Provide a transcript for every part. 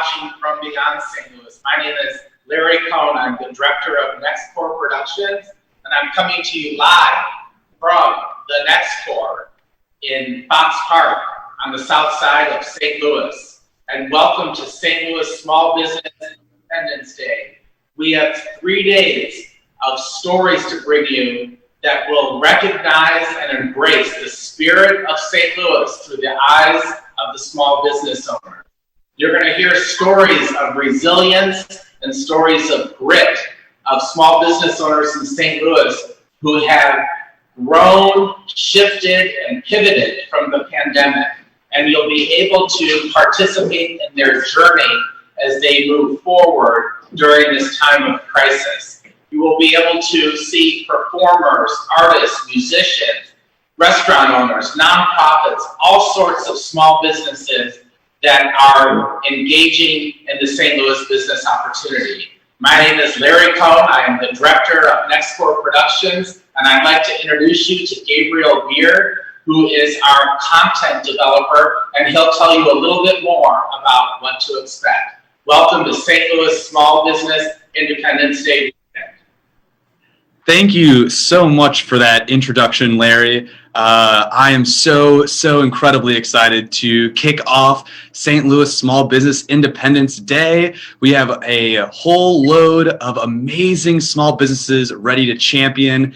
watching from beyond St. Louis. My name is Larry Cohen. I'm the director of NexCore Productions, and I'm coming to you live from the NexCore in Fox Park on the south side of St. Louis. And welcome to St. Louis Small Business Independence Day. We have 3 days of stories to bring you that will recognize and embrace the spirit of St. Louis through the eyes of the small business owner. You're going to hear stories of resilience and stories of grit of small business owners in St. Louis who have grown, shifted, and pivoted from the pandemic. And you'll be able to participate in their journey as they move forward during this time of crisis. You will be able to see performers, artists, musicians, restaurant owners, nonprofits, all sorts of small businesses that are engaging in the St. Louis business opportunity. My name is Larry Cohen. I am the director of NexCore Productions, and I'd like to introduce you to Gabriel Beer, who is our content developer, and he'll tell you a little bit more about what to expect. Welcome to St. Louis Small Business Independence Day. Thank you so much for that introduction, Larry. I am so incredibly excited to kick off St. Louis Small Business Independence Day. We have a whole load of amazing small businesses ready to champion.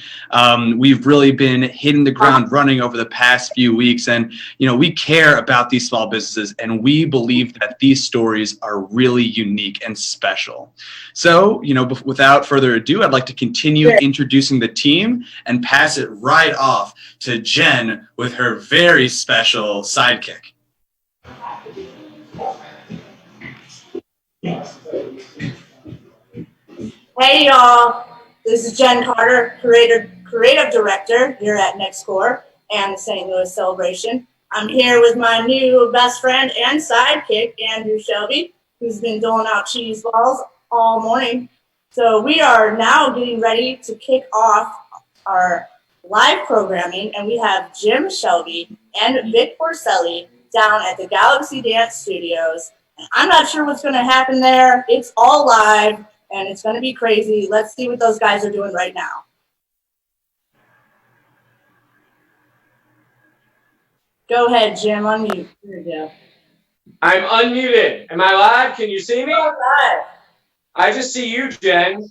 We've really been hitting the ground running over the past few weeks, and we care about these small businesses, and we believe that these stories are really unique and special. So, without further ado, I'd like to continue introducing the team and pass it right off to Jen with her very special sidekick. Hey y'all, this is Jen Carter, creative director here at NexCore and the St. Louis Celebration. I'm here with my new best friend and sidekick, Andrew Shelby, who's been doling out cheese balls all morning. So we are now getting ready to kick off our live programming, and we have Jim Shelby and Vic Porcelli down at the Galaxy Dance Studios. And I'm not sure what's going to happen there. It's all live, and it's going to be crazy. Let's see what those guys are doing right now. Go ahead, Jim. Unmute. Here we go. I'm unmuted. Am I live? Can you see me? All right. I just see you, Jen.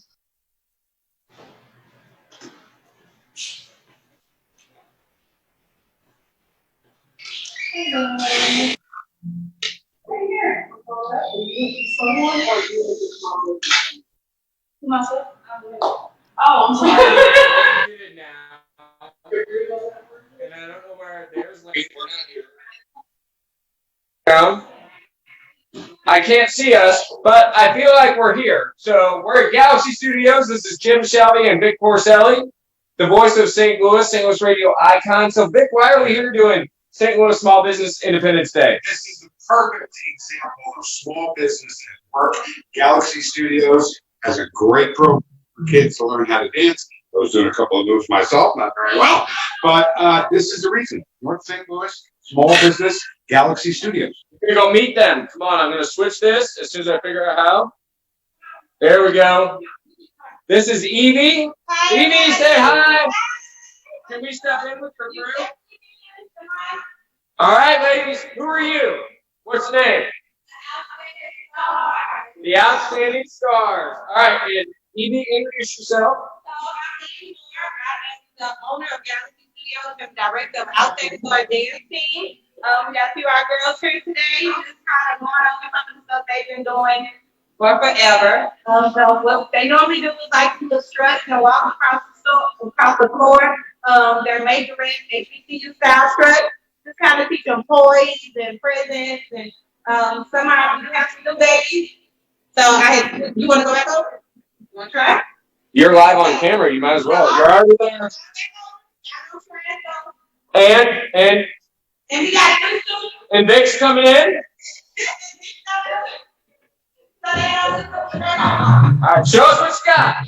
Oh, I'm sorry. And I don't know where there's like we're not here. Down. I can't see us, but I feel like we're here. So we're at Galaxy Studios. This is Jim Shelby and Vic Porcelli, the voice of St. Louis radio icon. So Vic, why are we here doing St. Louis Small Business Independence Day? This is the perfect example of small business at work. Galaxy Studios has a great program for kids to learn how to dance. I was doing a couple of moves myself, not very well, but this is the reason. North St. Louis Small Business Galaxy Studios. We're going to go meet them. Come on, I'm going to switch this as soon as I figure out how. There we go. This is Evie. Evie, say hi. Can we step in with her group? All right, ladies, who are you? What's the name? The Outstanding Stars. All right, and Evie, introduce yourself. I'm the owner of Galaxy Studios and director of Outstanding Stars Dance Team. We got a few of our girls here today, just kind of going over some of the stuff they've been doing for forever. So what they normally do is like to strut and walk across the floor. Their majorette HBCU style strut. Just kind of teach them poise and presence, and somehow you have some new babies. So you want to go back over? You want to try? You're live on camera. You might as well. You're already there. And we got and Vic's coming in. All right, show us what you got.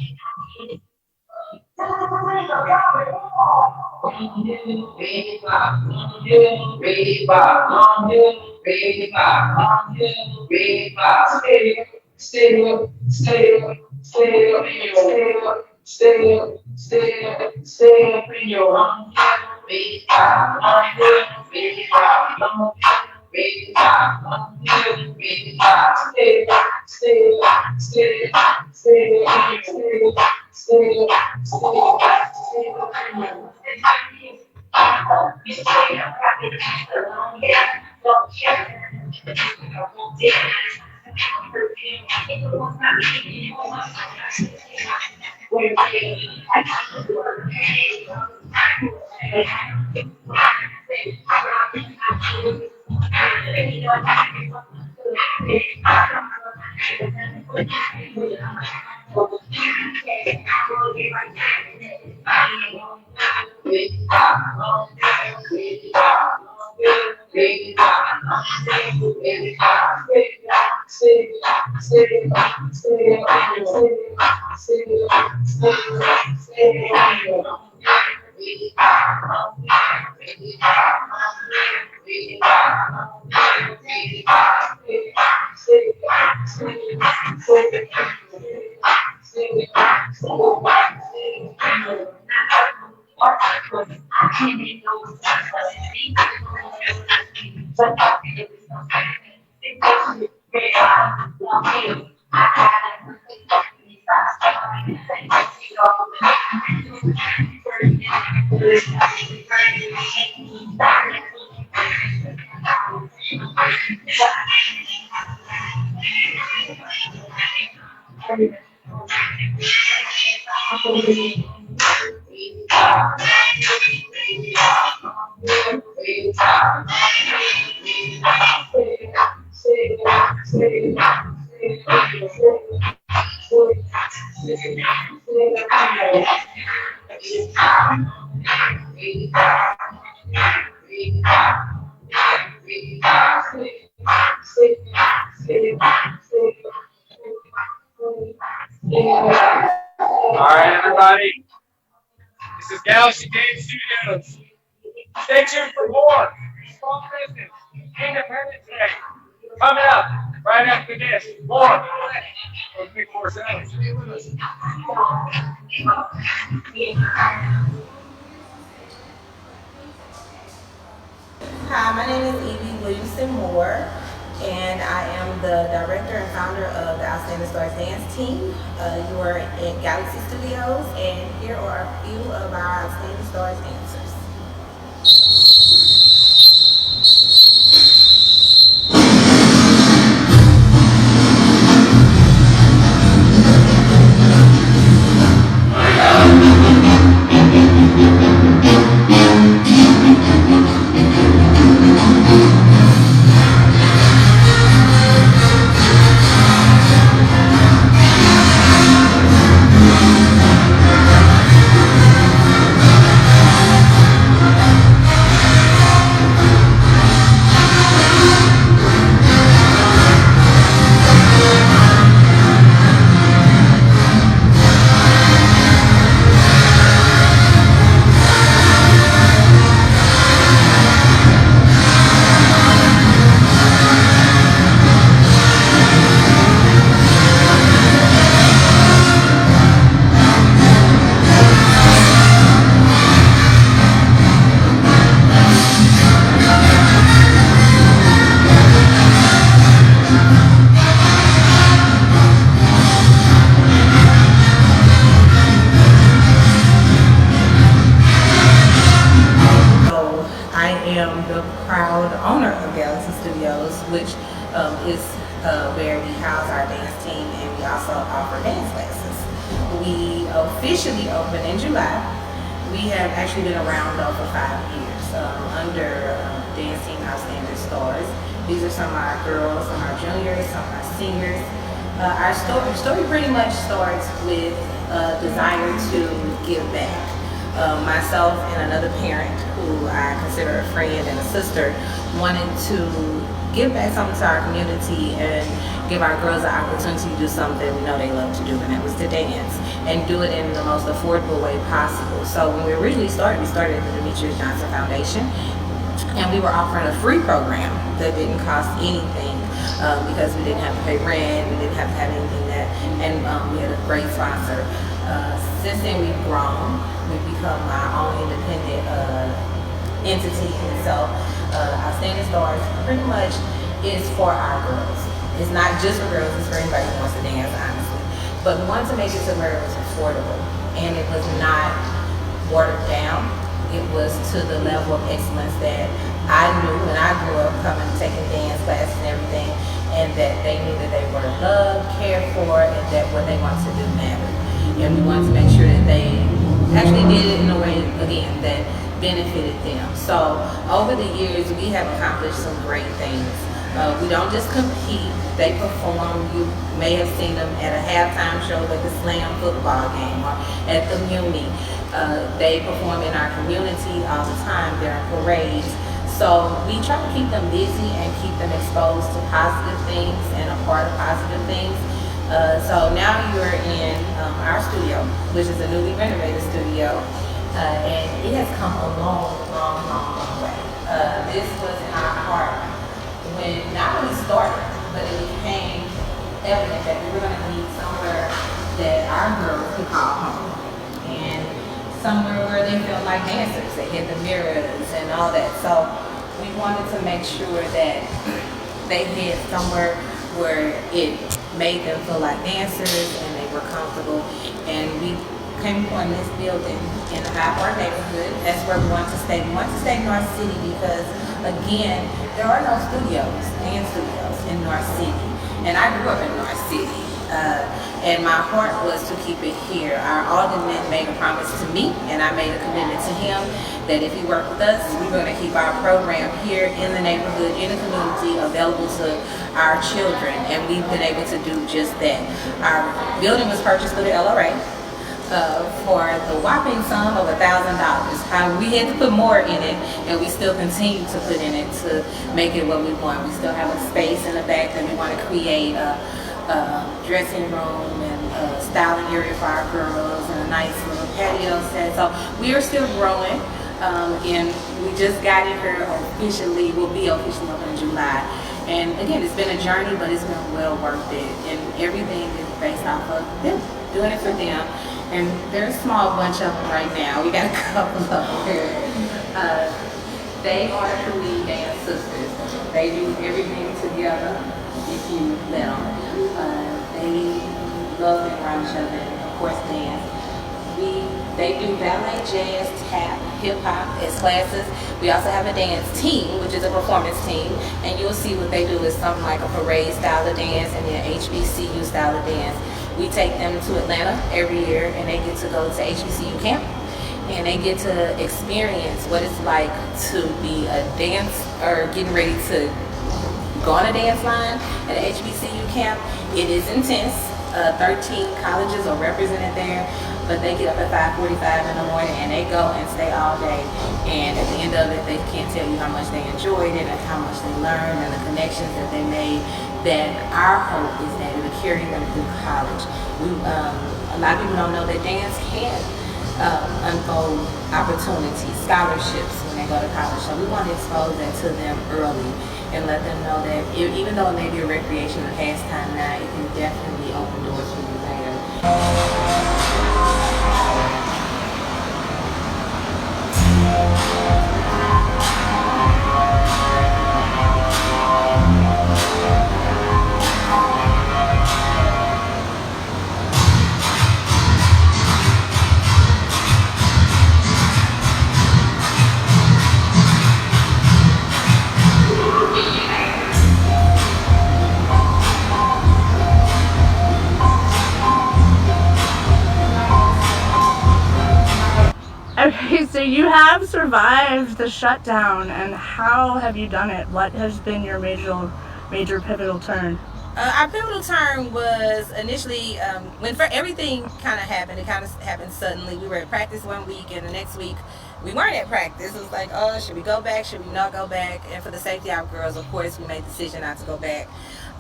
All right, everybody. This is Galaxy Game Studios. Stay tuned for more small business Independence Day coming up right after this. More from NexCore Sales. Hi, my name is Evie Williamson Moore, and I am the director and founder of the Outstanding Stars Dance Team. You are at Galaxy Studios, and here are a few of our Outstanding Stars dancers. Which is where we house our dance team, and we also offer dance classes. We officially opened in July. We have actually been around though for 5 years under Dance Team Outstanding Stars. These are some of our girls, some of our juniors, some of our seniors. Our story pretty much starts with a desire to give back. Myself and another parent who I consider a friend and a sister wanted to give back something to our community and give our girls the opportunity to do something we know they love to do, and that was to dance, and do it in the most affordable way possible. So when we originally started, we started at the Demetrius Foundation, and we were offering a free program that didn't cost anything because we didn't have to pay rent, we didn't have to have anything that, and we had a great sponsor. Since then we've grown, we've become our own independent entity, and so Outstanding Stars pretty much is for our girls. It's not just for girls, it's for anybody who wants to dance, honestly. But we wanted to make it to where it was affordable, and it was not watered down. It was to the level of excellence that I knew when I grew up, coming, taking dance classes and everything, and that they knew that they were loved, cared for, and that what they wanted to do mattered. And we wanted to make sure that they actually did it in a way, again, that benefited them. So over the years, we have accomplished some great things. We don't just compete, they perform. You may have seen them at a halftime show at the Slam football game or at the Muni. They perform in our community all the time. They're in parades. So we try to keep them busy and keep them exposed to positive things and a part of positive things. So now you're in our studio, which is a newly renovated studio, and it has come a long way. This was in our heart when not only started, but it became evident that we were going to need somewhere that our girls could call home, and somewhere where they felt like dancers. They had the mirrors and all that. So we wanted to make sure that they had somewhere where it made them feel like dancers and they were comfortable. And we came upon this building in the High Park neighborhood. That's where we wanted to stay. We wanted to stay in North City because, again, there are no studios, dance studios in North City. And I grew up in North City. And my heart was to keep it here. Our alderman made a promise to me, and I made a commitment to him, that if he worked with us, we're going to keep our program here in the neighborhood, in the community, available to our children. And we've been able to do just that. Our building was purchased through the LRA for the whopping sum of $1,000. We had to put more in it, and we still continue to put in it to make it what we want. We still have a space in the back that we want to create a dressing room and a styling area for our girls and a nice little patio set. So we are still growing, and we just got it here officially. We'll be officially open in July. And again, it's been a journey, but it's been well worth it. And everything is based off of them, doing it for them. And there's a small bunch of them right now. We got a couple of them here. They are the lead dance sisters. They do everything together if you let them. They love and run each other, and of course dance. They do ballet, jazz, tap, hip hop as classes. We also have a dance team, which is a performance team, and you'll see what they do is something like a parade style of dance and then HBCU style of dance. We take them to Atlanta every year, and they get to go to HBCU camp, and they get to experience what it's like to be a dance or getting ready to go on a dance line at a HBCU camp. It is intense. 13 colleges are represented there, but they get up at 5:45 in the morning and they go and stay all day. And at the end of it, they can't tell you how much they enjoyed it and how much they learned and the connections that they made. That our hope is that it will carry them through college. A lot of people don't know that dance can unfold opportunities, scholarships when they go to college. So we want to expose that to them early and let them know that even though it may be a recreation or pastime now, it can definitely open doors for you later. Okay, so you have survived the shutdown, and how have you done it? What has been your major pivotal turn? Our pivotal turn was initially when everything kind of happened. It kind of happened suddenly. We were at practice one week, and the next week we weren't at practice. It was like, oh, should we go back? Should we not go back? And for the safety of our girls, of course, we made the decision not to go back.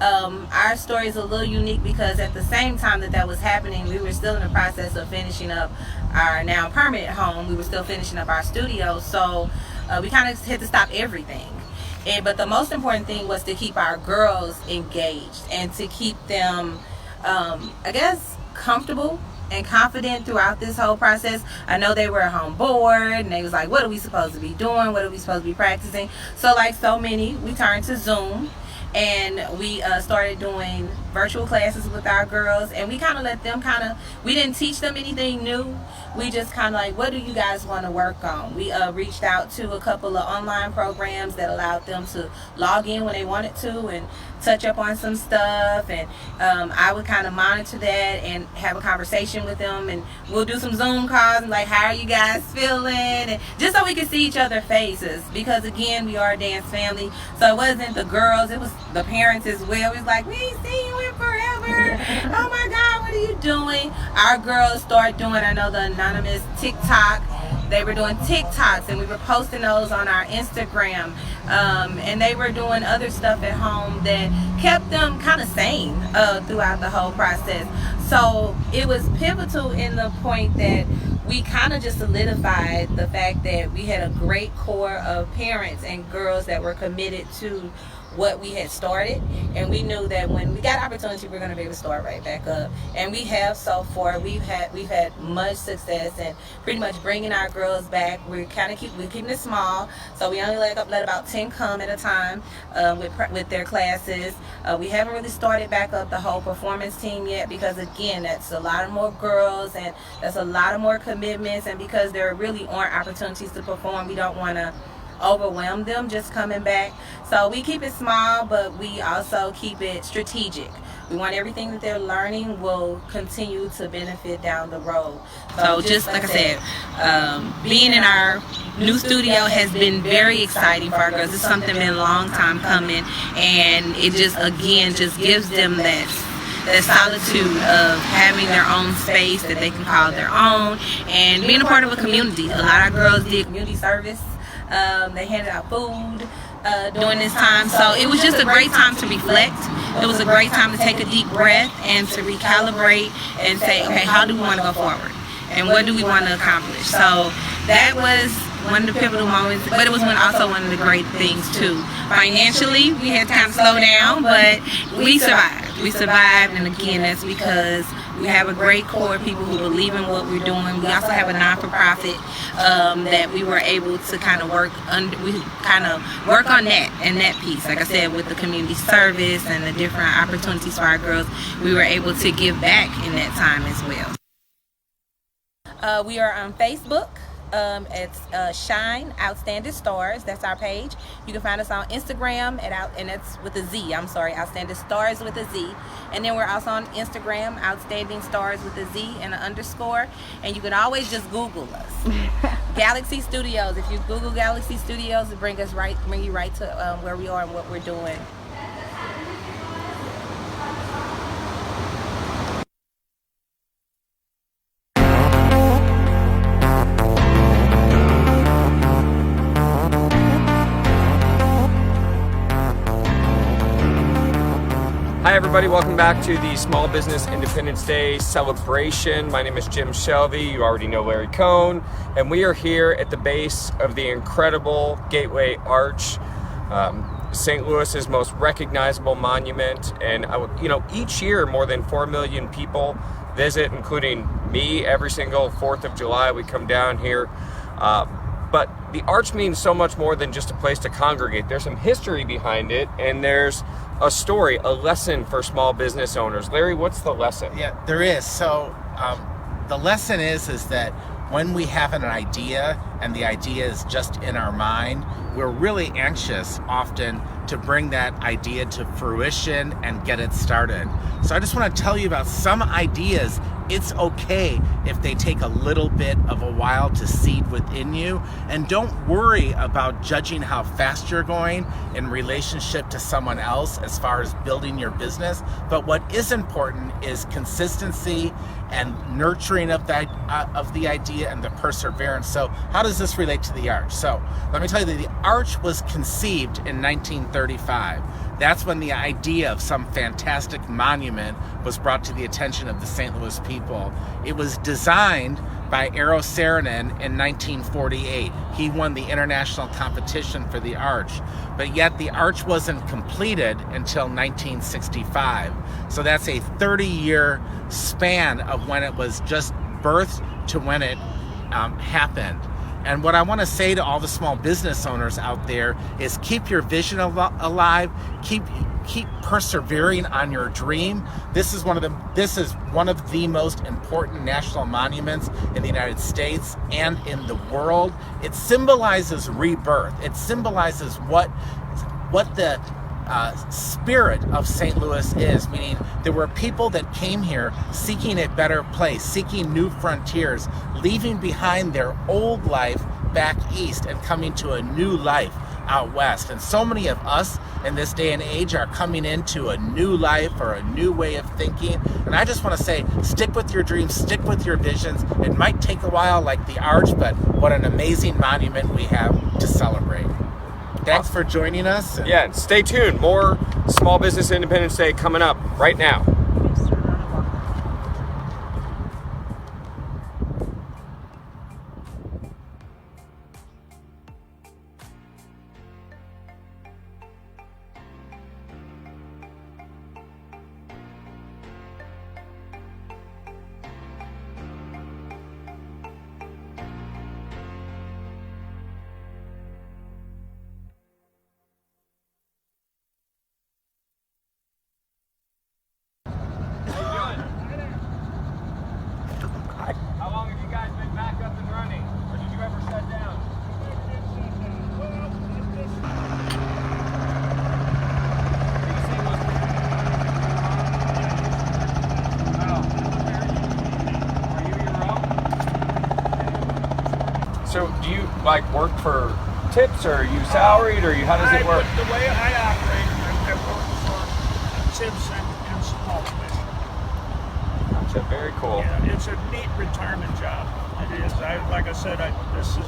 Our story is a little unique because at the same time that was happening, we were still in the process of finishing up our now permanent home. We were still finishing up our studio, so we kind of had to stop everything. But the most important thing was to keep our girls engaged and to keep them, I guess, comfortable and confident throughout this whole process. I know they were at home bored and they was like, what are we supposed to be doing? What are we supposed to be practicing? So like so many, we turned to Zoom and we started doing virtual classes with our girls, and we kind of let them we didn't teach them anything new. We just kind of like, what do you guys want to work on? We reached out to a couple of online programs that allowed them to log in when they wanted to and touch up on some stuff, and I would kind of monitor that and have a conversation with them, and we'll do some Zoom calls and like, how are you guys feeling, and just so we could see each other's faces, because again, we are a dance family, so it wasn't the girls, it was the parents as well. It was like, we ain't seen you in forever. Oh my God, what are you doing? Our girls start doing, I know, the anonymous TikTok. They were doing TikToks and we were posting those on our Instagram, and they were doing other stuff at home that kept them kind of sane throughout the whole process. So it was pivotal in the point that we kind of just solidified the fact that we had a great core of parents and girls that were committed to what we had started, and we knew that when we got opportunity, we're going to be able to start right back up. And we have so far. We've had much success and pretty much bringing our girls back. We're keeping it small, so we only let about 10 come at a time with their classes. We haven't really started back up the whole performance team yet, because again, that's a lot of more girls and that's a lot of more commitments, and because there really aren't opportunities to perform, we don't want to overwhelm them just coming back. So we keep it small, but we also keep it strategic. We want everything that they're learning will continue to benefit down the road. So just like I said, being in our new studio has been very exciting for our girls. It's something been a long time coming, and it just gives them that solitude of having their own space that they can call their own, and being a part of a community. A lot of girls did community service. They handed out food during this time, so it was just a great time to reflect. It was a great time to take a deep breath and to recalibrate and say, okay, how do we want to go forward and what do we want to accomplish? So that was one of the pivotal moments, but it was also one of the great things too. Financially, we had to kind of slow down, but we survived. We survived, and again, that's because we have a great core of people who believe in what we're doing. We also have a non-for-profit that we were able to kind of work on that and that piece. Like I said, with the community service and the different opportunities for our girls, we were able to give back in that time as well. We are on Facebook. It's Shine Outstanding Stars. That's our page. You can find us on Instagram and that's with a Z. I'm sorry, Outstanding Stars with a Z. And then we're also on Instagram, Outstanding Stars with a Z and an underscore. And you can always just Google us. Galaxy Studios. If you Google Galaxy Studios, it bring you right to where we are and what we're doing. Hi everybody, welcome back to the Small Business Independence Day celebration. My name is Jim Shelby, you already know Larry Cohen, and we are here at the base of the incredible Gateway Arch, St. Louis's most recognizable monument. And each year more than 4 million people visit, including me. Every single 4th of July we come down here. But the arch means so much more than just a place to congregate. There's some history behind it, and there's a story, a lesson for small business owners. Larry, what's the lesson? Yeah, there is. So the lesson is that when we have an idea and the idea is just in our mind, we're really anxious often to bring that idea to fruition and get it started. So I just want to tell you about some ideas. It's okay if they take a little bit of a while to seed within you, and don't worry about judging how fast you're going in relationship to someone else as far as building your business. But what is important is consistency and nurturing of the idea and the perseverance. So how does this relate to the arch? So let me tell you that the arch was conceived in 1935. that's when the idea of some fantastic monument was brought to the attention of the St. Louis people. It was designed by Eero Saarinen in 1948. He won the international competition for the arch, but yet the arch wasn't completed until 1965. So that's a 30-year span of when it was just birthed to when it happened. And what I want to say to all the small business owners out there is keep your vision alive, keep persevering on your dream. This is one of the most important national monuments in the United States and in the world. It symbolizes rebirth. It symbolizes what the spirit of St. Louis is, meaning there were people that came here seeking a better place, seeking new frontiers, leaving behind their old life back east and coming to a new life out west. And so many of us in this day and age are coming into a new life or a new way of thinking. And I just want to say, stick with your dreams, stick with your visions. It might take a while like the arch, but what an amazing monument we have to celebrate. Thanks for joining us. Yeah, stay tuned. More Small Business Independence Day coming up right now. How long have you guys been back up and running? Or did you ever shut down? So do you like work for tips, or are you salaried, or how does it work? The way I operate, I work for tips and small commission. Gotcha, very cool. Yeah, it's a neat retirement job. It is. Like I said, this is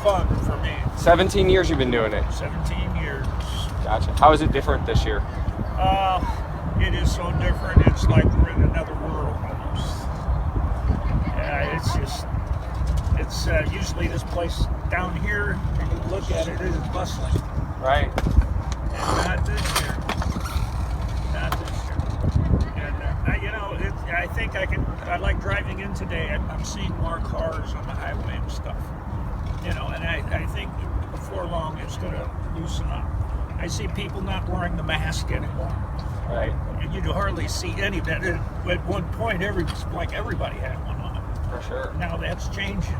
fun for me. 17 years you've been doing it. 17 years. Gotcha. How is it different this year? It is so different. It's like we're in another world almost. It's usually this place down here, when you look at it, it is bustling. Right. And not this year. Not this year. And, I think I like driving in today. I'm seeing more cars on the highway and stuff. And I think before long it's going to loosen up. I see people not wearing the mask anymore. Right. And you hardly see any of that. At one point, everybody had one on. For sure. Now that's changing.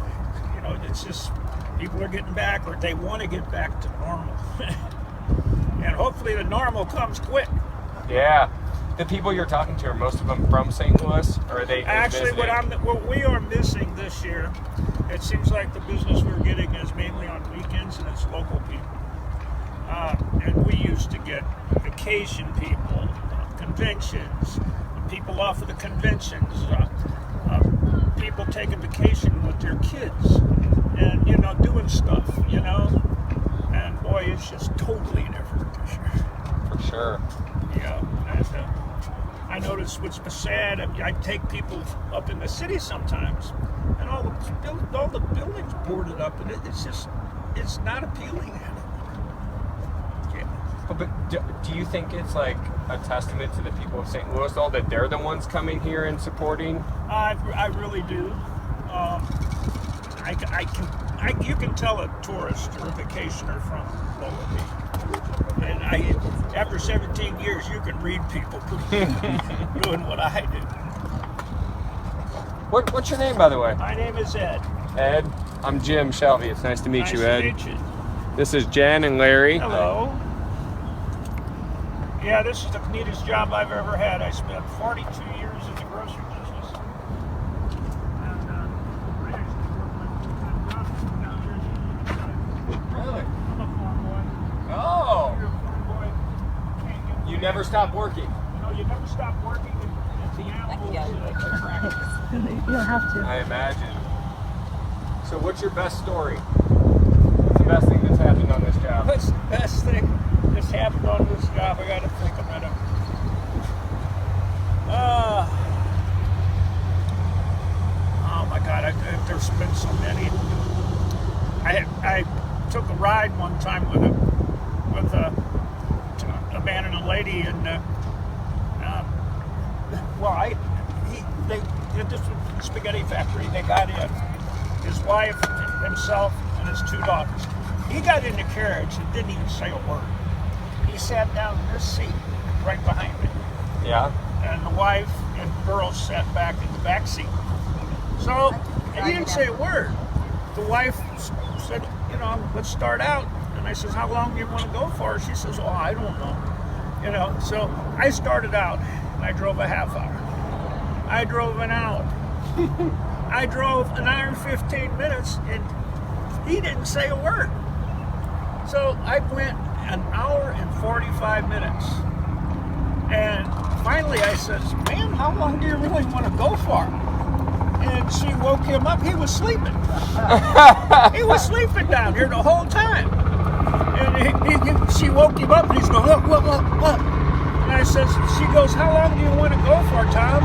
It's just people are getting back, or they want to get back to normal. And hopefully the normal comes quick. Yeah. The people you're talking to, are most of them from St. Louis, or are they Actually, visiting? what we are missing this year, it seems like the business we're getting is mainly on weekends, and it's local people. And we used to get vacation people, conventions, people off of the conventions, people taking vacation with their kids, and doing stuff, and boy, it's just totally different this year. For sure. Yeah, and I notice what's sad. I take people up in the city sometimes, and all the buildings boarded up, and it's not appealing anymore. Yeah. But do you think it's like a testament to the people of St. Louis, though, that they're the ones coming here and supporting? I really do. You can tell a tourist or a vacationer from Lower. And after 17 years, you can read people doing what I do. What's your name, by the way? My name is Ed. Ed. I'm Jim Shelby. It's nice to meet you, Ed. Nice to meet you. This is Jen and Larry. Hello. Yeah, this is the neatest job I've ever had. I spent 42 years in the grocery business. And I actually worked my full-time job down here. Really? I'm a farm boy. Oh. You're a farm boy. Can't get You never stop working. you never stop working at the animals practice. You don't have to. I imagine. So what's your best story? What's the best thing that's happened on this job? What's the best thing? this happened on this job. I got to think a minute. Oh my God, there's been so many. I took a ride one time with a man and a lady, and they did this spaghetti factory. They got in. His wife, himself, and his 2 daughters. He got in the carriage and didn't even say a word. He sat down in this seat right behind me. Yeah. And the wife and girls sat back in the back seat. So he didn't say a word. The wife said, let's start out. And I says, how long do you want to go for? She says, oh, I don't know. So I started out and I drove a half hour. I drove an hour. I drove an hour and 15 minutes and he didn't say a word. So I went an hour and 45 minutes. And finally I says, man, how long do you really want to go for? And she woke him up. He was sleeping. He was sleeping down here the whole time. And she woke him up and he's going, what? And I says, she goes, how long do you want to go for, Tom?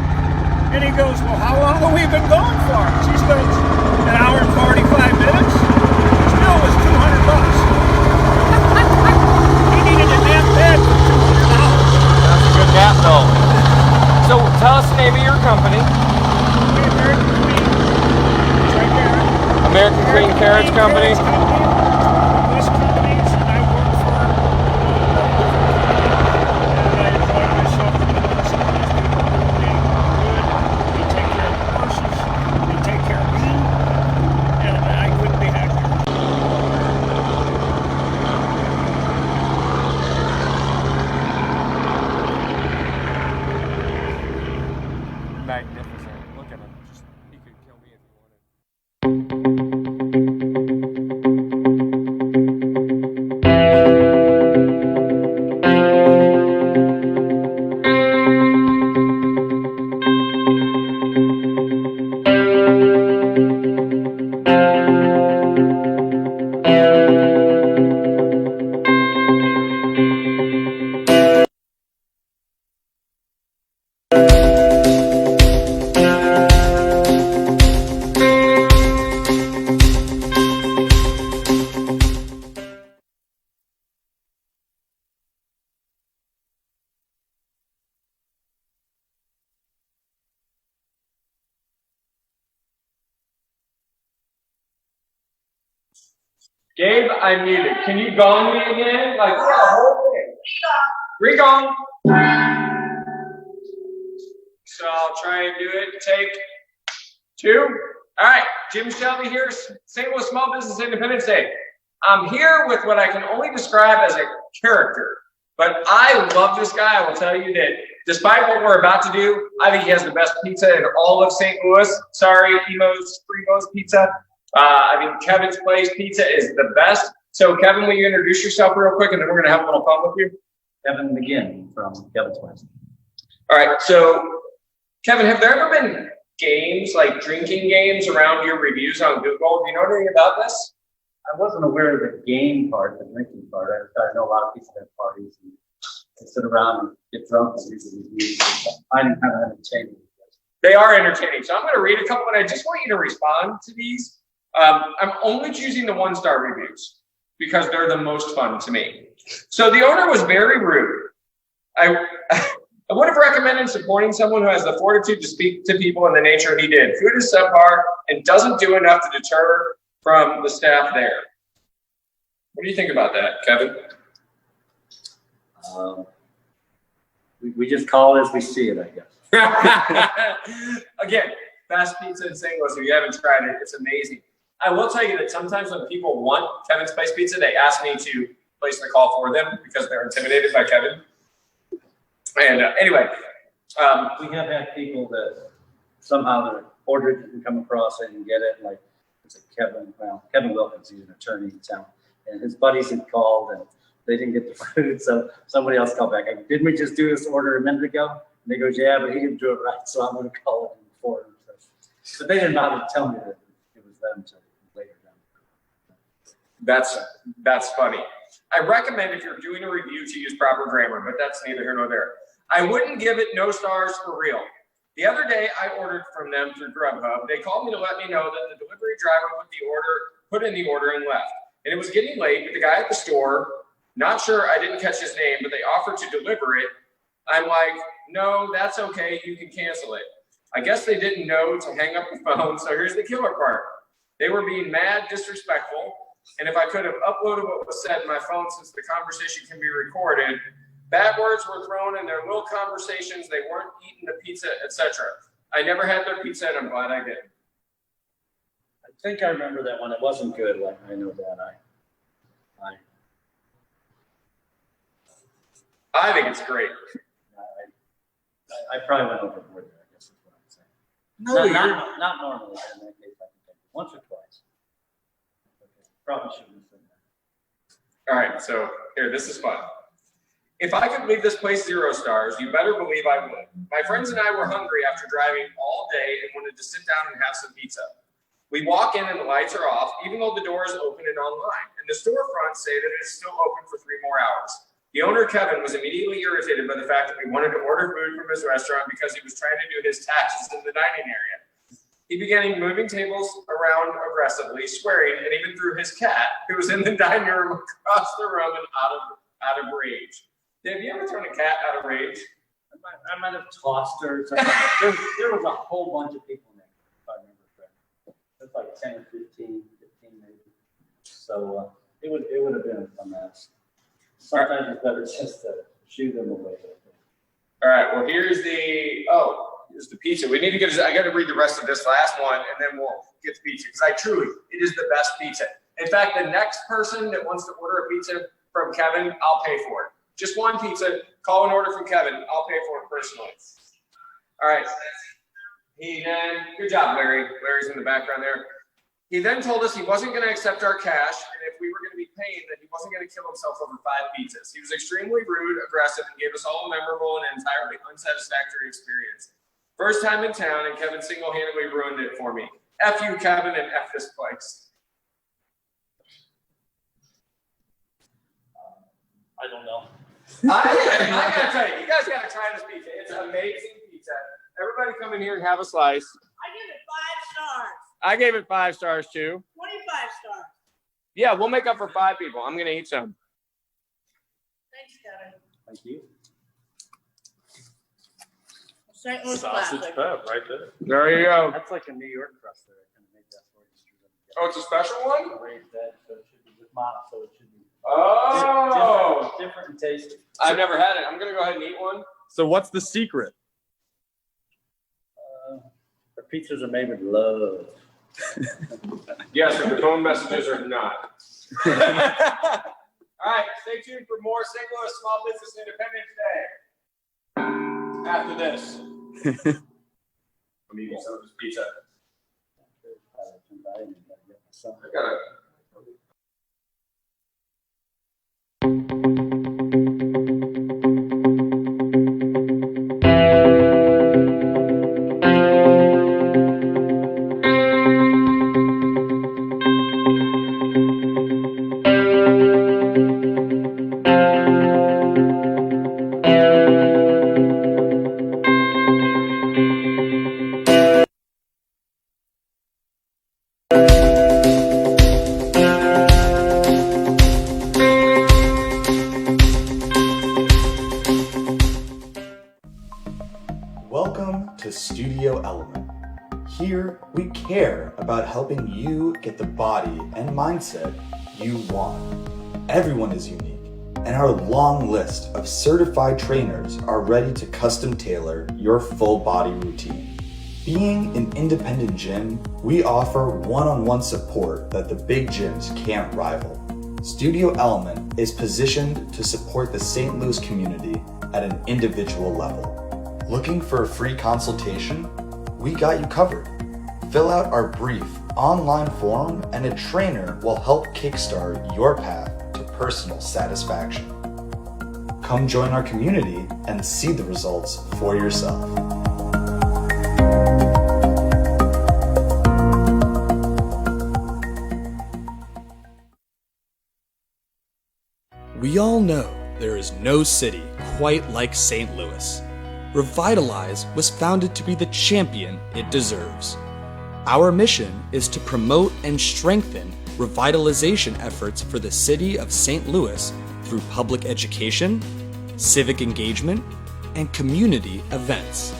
And he goes, well, how long have we been going for? She goes, an hour and 45 minutes. Still was $200. He needed a nap bed for $200. That's a good nap, though. So tell us the name of your company. American Green Carriage Company. West companies, and I work for and I enjoy myself in the West companies. They take care of the horses, they take care of me, and I couldn't be happier. Magnificent. Look at him. He could kill me if he wanted. Gabe, I'm muted. Can you gong me again? Like, yeah, the whole thing. Re-gong. So I'll try and do it. Take 2. All right, Jim Shelby here, St. Louis Small Business Independence Day. I'm here with what I can only describe as a character, but I love this guy. I will tell you that despite what we're about to do, I think he has the best pizza in all of St. Louis. Sorry, Emo's Pizza. I think Kevin's Place Pizza is the best. So, Kevin, will you introduce yourself real quick, and then we're going to have a little fun with you? Kevin McGinn from Kevin's Place. All right. So, Kevin, have there ever been games, like drinking games, around your reviews on Google? Do you know anything about this? I wasn't aware of the game part, the drinking part. I know a lot of people have parties and they sit around and get drunk and read the reviews. I didn't have an entertaining. They are entertaining. So I'm going to read a couple, and I just want you to respond to these. I'm only choosing the 1-star reviews because they're the most fun to me. So the owner was very rude. I would have recommended supporting someone who has the fortitude to speak to people in the nature he did. Food is subpar and doesn't do enough to deter from the staff there. What do you think about that, Kevin? We just call it as we see it, I guess. Again, best pizza in St. Louis. If you haven't tried it, it's amazing. I will tell you that sometimes when people want Kevin's Place Pizza, they ask me to place the call for them because they're intimidated by Kevin. And anyway. We have had people that somehow their order didn't come across and get it. Like, it's a Kevin Wilkins, he's an attorney in town. And his buddies had called and they didn't get the food. So somebody else called back. Didn't we just do this order a minute ago? And they goes, yeah, but he didn't do it right. So I'm going to call it for him. But they didn't bother to tell me that it was them until later down. That's funny. I recommend if you're doing a review to use proper grammar, but that's neither here nor there. I wouldn't give it no stars for real. The other day I ordered from them through Grubhub. They called me to let me know that the delivery driver put in the order and left. And it was getting late, but the guy at the store, not sure, I didn't catch his name, but they offered to deliver it. I'm like, no, that's okay, you can cancel it. I guess they didn't know to hang up the phone, so here's the killer part. They were being mad, disrespectful, and if I could have uploaded what was said in my phone since the conversation can be recorded, bad words were thrown in their little conversations, they weren't eating the pizza, etc. I never had their pizza, and I'm glad I did. I think I remember that one. It wasn't good. Like, I know that. I think it's great. I probably went overboard there, I guess is what I'm saying. No, not normally, but in that case, I can take it once or twice. Okay. Probably shouldn't have said that. All right, so here, this is fun. If I could leave this place 0 stars, you better believe I would. My friends and I were hungry after driving all day and wanted to sit down and have some pizza. We walk in and the lights are off, even though the door is open and online. And the storefronts say that it is still open for 3 more hours. The owner, Kevin, was immediately irritated by the fact that we wanted to order food from his restaurant because he was trying to do his taxes in the dining area. He began moving tables around aggressively, swearing, and even threw his cat, who was in the dining room, across the room and out of rage. Have you ever thrown a cat out of rage? I might have tossed her. There was a whole bunch of people in there, if I remember correctly. It was like 10 or 15 maybe. So it would have been a mess. Sometimes it's better just to shoo them away. All right, well, here's the pizza. We need to I got to read the rest of this last one, and then we'll get the pizza, because it is the best pizza. In fact, the next person that wants to order a pizza from Kevin, I'll pay for it. Just one pizza, call an order from Kevin, I'll pay for it personally. All right, good job, Larry. Larry's in the background there. He then told us he wasn't going to accept our cash, and if we were going to be paying, that he wasn't going to kill himself over 5 pizzas. He was extremely rude, aggressive, and gave us all a memorable and entirely unsatisfactory experience. First time in town, and Kevin single-handedly ruined it for me. F you, Kevin, and F this place. I don't know. I gotta tell you, you guys gotta try this pizza. It's amazing pizza. Everybody come in here and have a slice. I give it 5 stars. I gave it 5 stars too. 25 stars. Yeah, we'll make up for 5 people. I'm gonna eat some. Thanks, Kevin. Thank you. St. Louis Sausage classic. pub right there. There you go. That's like a New York crust there. I kind of made that for you. Oh, it's a special one? Raised that, so it should be with mott, so it should be different and tasty. I've never had it. I'm gonna go ahead and eat one. So what's the secret? Our pizzas are made with love. Yes, but the phone messages are not. All right, stay tuned for more St. Louis Small Business Independence Day. After this. I'm eating some of this pizza. I gotta. Welcome to Studio Element. Here, we care about helping you get the body and mindset you want. Everyone is unique, and our long list of certified trainers are ready to custom tailor your full body routine. Being an independent gym, we offer one-on-one support that the big gyms can't rival. Studio Element is positioned to support the St. Louis community at an individual level. Looking for a free consultation? We got you covered. Fill out our brief online form and a trainer will help kickstart your path to personal satisfaction. Come join our community and see the results for yourself. We all know there is no city quite like St. Louis. Revitalize was founded to be the champion it deserves. Our mission is to promote and strengthen revitalization efforts for the city of St. Louis through public education, civic engagement, and community events.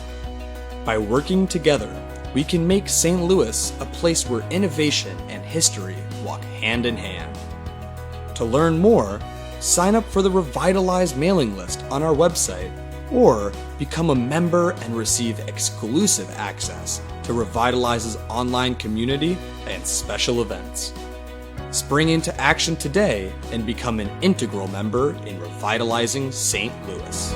By working together, we can make St. Louis a place where innovation and history walk hand in hand. To learn more, sign up for the Revitalize mailing list on our website, or become a member and receive exclusive access to Revitalize's online community and special events. Spring into action today and become an integral member in revitalizing St. Louis.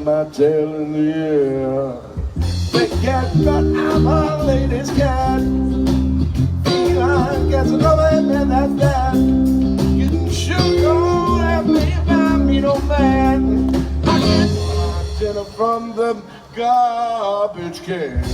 My tail in the air. Big cat, but I'm a lady's cat. Feline gets another man that's that. Getting sugar and baby, I mean, oh man. I get my dinner from the garbage can.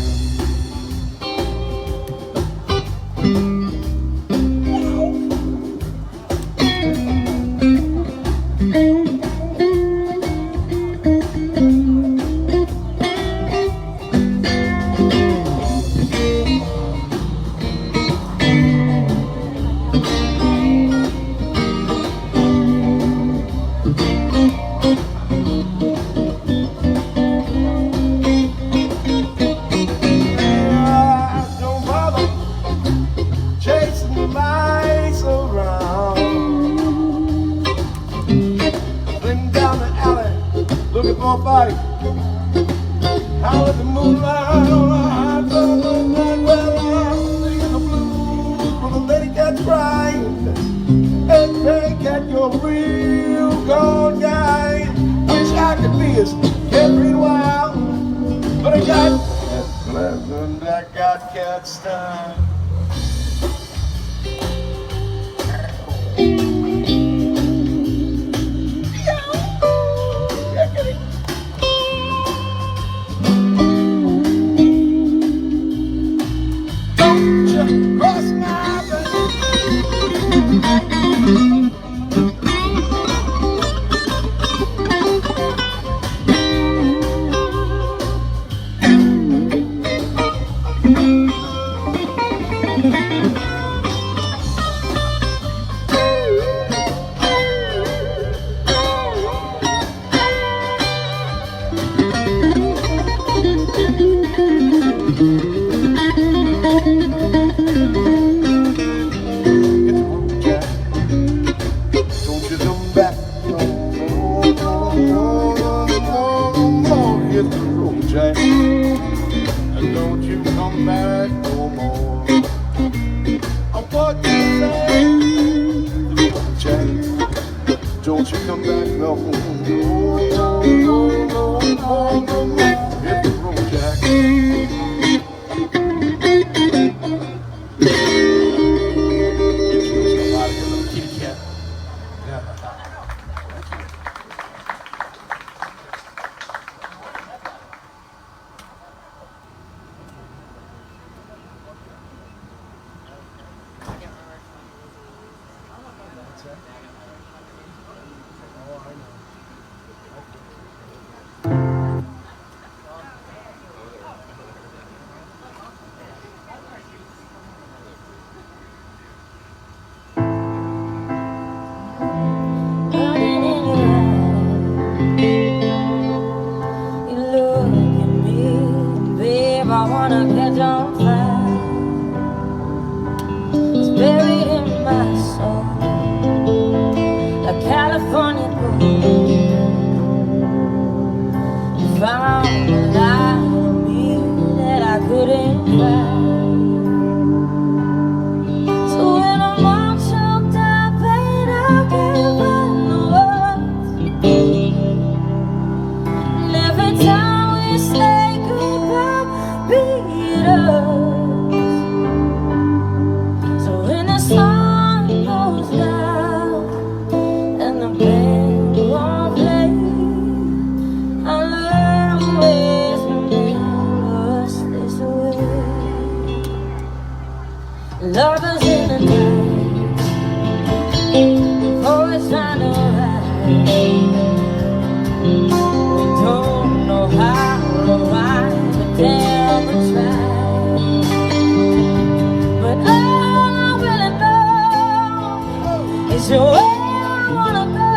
to where I wanna go.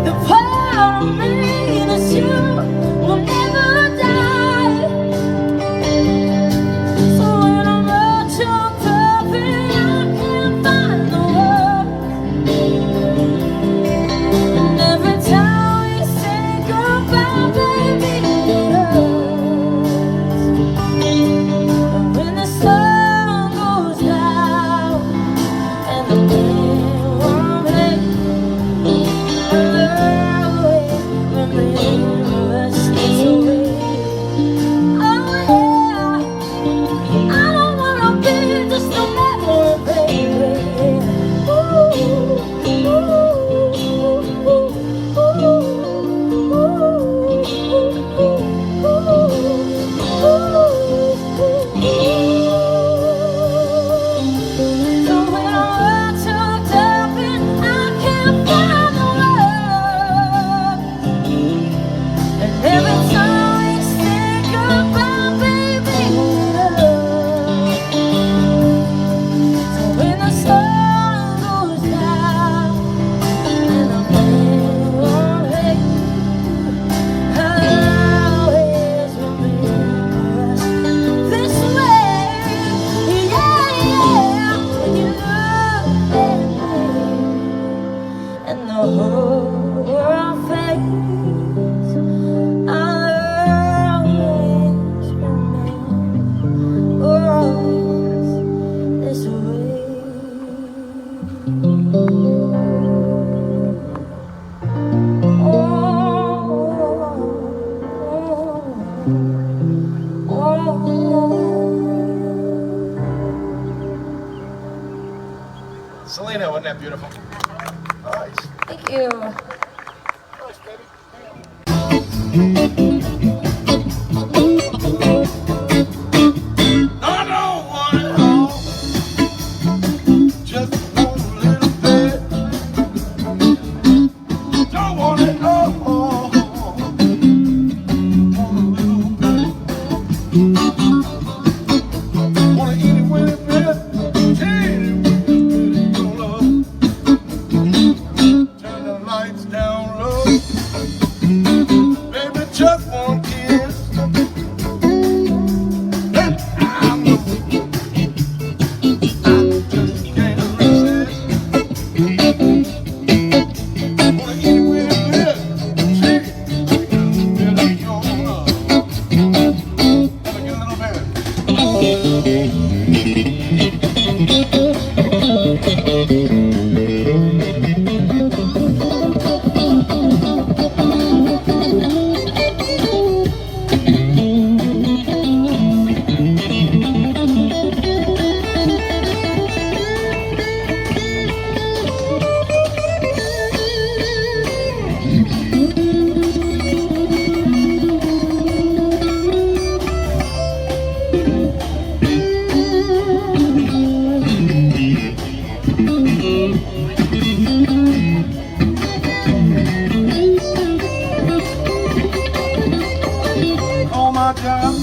The part of me that's you will never die. So when I'm all choked up and I can't find the words, and every time we say goodbye, baby, it hurts. And when the sun goes down and the wind won't play, I'll always remember us this way. Oh yeah, I don't wanna be just a memory, baby. Ooh, ooh, ooh, so when I'm all choked up and I can't find the words, and every time we say goodbye, baby, it hurts. So when the sun goes down and the wind won't play, I'll always remember us this way. Yeah, yeah, when you look at me and the whole world fades, I'll always remember us this way. Selena, wasn't that beautiful? Nice. Thank you. Nice, baby. I don't want it all, just want a little bit. Don't want it all, want a little bit. Want to eat it with it, bit. Teeny with your love. Turn the lights down low. Baby, just one kiss. And I know I just can't resist. Wanna eat it with it, bit. Teeny with your love. Gotta get a little bit. Oh my God,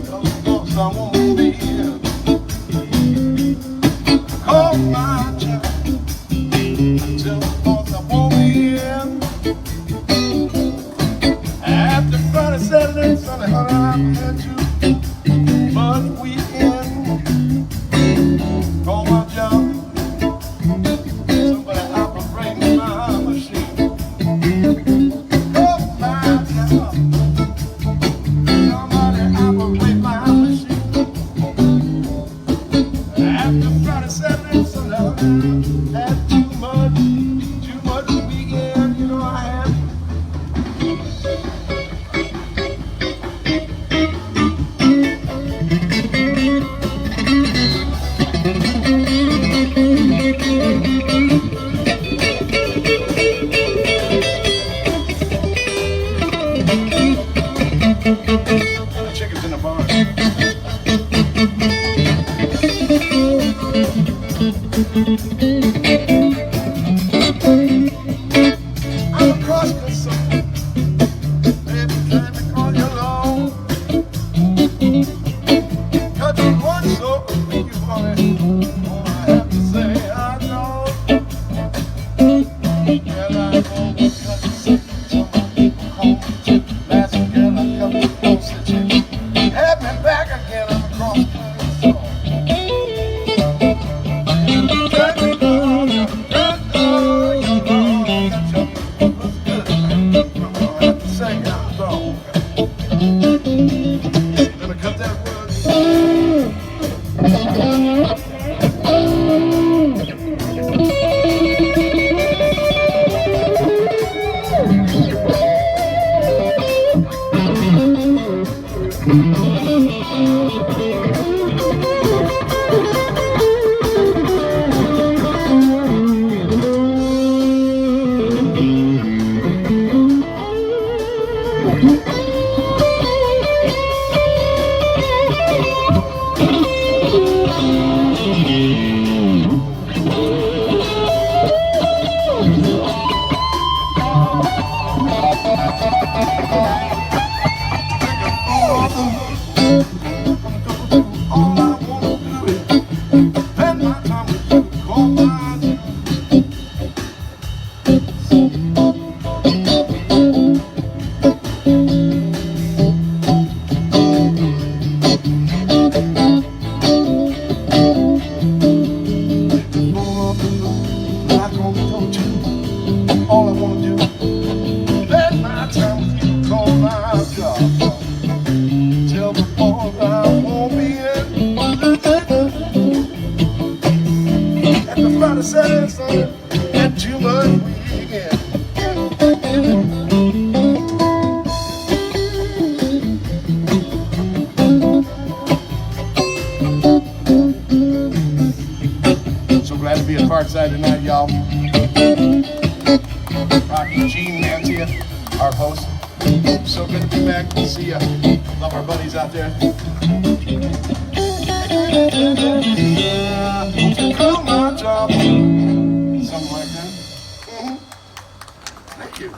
those books I won't be here. Oh my God, tell the boss I won't be here. After Friday, Saturday, Sunday, honey, I've had too much weekend. Oh my God, somebody operating my machine. Oh my God. Somebody operate my machine. After Friday, Saturday, Sunday, had too much weekend, you know I had. The chicken's in the barn. I'm across the sun. Baby, trying to call you alone. Cut you one so make you want it. All I wanna do, let my time with you call my job. Tell the boys I won't be in. At the Friday, Saturday, Sunday, and too much weekend. So glad to be at Parkside tonight, y'all. Rocky, Gene, Nancy, our host. So good to be back. See ya. Love our buddies out there. Call my job. Something like that. Thank you.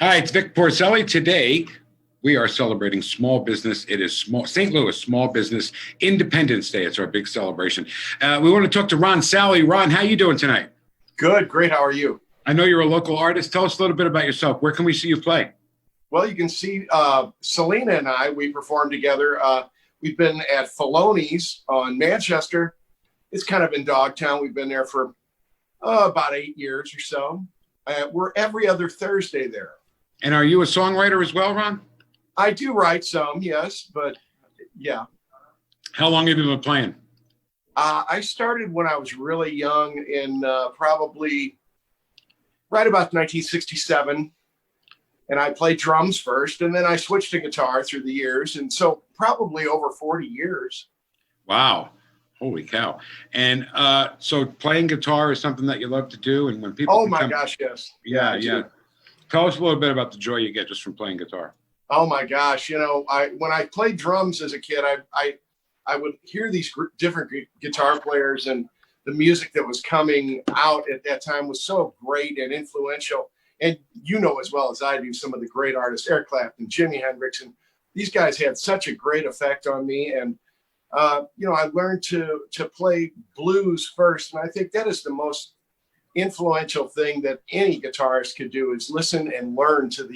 Hi, it's Vic Porcelli. Today, we are celebrating small business. It is St. Louis Small Business Independence Day. It's our big celebration. We want to talk to Ron Sally. Ron, how you doing tonight? Good, great. How are you? I know you're a local artist. Tell us a little bit about yourself. Where can we see you play? Well, you can see Selena and I, we performed together. We've been at Filoni's on Manchester. It's kind of in Dogtown. We've been there for about 8 years or so. We're every other Thursday there. And are you a songwriter as well, Ron? I do write some, yes, but yeah. How long have you been playing? I started when I was really young in probably right about 1967. And I played drums first, and then I switched to guitar through the years. And so probably over 40 years. Wow. Holy cow. And so playing guitar is something that you love to do. And when people Oh my gosh, yes. Yeah. Tell us a little bit about the joy you get just from playing guitar. Oh my gosh. You know, when I played drums as a kid, I would hear these different guitar players, and the music that was coming out at that time was so great and influential. And you know as well as I do some of the great artists, Eric Clapton, Jimi Hendrix, and these guys had such a great effect on me. And I learned to play blues first, and I think that is the most influential thing that any guitarist could do, is listen and learn to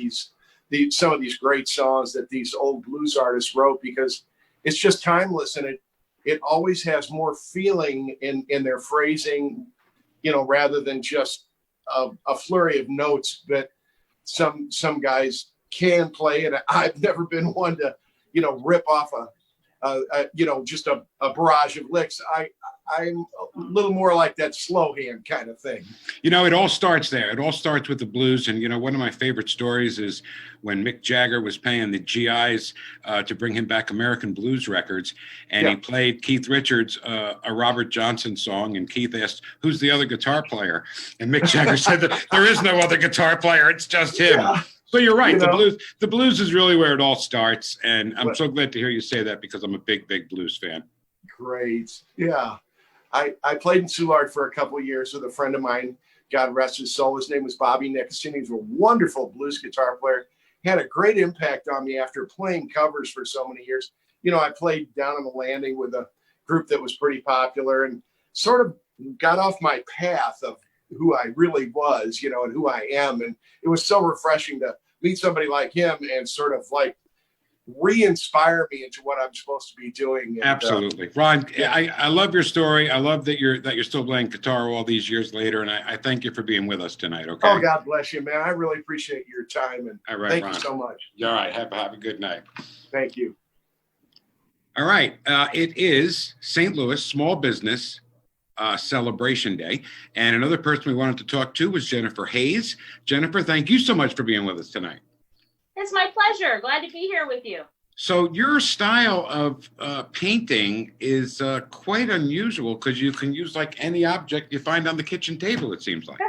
some of these great songs that these old blues artists wrote, because it's just timeless, and it always has more feeling in their phrasing, rather than just a flurry of notes that some guys can play. And I've never been one to, rip off just a barrage of licks. I'm a little more like that slow hand kind of thing. It all starts there. It all starts with the blues. And, one of my favorite stories is when Mick Jagger was paying the GIs to bring him back American blues records. And he played Keith Richards, a Robert Johnson song. And Keith asked, who's the other guitar player? And Mick Jagger said that there is no other guitar player. It's just him. Yeah. So you're right. The blues is really where it all starts. And I'm so glad to hear you say that because I'm a big, big blues fan. Great. Yeah. I played in Soulard for a couple of years with a friend of mine, God rest his soul. His name was Bobby Nickerson. He was a wonderful blues guitar player. He had a great impact on me after playing covers for so many years. I played down on the landing with a group that was pretty popular and sort of got off my path of who I really was, and who I am. And it was so refreshing to meet somebody like him and sort of like re-inspire me into what I'm supposed to be doing. And, absolutely. Ron, I love your story. I love that you're still playing guitar all these years later. And I thank you for being with us tonight. Okay. Oh, God bless you, man. I really appreciate your time. And all right, thank Ron. You so much. All right. Have a good night. Thank you. All right. It is St. Louis Small Business Celebration Day. And another person we wanted to talk to was Jennifer Hayes. Jennifer, thank you so much for being with us tonight. It's my pleasure. Glad to be here with you. So your style of painting is quite unusual because you can use like any object you find on the kitchen table, it seems like.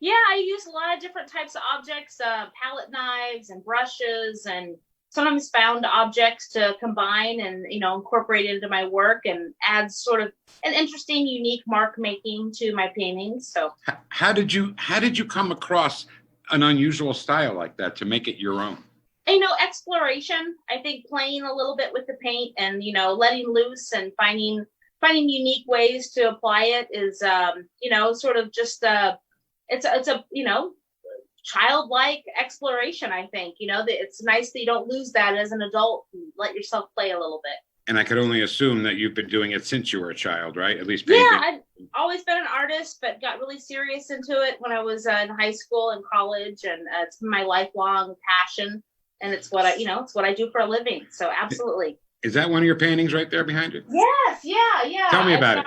Yeah, I use a lot of different types of objects, palette knives and brushes and sometimes found objects to combine and, incorporate into my work and add sort of an interesting, unique mark making to my paintings. So how did you come across an unusual style like that to make it your own? Exploration. I think playing a little bit with the paint and, letting loose and finding unique ways to apply it is, sort of just it's a childlike exploration. I think, that it's nice that you don't lose that as an adult and let yourself play a little bit. And I could only assume that you've been doing it since you were a child, right? At least painting. Yeah, I've always been an artist, but got really serious into it when I was in high school and college, and it's my lifelong passion. And it's what it's what I do for a living. So absolutely. Is that one of your paintings right there behind you? Yes, yeah. Tell me about it.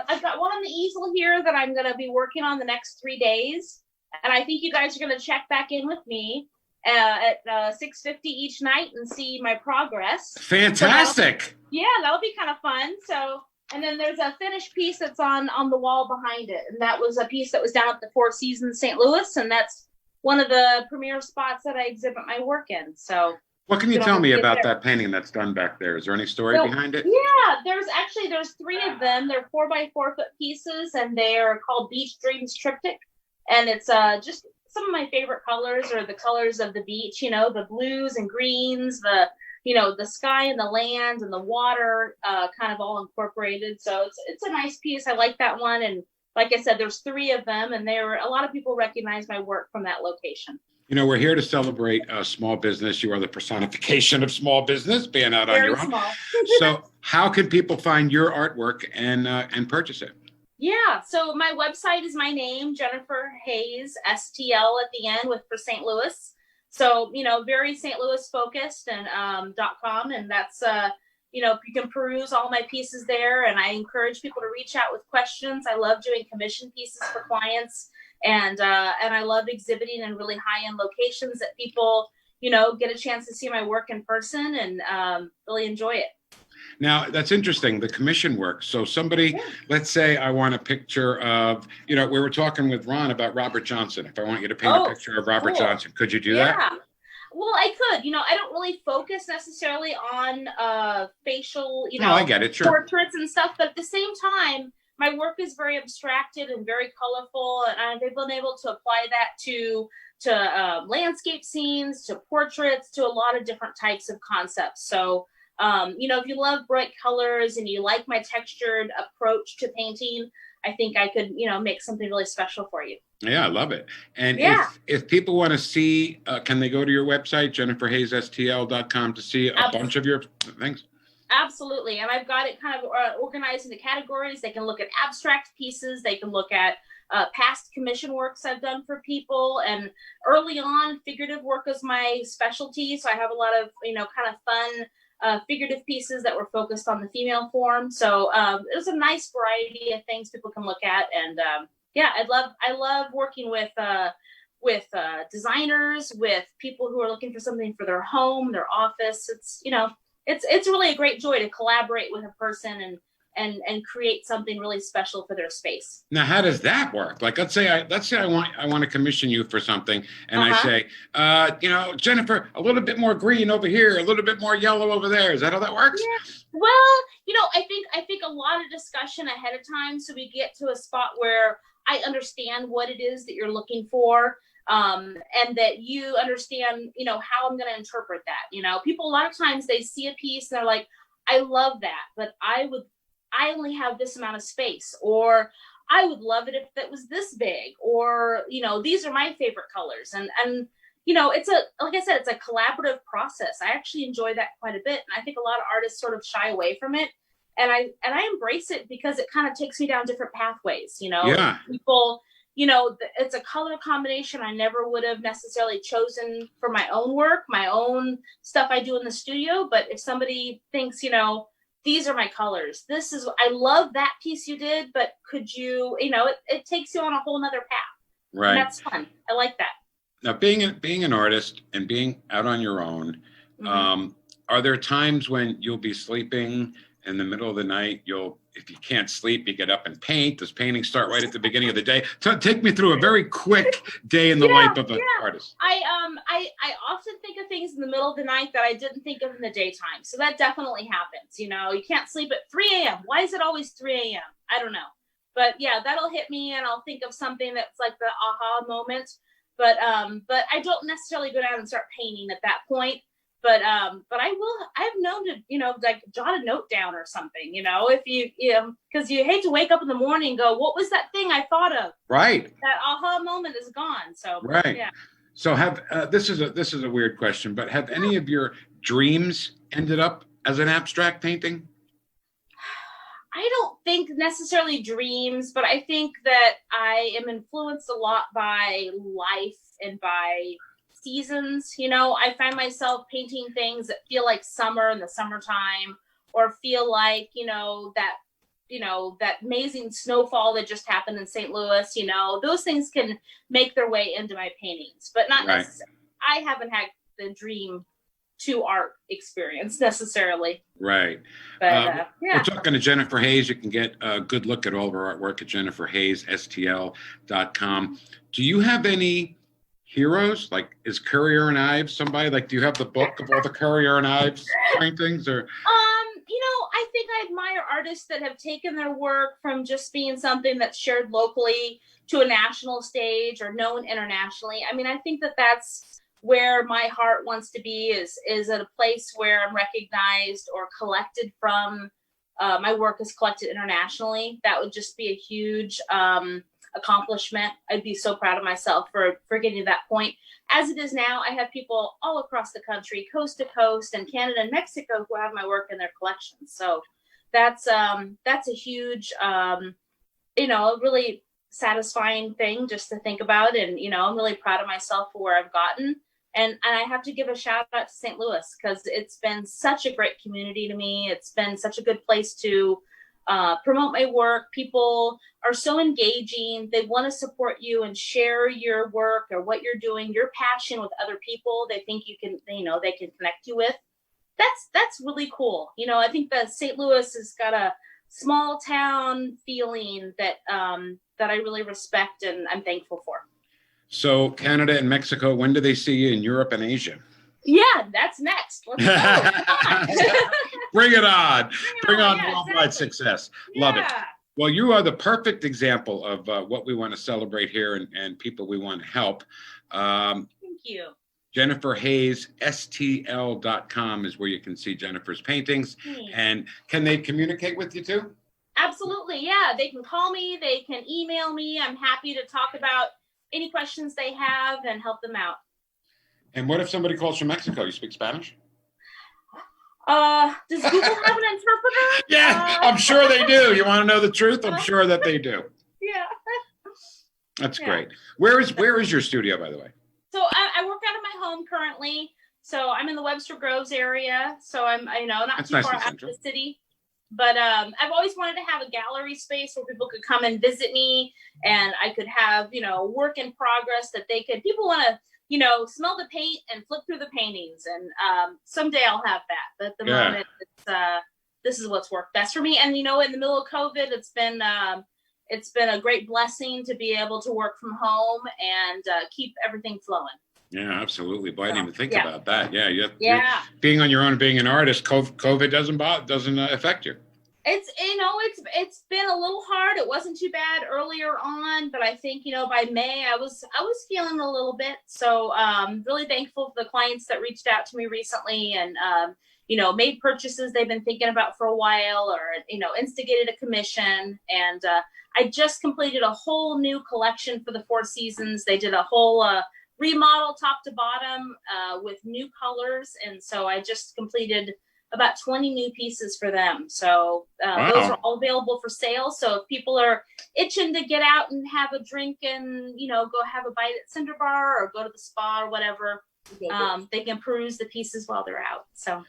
I've got one on the easel here that I'm going to be working on the next 3 days, and I think you guys are going to check back in with me at 6:50 each night and see my progress. Fantastic. So that'll be kind of fun. So, and then there's a finished piece that's on the wall behind it, and that was a piece that was down at the Four Seasons St. Louis, and that's one of the premier spots that I exhibit my work in. So what can you tell me about that painting that's done back there? Is there any story behind it? Yeah, there's 3 of them. They're 4x4 foot pieces, and they are called Beach Dreams Triptych. And it's just some of my favorite colors are the colors of the beach, the blues and greens, the sky and the land and the water kind of all incorporated. So it's a nice piece. I like that one. And like I said, there's 3 of them, and a lot of people recognize my work from that location. We're here to celebrate small business. You are the personification of small business, being out on your own. So how can people find your artwork and purchase it? Yeah, so my website is my name, Jennifer Hayes, STL at the end for St. Louis. So, very St. Louis focused and .com, and that's you can peruse all my pieces there, and I encourage people to reach out with questions. I love doing commission pieces for clients, and I love exhibiting in really high-end locations that people, get a chance to see my work in person and really enjoy it. Now, that's interesting, the commission work. So somebody, let's say I want a picture of, we were talking with Ron about Robert Johnson. If I want you to paint a picture of Robert Johnson, could you do that? Well, I could. I don't really focus necessarily on facial, I get it, sure. portraits and stuff. But at the same time, my work is very abstracted and very colorful, and I've been able to apply that to landscape scenes, to portraits, to a lot of different types of concepts. So, if you love bright colors and you like my textured approach to painting, I think I could, make something really special for you. Yeah, I love it. And if people want to see, can they go to your website, jenniferhayesstl.com, to see a bunch of your things? Absolutely. And I've got it kind of organized into categories. They can look at abstract pieces. They can look at past commission works I've done for people. And early on, figurative work is my specialty. So I have a lot of, kind of fun figurative pieces that were focused on the female form. So there's a nice variety of things people can look at. And yeah, I love working with designers, with people who are looking for something for their home, their office. It's really a great joy to collaborate with a person and create something really special for their space. Now, how does that work? Like, let's say I want to commission you for something, and I say, Jennifer, a little bit more green over here, a little bit more yellow over there. Is that how that works? Yeah. Well, I think a lot of discussion ahead of time, so we get to a spot where I understand what it is that you're looking for. And that you understand, how I'm going to interpret that. People, a lot of times they see a piece and they're like, I love that, but I only have this amount of space, or I would love it if it was this big, or, these are my favorite colors. And like I said, it's a collaborative process. I actually enjoy that quite a bit. And I think a lot of artists sort of shy away from it. And I embrace it because it kind of takes me down different pathways, Yeah. People, it's a color combination I never would have necessarily chosen for my own work, my own stuff I do in the studio. But if somebody thinks, these are my colors, I love that piece you did, but could you, it takes you on a whole nother path. Right. And that's fun. I like that. Now, being an artist and being out on your own, are there times when you'll be sleeping in the middle of the night? If you can't sleep, you get up and paint. Does painting start right at the beginning of the day? So take me through a very quick day in the life of an artist. I often think of things in the middle of the night that I didn't think of in the daytime. So that definitely happens. You can't sleep at 3 a.m. Why is it always 3 a.m.? I don't know. But yeah, that'll hit me and I'll think of something that's like the aha moment. But I don't necessarily go down and start painting at that point. But I've known to, like jot a note down or something, if because you hate to wake up in the morning and go, what was that thing I thought of? Right. That aha moment is gone. So, right. Yeah. So this is a weird question, but have any of your dreams ended up as an abstract painting? I don't think necessarily dreams, but I think that I am influenced a lot by life and by seasons. I find myself painting things that feel like summer in the summertime, or feel like, that amazing snowfall that just happened in St. Louis, those things can make their way into my paintings, but not necessarily. I haven't had the dream to art experience necessarily. Right. But yeah. We're talking to Jennifer Hayes. You can get a good look at all of her artwork at jenniferhayesstl.com. Do you have any heroes? Like, is Currier and Ives somebody? Like, do you have the book of all the Currier and Ives paintings? Or I think I admire artists that have taken their work from just being something that's shared locally to a national stage or known internationally. I mean, I think that that's where my heart wants to be, is at a place where I'm recognized or collected from. My work is collected internationally. That would just be a huge accomplishment. I'd be so proud of myself for getting to that point. As it is now, I have people all across the country, coast to coast, and Canada and Mexico who have my work in their collections. So that's a huge, really satisfying thing just to think about. And, I'm really proud of myself for where I've gotten. And I have to give a shout out to St. Louis, because it's been such a great community to me. It's been such a good place to promote my work. People are so engaging. They want to support you and share your work or what you're doing, your passion with other people they think they can connect you with. That's really cool. I think that St. Louis has got a small town feeling that I really respect and I'm thankful for. So Canada and Mexico, when do they see you in Europe and Asia? Yeah, that's next. Let's go. Bring it on. Bring on worldwide success. Love it. Well, you are the perfect example of what we want to celebrate here and people we want to help. Thank you. JenniferHayesSTL.com is where you can see Jennifer's paintings. And can they communicate with you too? Absolutely. Yeah, they can call me. They can email me. I'm happy to talk about any questions they have and help them out. And what if somebody calls from Mexico? You speak Spanish? Does Google have an interpreter? Yeah, I'm sure they do. You want to know the truth? I'm sure that they do. Yeah. That's Yeah. great. Where is your studio, by the way? So I work out of my home currently. So I'm in the Webster Groves area. So I'm not That's too nice far and out of central. the city. But I've always wanted to have a gallery space where people could come and visit me, and I could have work in progress that people want to smell the paint and flip through the paintings. And someday I'll have that. But at the moment, this is what's worked best for me. And in the middle of COVID, it's been a great blessing to be able to work from home and keep everything flowing. Yeah, absolutely. Boy, I didn't even think about that. Yeah, you're being on your own, being an artist, COVID doesn't affect you. It's been a little hard. It wasn't too bad earlier on, but I think by May I was feeling a little bit. So really thankful for the clients that reached out to me recently and made purchases they've been thinking about for a while, or instigated a commission. And I just completed a whole new collection for the Four Seasons. They did a whole remodel top to bottom with new colors, and so I just completed about 20 new pieces for them. So those are all available for sale. So if people are itching to get out and have a drink and go have a bite at Cinder Bar or go to the spa or whatever, they can peruse the pieces while they're out. So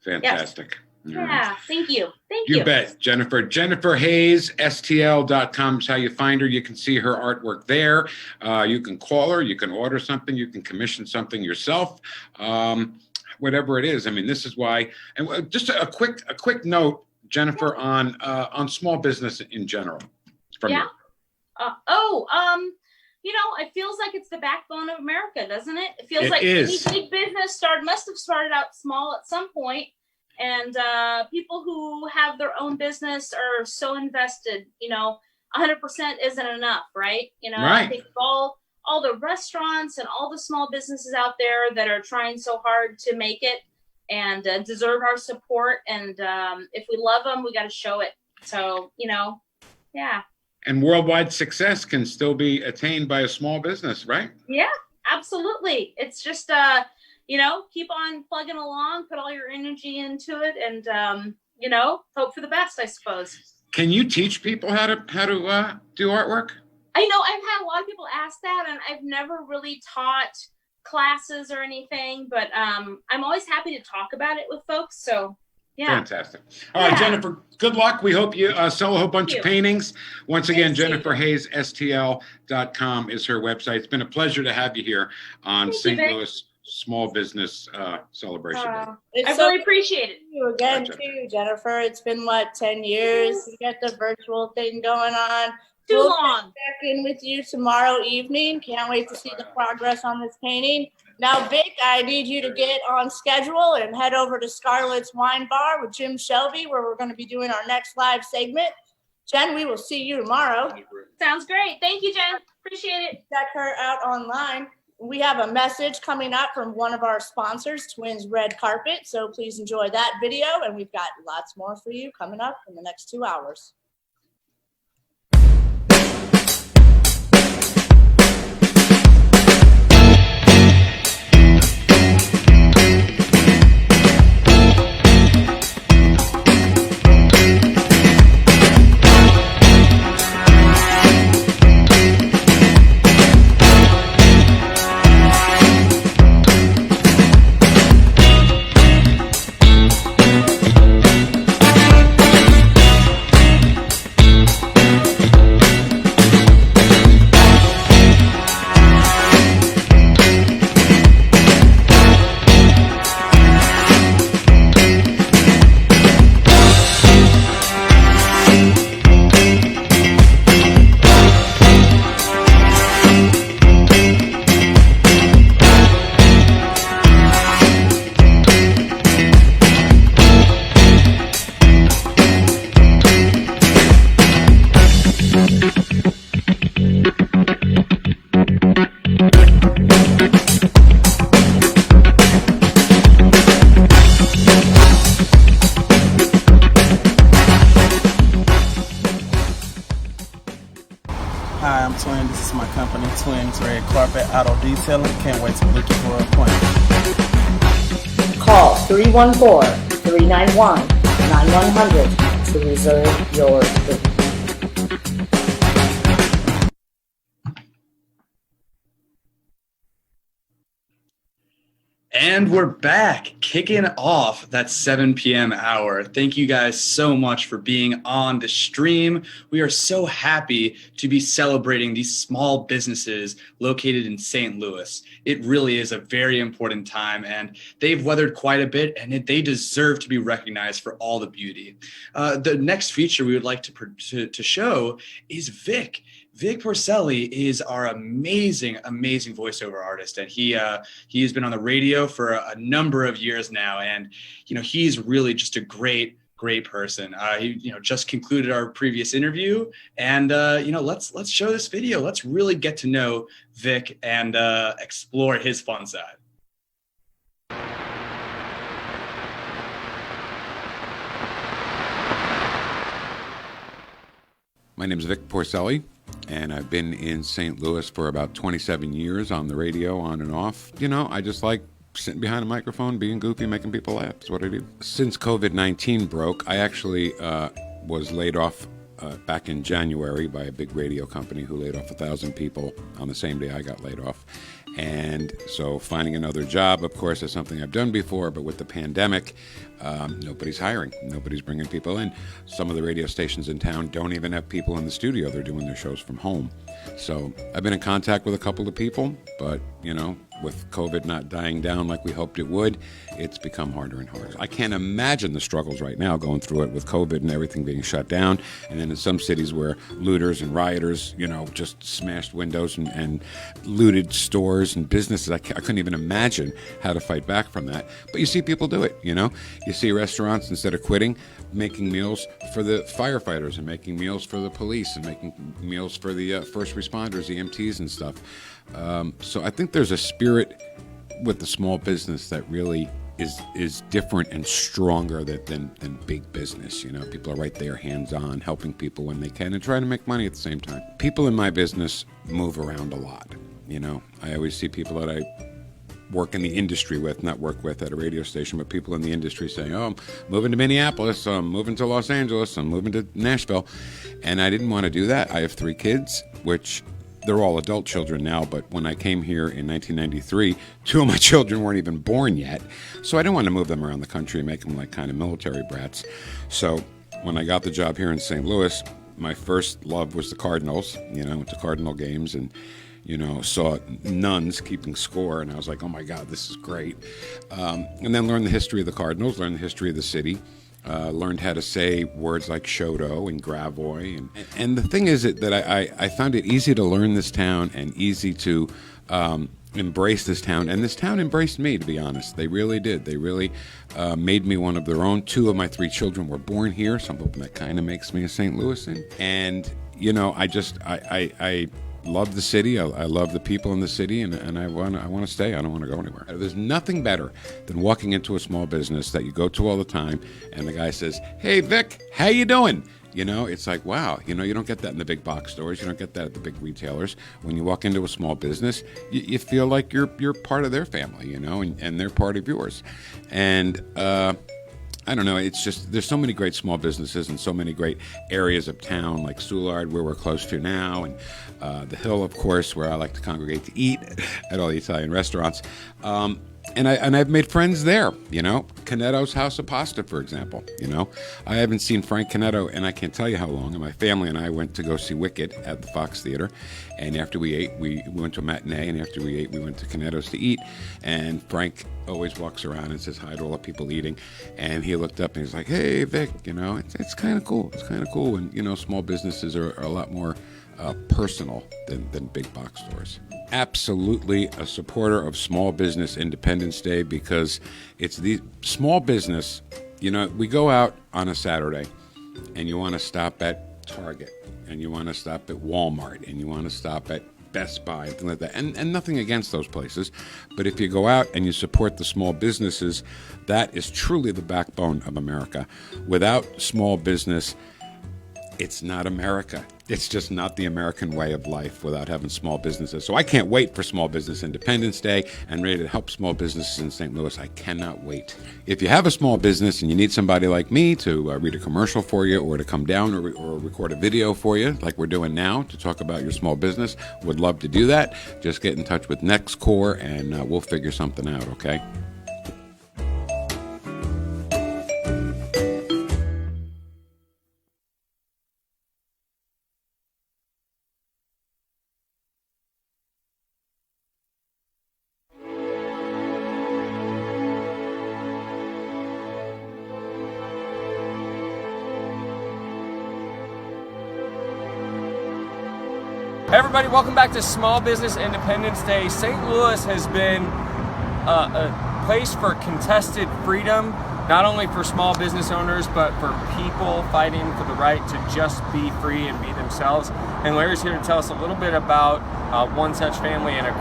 fantastic. Yeah, thank you. You bet, Jennifer. Jennifer Hayes, STL.com is how you find her. You can see her artwork there. You can call her. You can order something. You can commission something yourself. Whatever it is. I mean, this is why. And just a quick note, Jennifer, on small business in general. From you. It feels like it's the backbone of America, doesn't it? It feels like any big business must have started out small at some point. And people who have their own business are so invested, 100% isn't enough, right? Right. I think all the restaurants and all the small businesses out there that are trying so hard to make it and deserve our support. And if we love them, we got to show it. So, yeah. And worldwide success can still be attained by a small business, right? Yeah, absolutely. It's just, keep on plugging along, put all your energy into it, and hope for the best, I suppose. Can you teach people how to do artwork? I know I've had a lot of people ask that, and I've never really taught classes or anything, but I'm always happy to talk about it with folks. So yeah. Fantastic. All right, Jennifer, good luck. We hope you sell a whole bunch of paintings. Once again, Jennifer Hayes, STL.com is her website. It's been a pleasure to have you here on St. Louis Small Business Celebration Day. I really appreciate it. You again too, Jennifer. It's been 10 years. We got the virtual thing going on. Too long. Back in with you tomorrow evening. Can't wait to see the progress on this painting. Now, Vic, I need you to get on schedule and head over to Scarlet's Wine Bar with Jim Shelby, where we're going to be doing our next live segment. Jen, we will see you tomorrow. Sounds great. Thank you, Jen. Appreciate it. Check her out online. We have a message coming up from one of our sponsors, Twins Red Carpet. So please enjoy that video. And we've got lots more for you coming up in the next 2 hours. Hi, I'm Twin. This is my company, Twins Red Carpet Auto Detailing. Can't wait to book you for an appointment. Call 314 391-9100 to reserve your booth. And we're back, kicking off that 7 p.m. hour. Thank you guys so much for being on the stream. We are so happy to be celebrating these small businesses located in St. Louis. It really is a very important time, and they've weathered quite a bit, and they deserve to be recognized for all the beauty. The next feature we would like to show is Vic. Vic Porcelli is our amazing voiceover artist, and he has been on the radio for a number of years now, and he's really just a great person. He just concluded our previous interview, and let's show this video. Let's really get to know Vic and explore his fun side. My name is Vic Porcelli, and I've been in St. Louis for about 27 years on the radio, on and off. I just like sitting behind a microphone, being goofy, making people laugh. That's what I do. Since COVID-19 broke, I actually was laid off back in January by a big radio company who laid off 1,000 people on the same day I got laid off. And so finding another job, of course, is something I've done before, but with the pandemic, nobody's hiring. Nobody's bringing people in. Some of the radio stations in town don't even have people in the studio. They're doing their shows from home. So I've been in contact with a couple of people, but, with COVID not dying down like we hoped it would, it's become harder and harder. I can't imagine the struggles right now going through it with COVID and everything being shut down. And then in some cities where looters and rioters, just smashed windows and looted stores and businesses. I couldn't even imagine how to fight back from that. But you see people do it, You see restaurants, instead of quitting, making meals for the firefighters and making meals for the police and making meals for the first responders, EMTs and stuff. So I think there's a spirit with the small business that really is different and stronger than big business. People are right there, hands-on, helping people when they can and trying to make money at the same time. People in my business move around a lot. I always see people that I work in the industry with, not work with at a radio station, but people in the industry saying, I'm moving to Minneapolis, I'm moving to Los Angeles, I'm moving to Nashville. And I didn't want to do that. I have 3 kids, which they're all adult children now, but when I came here in 1993, 2 of my children weren't even born yet. So I didn't want to move them around the country and make them like kind of military brats. So when I got the job here in St. Louis, my first love was the Cardinals. Went to Cardinal games and saw nuns keeping score, and I was like, oh my God, this is great. And then learned the history of the Cardinals, learned the history of the city, learned how to say words like Shoto and Gravois. And the thing is that I found it easy to learn this town and easy to embrace this town. And this town embraced me, to be honest. They really did. They really made me one of their own. 2 of my 3 children were born here, something that kind of makes me a St. Louisan. And, I love the city. I love the people in the city, and I want to stay. I don't want to go anywhere. There's nothing better than walking into a small business that you go to all the time, and the guy says, "Hey, Vic, how you doing?" It's like, wow. You don't get that in the big box stores. You don't get that at the big retailers. When you walk into a small business, you feel like you're part of their family, and they're part of yours. And I don't know, it's just, there's so many great small businesses and so many great areas of town, like Soulard, where we're close to now, and the Hill, of course, where I like to congregate to eat at all the Italian restaurants. And I've made friends there, Canetto's House of Pasta, for example, I haven't seen Frank Canetto, and I can't tell you how long. And my family and I went to go see Wicked at the Fox Theater. And after we ate, we went to a matinee, and after we ate, we went to Canetto's to eat. And Frank always walks around and says hi to all the people eating. And he looked up and he's like, "Hey, Vic, it's kind of cool. It's kind of cool." And, small businesses are a lot more personal than big box stores. Absolutely a supporter of Small Business Independence Day, because it's the small business. We go out on a Saturday and you want to stop at Target and you want to stop at Walmart and you want to stop at Best Buy and things like that. And nothing against those places, but if you go out and you support the small businesses, that is truly the backbone of America. Without small business, it's not America. it's just not the American way of life without having small businesses. So I can't wait for Small Business Independence Day and ready to help small businesses in St. Louis. I cannot wait. If you have a small business and you need somebody like me to read a commercial for you or to come down or record a video for you like we're doing now to talk about your small business, would love to do that. Just get in touch with NexCore and we'll figure something out, okay? Hey everybody, welcome back to Small Business Independence Day. St. Louis has been a place for contested freedom, not only for small business owners, but for people fighting for the right to just be free and be themselves. And Larry's here to tell us a little bit about one such family and a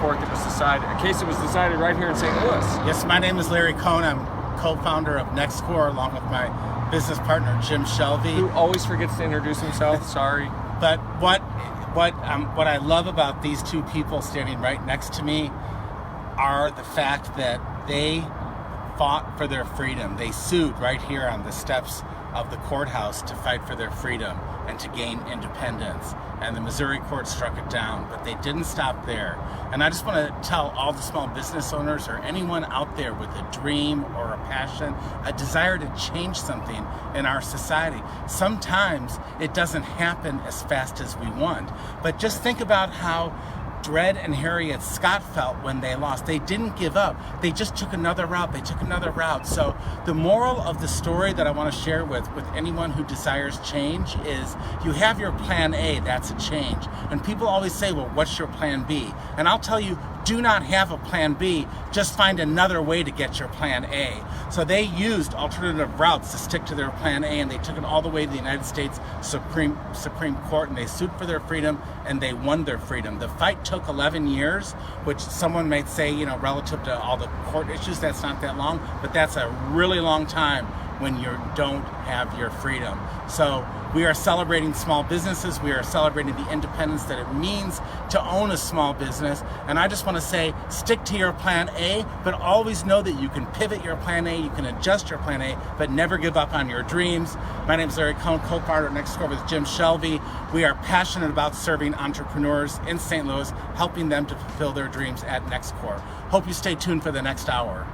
case that was decided right here in St. Louis. Yes, my name is Larry Cohen. I'm co-founder of NexCore along with my business partner, Jim Shelby. Who always forgets to introduce himself, sorry. But what I love about these two people standing right next to me are the fact that they fought for their freedom. They sued right here on the steps of the courthouse to fight for their freedom and to gain independence. And the Missouri court struck it down, but they didn't stop there. And I just want to tell all the small business owners or anyone out there with a dream or a passion, a desire to change something in our society. Sometimes it doesn't happen as fast as we want, but just think about how Dred and Harriet Scott felt when they lost. They didn't give up. They just took another route. So the moral of the story that I want to share with anyone who desires change is you have your plan A, that's a change. And people always say, well, what's your plan B? And I'll tell you, do not have a plan B, just find another way to get your plan A. So they used alternative routes to stick to their plan A, and they took it all the way to the United States Supreme Court, and they sued for their freedom, and they won their freedom. The fight took 11 years, which someone might say, relative to all the court issues, that's not that long, but that's a really long time when you don't have your freedom. So we are celebrating small businesses. We are celebrating the independence that it means to own a small business. And I just want to say, stick to your plan A, but always know that you can pivot your plan A, you can adjust your plan A, but never give up on your dreams. My name is Larry Cohen, co-founder of NexCore with Jim Shelby. We are passionate about serving entrepreneurs in St. Louis, helping them to fulfill their dreams at NexCore. Hope you stay tuned for the next hour.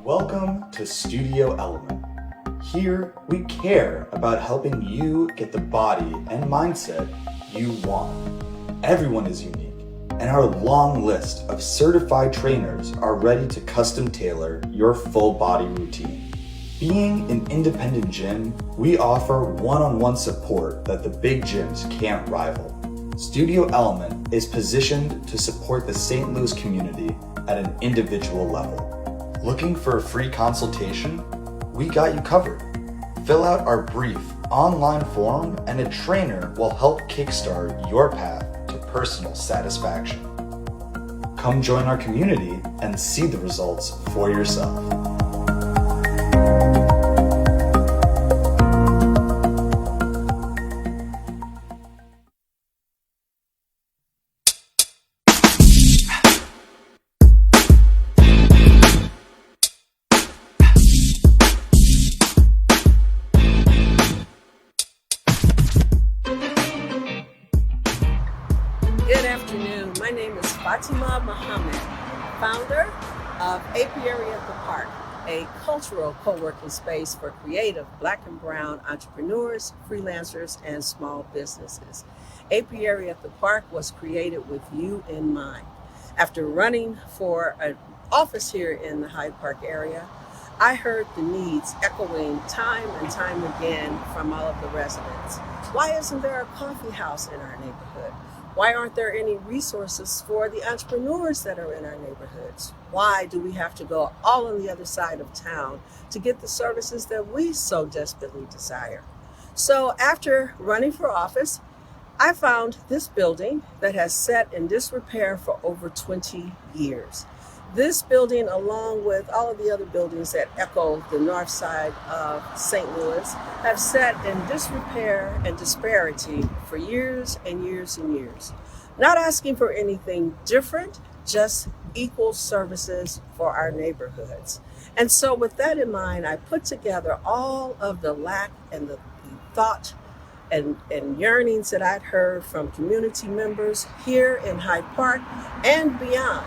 Welcome to Studio Element. Here, we care about helping you get the body and mindset you want. Everyone is unique, and our long list of certified trainers are ready to custom tailor your full body routine. Being an independent gym, we offer one-on-one support that the big gyms can't rival. Studio Element is positioned to support the St. Louis community at an individual level. Looking for a free consultation? We got you covered. Fill out our brief online form and a trainer will help kickstart your path to personal satisfaction. Come join our community and see the results for yourself. Good afternoon. My name is Fatima Muhammad, founder of Apiary at the Park, a cultural co-working space for creative Black and Brown entrepreneurs, freelancers, and small businesses. Apiary at the Park was created with you in mind. After running for an office here in the Hyde Park area, I heard the needs echoing time and time again from all of the residents. Why isn't there a coffee house in our neighborhood? Why aren't there any resources for the entrepreneurs that are in our neighborhoods? Why do we have to go all on the other side of town to get the services that we so desperately desire? So after running for office, I found this building that has sat in disrepair for over 20 years. This building, along with all of the other buildings that echo the north side of St. Louis, have sat in disrepair and disparity for years and years and years. Not asking for anything different, just equal services for our neighborhoods. And so with that in mind, I put together all of the lack and the thought and yearnings that I'd heard from community members here in Hyde Park and beyond,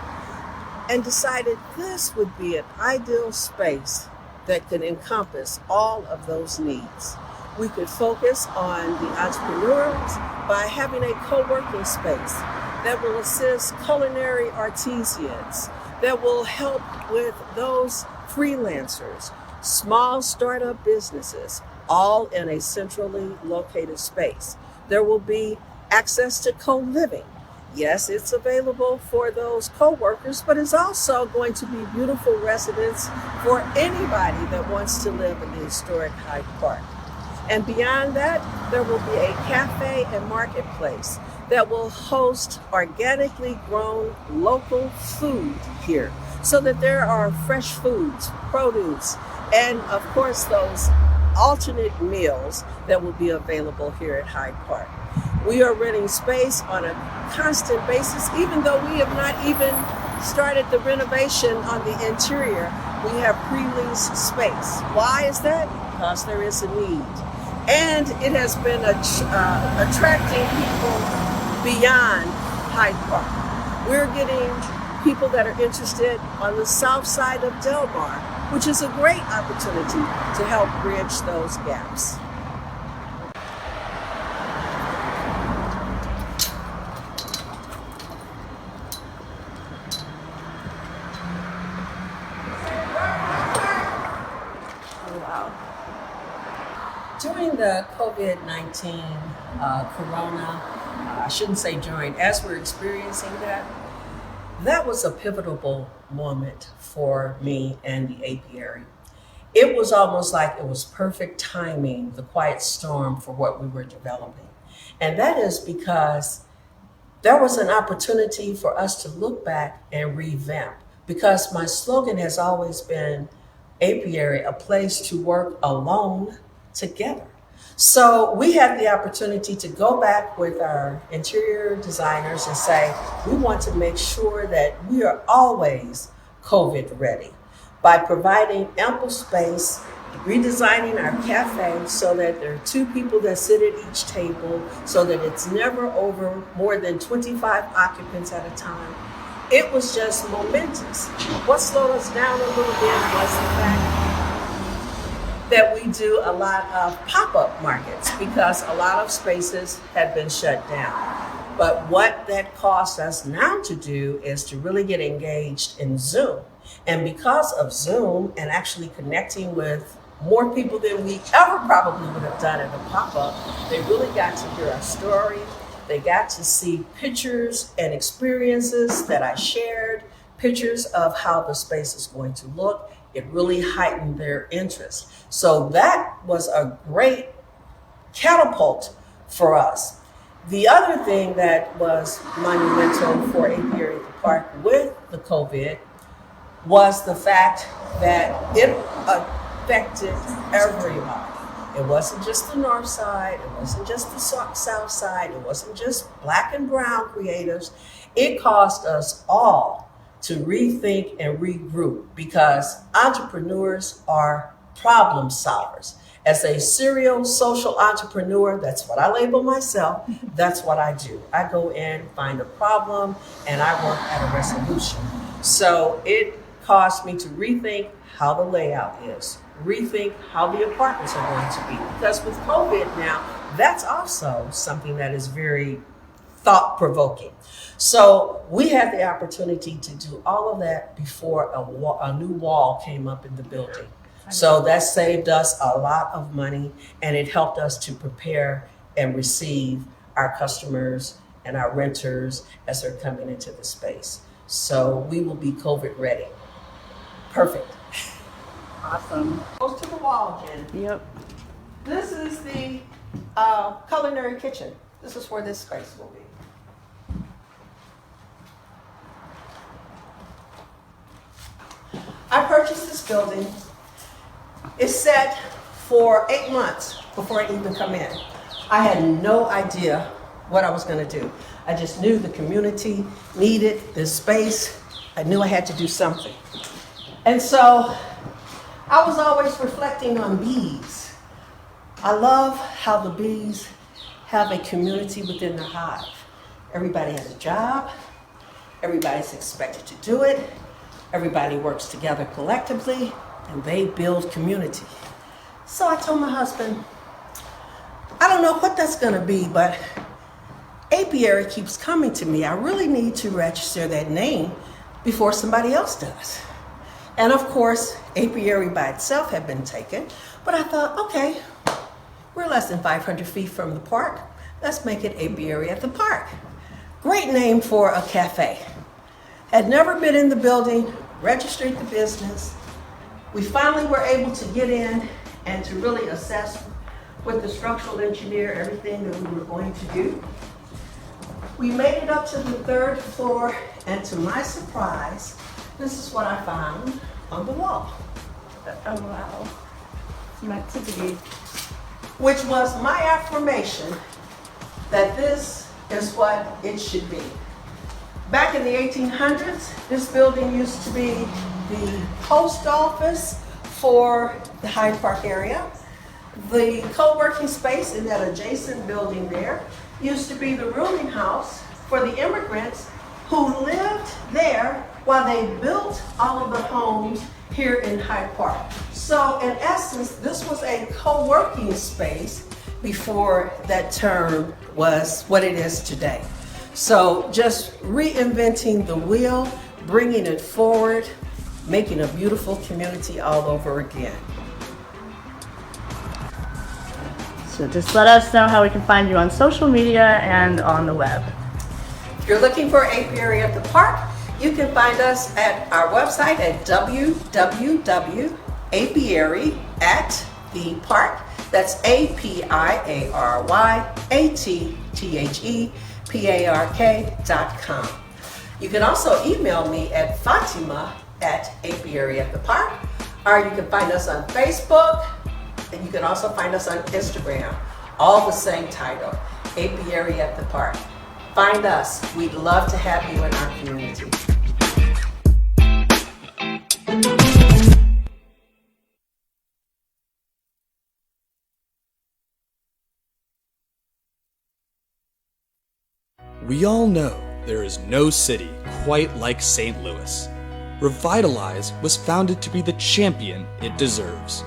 and decided this would be an ideal space that could encompass all of those needs. We could focus on the entrepreneurs by having a co-working space that will assist culinary artisans, that will help with those freelancers, small startup businesses, all in a centrally located space. There will be access to co-living. Yes, it's available for those co-workers, but it's also going to be beautiful residence for anybody that wants to live in the historic Hyde Park. And beyond that, there will be a cafe and marketplace that will host organically grown local food here, so that there are fresh foods, produce, and of course those alternate meals that will be available here at Hyde Park. We are renting space on a constant basis, even though we have not even started the renovation on the interior. We have pre-leased space. Why is that? Because there is a need. And it has been attracting people beyond Hyde Park. We're getting people that are interested on the south side of Del Mar, which is a great opportunity to help bridge those gaps. During the COVID-19 corona, I shouldn't say during, as we're experiencing that was a pivotal moment for me and the apiary. It was almost like it was perfect timing, the quiet storm for what we were developing. And that is because there was an opportunity for us to look back and revamp, because my slogan has always been apiary, a place to work alone together. So we had the opportunity to go back with our interior designers and say, we want to make sure that we are always COVID ready by providing ample space, redesigning our cafe so that there are 2 people that sit at each table, so that it's never over more than 25 occupants at a time. It was just momentous. What slowed us down a little bit was the fact that we do a lot of pop-up markets, because a lot of spaces had been shut down. But what that caused us now to do is to really get engaged in Zoom. And because of Zoom and actually connecting with more people than we ever probably would have done at a pop-up, they really got to hear our story. They got to see pictures and experiences that I shared, pictures of how the space is going to look. It really heightened their interest. So that was a great catapult for us. The other thing that was monumental for Apiary at the Park with the COVID was the fact that it affected everybody. It wasn't just the north side, it wasn't just the south side, it wasn't just Black and brown creatives. It caused us all to rethink and regroup, because entrepreneurs are problem solvers. As a serial social entrepreneur, that's what I label myself, that's what I do. I go in, find a problem, and I work at a resolution. So it caused me to rethink how the layout is, rethink how the apartments are going to be. Because with COVID now, that's also something that is very thought-provoking. So we had the opportunity to do all of that before a new wall came up in the building. So that saved us a lot of money, and it helped us to prepare and receive our customers and our renters as they're coming into the space. So we will be COVID ready. Perfect. Awesome. Goes to the wall again. Yep. This is the culinary kitchen. This is where this space will be. I purchased this building. It's set for 8 months before I even come in. I had no idea what I was going to do. I just knew the community needed this space. I knew I had to do something. And so I was always reflecting on bees. I love how the bees have a community within their hive. Everybody has a job. Everybody's expected to do it. Everybody works together collectively, and they build community. So I told my husband, I don't know what that's gonna be, but apiary keeps coming to me. I really need to register that name before somebody else does. And of course, apiary by itself had been taken, but I thought, okay, we're less than 500 feet from the park. Let's make it Apiary at the Park. Great name for a cafe. Had never been in the building, registered the business. We finally were able to get in and to really assess with the structural engineer everything that we were going to do. We made it up to the 3rd floor, and to my surprise, this is what I found on the wall. Oh, wow. It's meant to be. Which was my affirmation that this is what it should be. Back in the 1800s, this building used to be the post office for the Hyde Park area. The co-working space in that adjacent building there used to be the rooming house for the immigrants who lived there while they built all of the homes here in Hyde Park. So in essence, this was a co-working space before that term was what it is today. So just reinventing the wheel, bringing it forward, making a beautiful community all over again. So just let us know how we can find you on social media and on the web. If you're looking for Apiary at the Park, you can find us at our website at www.apiaryatthepark. That's APIARYATTHEPARK.com. You can also email me at Fatima@apiaryatthepark, or you can find us on Facebook, and you can also find us on Instagram. All the same title, Apiary at the Park. Find us. We'd love to have you in our community. We all know there is no city quite like St. Louis. Revitalize was founded to be the champion it deserves.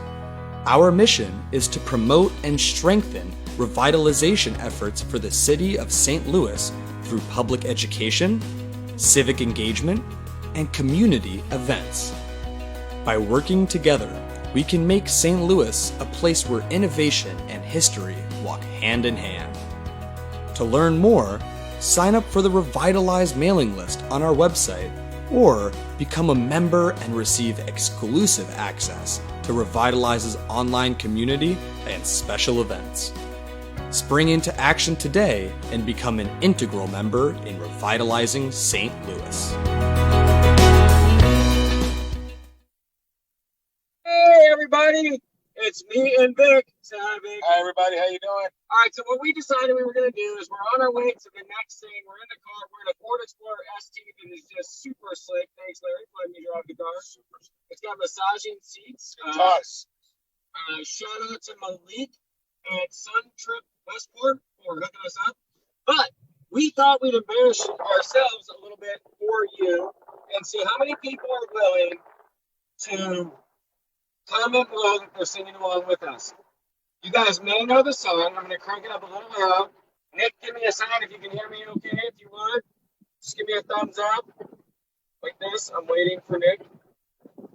Our mission is to promote and strengthen revitalization efforts for the city of St. Louis through public education, civic engagement, and community events. By working together, we can make St. Louis a place where innovation and history walk hand in hand. To learn more, sign up for the Revitalize mailing list on our website, or become a member and receive exclusive access to Revitalize's online community and special events. Spring into action today and become an integral member in revitalizing St. Louis. Hey everybody, it's me and Vic. Say hi, Vic. Hi everybody, how you doing? All right, so what we decided we were going to do is we're on our way to the next thing. We're in the car. We're in a Ford Explorer ST that is just super slick. Thanks, Larry, for letting me drive the car. Super. It's got massaging seats. Shout out to Malik at Sun Trip Westport for hooking us up. But we thought we'd embarrass ourselves a little bit for you and see how many people are willing to comment below that they're singing along with us. You guys may know the song. I'm going to crank it up a little loud. Nick, give me a sign if you can hear me okay, if you would. Just give me a thumbs up. Like this. I'm waiting for Nick.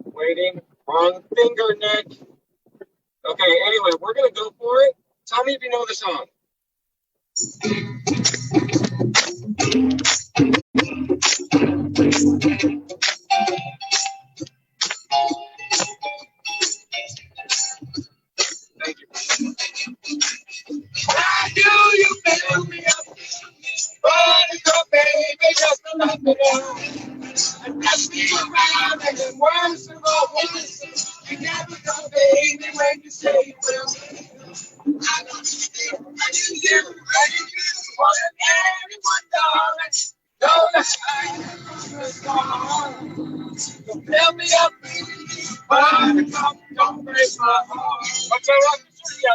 Waiting. Wrong finger, Nick. Okay, anyway, we're going to go for it. Tell me if you know the song. Thank you. Why do you fill me up? Why do you, baby, just to knock me down? And pass me around and then worse and worse. You never go, baby, when you say you will. I know you still, I need you, more than anyone, darling. Know that I am so fill me up, but don't break my heart. But you're up to the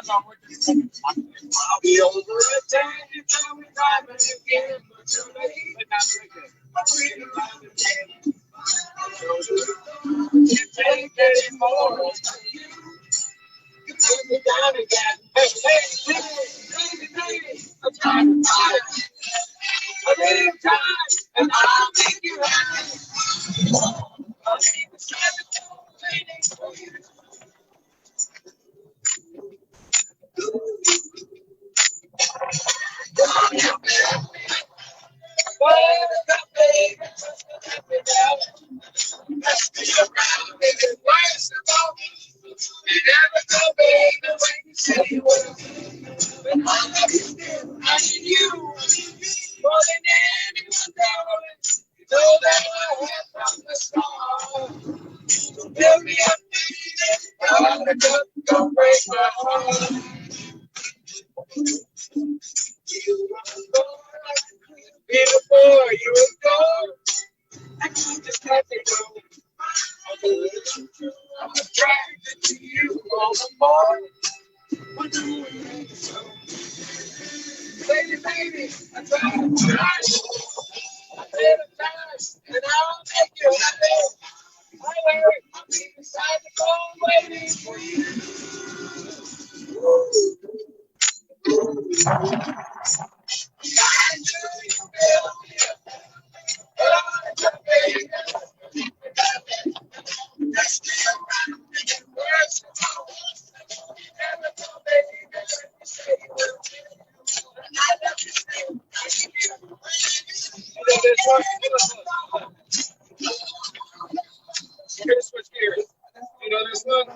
I'll be over a time, you tell me time and again, but you're late, but not again. I'm reading around again. You can't get any more. You take me down again. Hey, hey, hey, baby, I'm trying to find it. A little time, and I'll make you happy. I'll keep the seven waiting for you. Wake up, baby, just to let me down. Let's be around, baby, worse about me. You never go, baby, when you say you will. But I love you still, I need you more than anyone, darling. You know that I have from the start. So build me up, baby, don't break my heart. You were before you were gone. I can't just let it go. I'm attracted to you all the more. What do we make so? Baby, baby, I try to touch. I said a touch, and I'll make you happy. I worry, I'll be beside the phone waiting for you. I knew you feel me. Let's be around and get worse. Never go, baby, let me say you will. And I love you still. I need you. Here's switch gears. You know this one?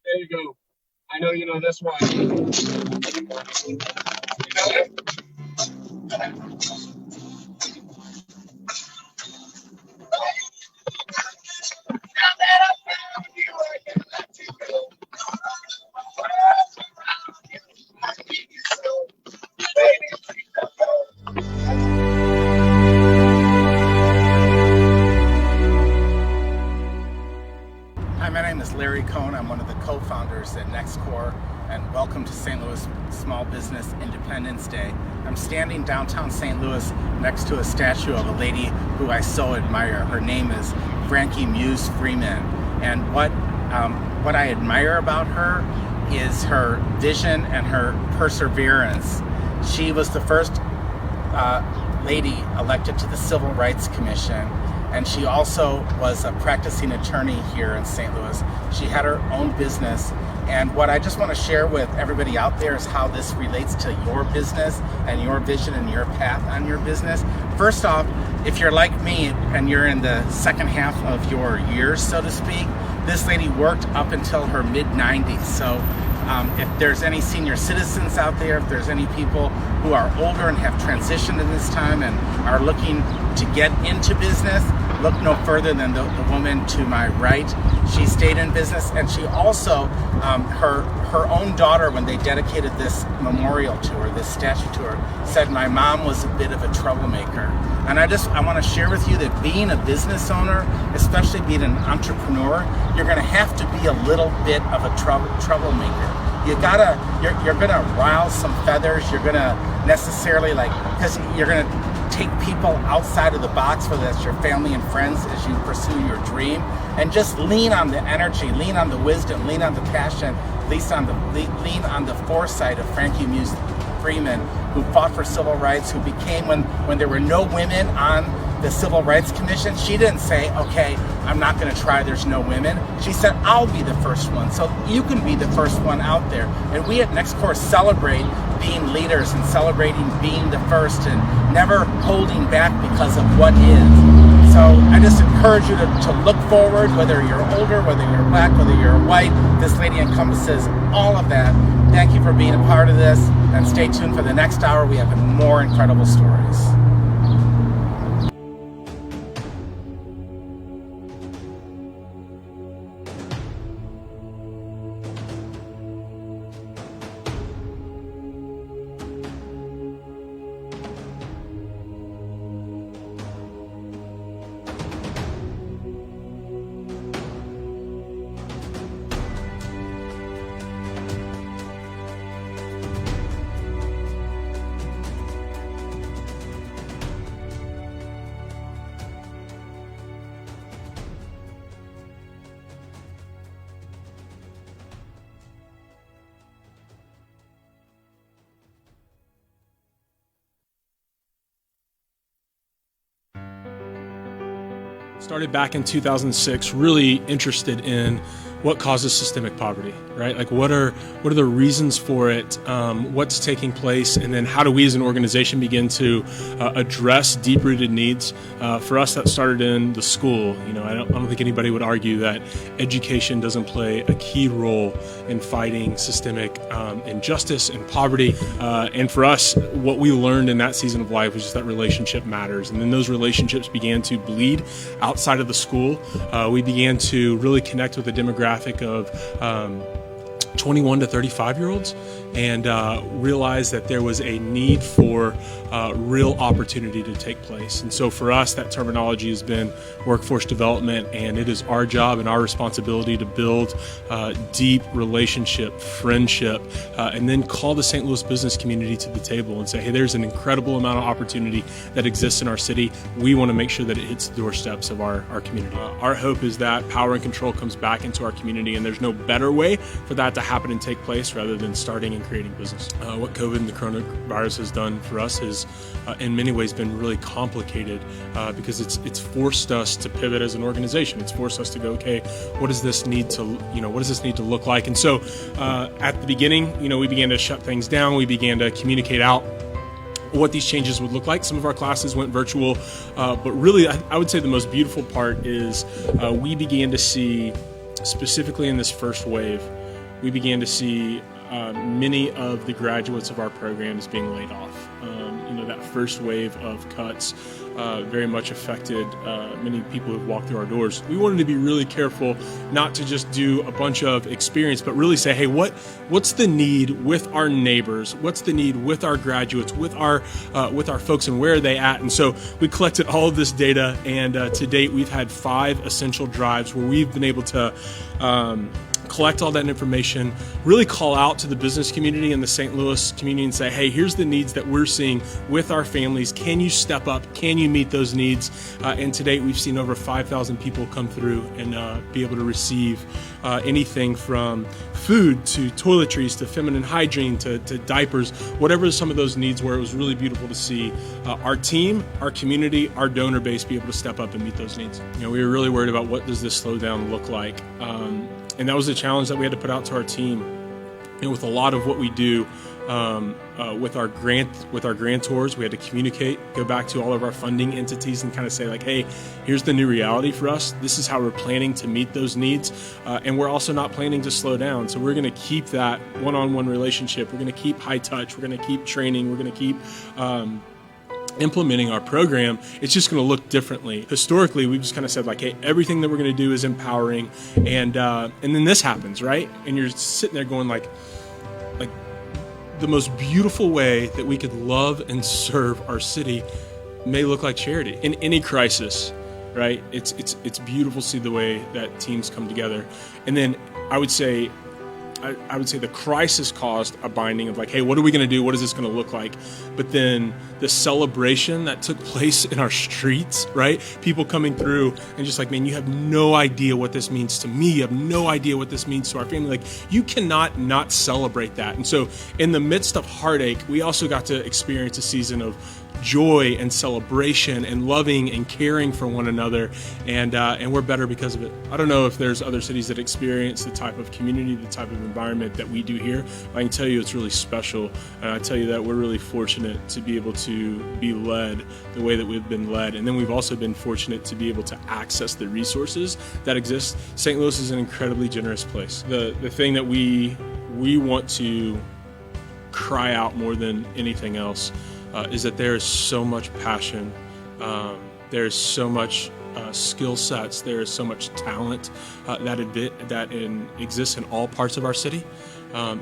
There you go. I know you know this one. You got it? Hi, my name is Larry Cohen. I'm one of the co-founders at NexCore, and welcome to St. Louis Small Business Independence Day. I'm standing downtown St. Louis next to a statue of a lady who I so admire. Her name is Frankie Muse Freeman, and what I admire about her is her vision and her perseverance. She was the first lady elected to the Civil Rights Commission, and she also was a practicing attorney here in St. Louis. She had her own business, and what I just want to share with everybody out there is how this relates to your business and your vision and your path on your business. First off, if you're like me and you're in the second half of your years, so to speak, this lady worked up until her mid-90s. So If there's any senior citizens out there, if there's any people who are older and have transitioned in this time and are looking to get into business, look no further than the woman to my right. She stayed in business, and she also, her own daughter, when they dedicated this memorial to her, this statue to her, said my mom was a bit of a troublemaker. And I want to share with you that being a business owner, especially being an entrepreneur, you're going to have to be a little bit of a troublemaker. You're gonna rile some feathers. You're gonna necessarily because you're gonna take people outside of the box, whether that's your family and friends, as you pursue your dream, and just lean on the energy, lean on the wisdom, lean on the passion, lean on the foresight of Frankie Muse Freeman, who fought for civil rights, who became, when there were no women on the Civil Rights Commission, she didn't say, okay, I'm not going to try, there's no women. She said, I'll be the first one. So you can be the first one out there. And we at NexCore celebrate being leaders and celebrating being the first and never holding back because of what is. So I just encourage you to look forward, whether you're older, whether you're black, whether you're white. This lady encompasses all of that. Thank you for being a part of this, and stay tuned for the next hour. We have more incredible stories. Started back in 2006, really interested in what causes systemic poverty, right? Like what are the reasons for it, what's taking place, and then how do we as an organization begin to address deep-rooted needs? For us, that started in the school. You know, I don't think anybody would argue that education doesn't play a key role in fighting systemic injustice and poverty. And for us, what we learned in that season of life was just that relationship matters. And then those relationships began to bleed outside of the school. We began to really connect with the demographic of 21 to 35-year-olds and realized that there was a need for real opportunity to take place. And so for us, that terminology has been workforce development, and it is our job and our responsibility to build deep relationship, friendship, and then call the St. Louis business community to the table and say, hey, there's an incredible amount of opportunity that exists in our city. We want to make sure that it hits the doorsteps of our community. Our hope is that power and control comes back into our community, and there's no better way for that to happen and take place rather than starting and creating business. What COVID and the coronavirus has done for us has in many ways been really complicated because it's forced us to pivot as an organization. It's forced us to go, okay, what does this need to look like? And so at the beginning, we began to shut things down. We began to communicate out what these changes would look like. Some of our classes went virtual, but really I would say the most beautiful part is we began to see, specifically in this first wave, we began to see many of the graduates of our programs being laid off. That first wave of cuts very much affected many people who've walked through our doors. We wanted to be really careful not to just do a bunch of experience, but really say, hey, what's the need with our neighbors? What's the need with our graduates, with our folks, and where are they at? And so we collected all of this data, and to date, we've had 5 essential drives where we've been able to collect all that information, really call out to the business community and the St. Louis community and say, hey, here's the needs that we're seeing with our families. Can you step up? Can you meet those needs? And to date, we've seen over 5,000 people come through and be able to receive anything from food to toiletries to feminine hygiene to diapers, whatever some of those needs were. It was really beautiful to see our team, our community, our donor base be able to step up and meet those needs. We were really worried about what does this slowdown look like. And that was a challenge that we had to put out to our team. With a lot of what we do, with our grantors. We had to communicate, go back to all of our funding entities and kind of say like, hey, here's the new reality for us. This is how we're planning to meet those needs. And we're also not planning to slow down. So we're going to keep that one-on-one relationship. We're going to keep high touch. We're going to keep training. We're going to keep implementing our program. It's just going to look differently. Historically, we've just kind of said like, hey, everything that we're going to do is empowering. And then this happens, right? And you're sitting there going like the most beautiful way that we could love and serve our city may look like charity in any crisis, right? It's beautiful to see the way that teams come together. And then I would say the crisis caused a binding of like, hey, what are we going to do? What is this going to look like? But then the celebration that took place in our streets, right? People coming through and just like, man, you have no idea what this means to me. You have no idea what this means to our family. Like, you cannot not celebrate that. And so in the midst of heartache, we also got to experience a season of joy and celebration and loving and caring for one another, and we're better because of it. I don't know if there's other cities that experience the type of community, the type of environment that we do here. I can tell you it's really special, and I tell you that we're really fortunate to be able to be led the way that we've been led, and then we've also been fortunate to be able to access the resources that exist. St. Louis is an incredibly generous place. The thing that we want to cry out more than anything else is that there is so much passion, there's so much skill sets, there is so much talent that exists in all parts of our city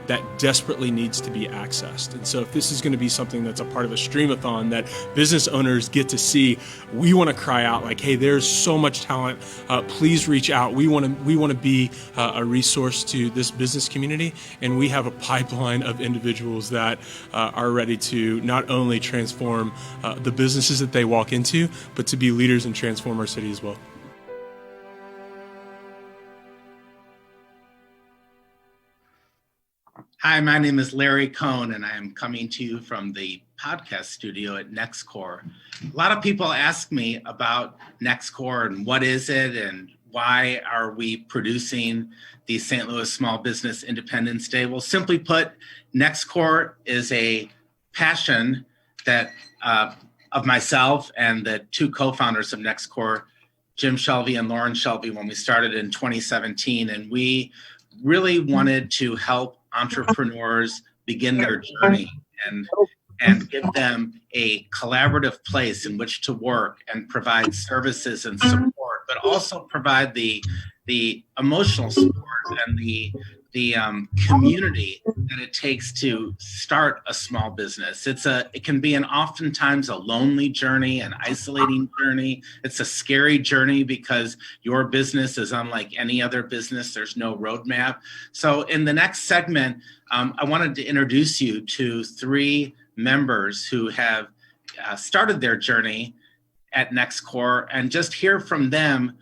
that desperately needs to be accessed. And so if this is going to be something that's a part of a streamathon that business owners get to see, we want to cry out like, hey, there's so much talent. Please reach out. We want to be a resource to this business community, and we have a pipeline of individuals that are ready to not only transform the businesses that they walk into, but to be leaders and transform our city as well. Hi, my name is Larry Cohen, and I am coming to you from the podcast studio at NexCore. A lot of people ask me about NexCore and what is it and why are we producing the St. Louis Small Business Independence Day. Well, simply put, NexCore is a passion that of myself and the two co-founders of NexCore, Jim Shelby and Lauren Shelby, when we started in 2017, and we really wanted to help entrepreneurs begin their journey and give them a collaborative place in which to work and provide services and support, but also provide the emotional support and the community that it takes to start a small business. It can be oftentimes a lonely journey, an isolating journey. It's a scary journey because your business is unlike any other business. There's no roadmap. So in the next segment, I wanted to introduce you to three members who have started their journey at NexCore, and just hear from them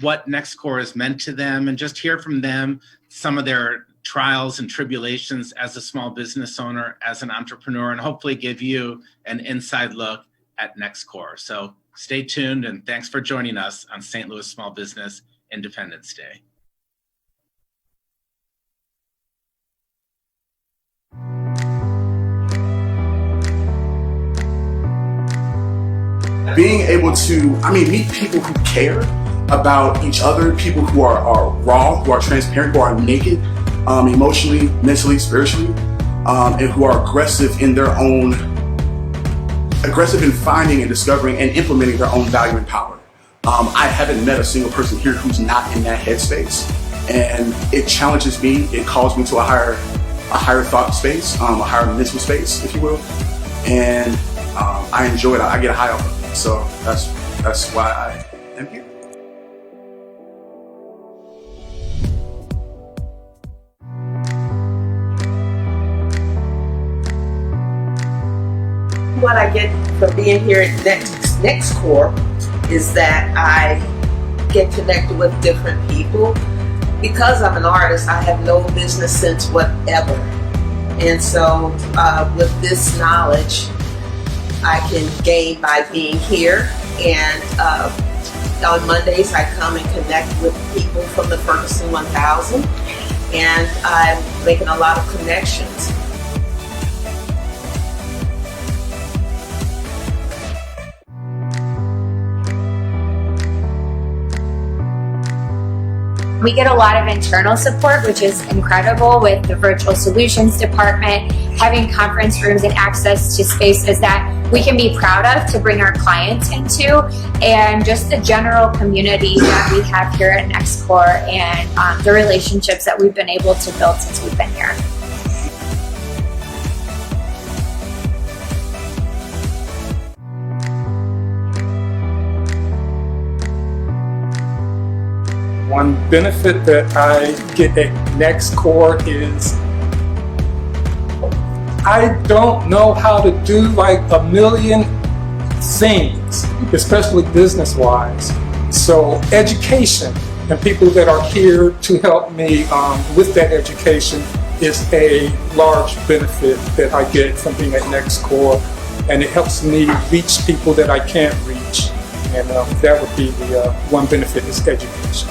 what NexCore has meant to them, and just hear from them some of their trials and tribulations as a small business owner, as an entrepreneur, and hopefully give you an inside look at NexCore. So stay tuned, and thanks for joining us on St. Louis Small Business Independence Day. Being able to, meet people who care about each other, people who are raw, who are transparent, who are naked, emotionally, mentally, spiritually, and who are aggressive in finding and discovering and implementing their own value and power. I haven't met a single person here who's not in that headspace, and it challenges me. It calls me to a higher thought space, a higher mental space, if you will, and I enjoy it. I get a high off of it. So that's why I am here. What I get from being here at NexCore is that I get connected with different people. Because I'm an artist, I have no business sense whatever. And so with this knowledge, I can gain by being here. And on Mondays, I come and connect with people from the Ferguson 1000. And I'm making a lot of connections. We get a lot of internal support, which is incredible, with the virtual solutions department, having conference rooms and access to spaces that we can be proud of to bring our clients into, and just the general community that we have here at NexCore, and the relationships that we've been able to build since we've been here. One benefit that I get at NexCore is I don't know how to do like a million things, especially business-wise. So education and people that are here to help me with that education is a large benefit that I get from being at NexCore, and it helps me reach people that I can't reach. And that would be the one benefit is education.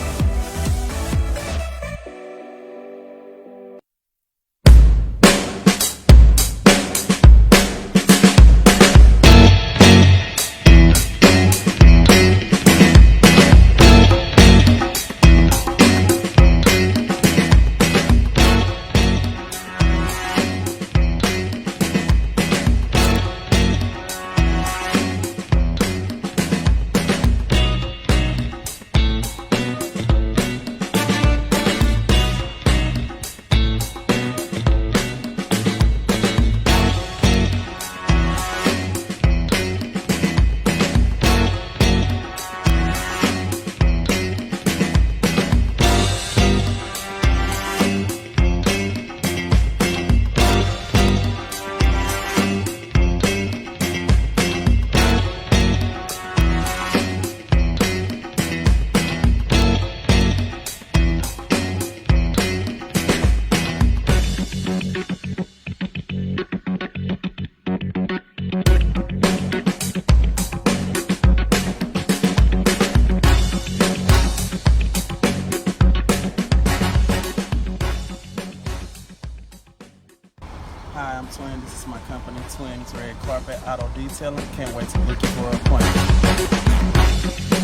Hi, I'm Twin. This is my company, Twins Red Carpet Auto Detailing. Can't wait to book you for an appointment.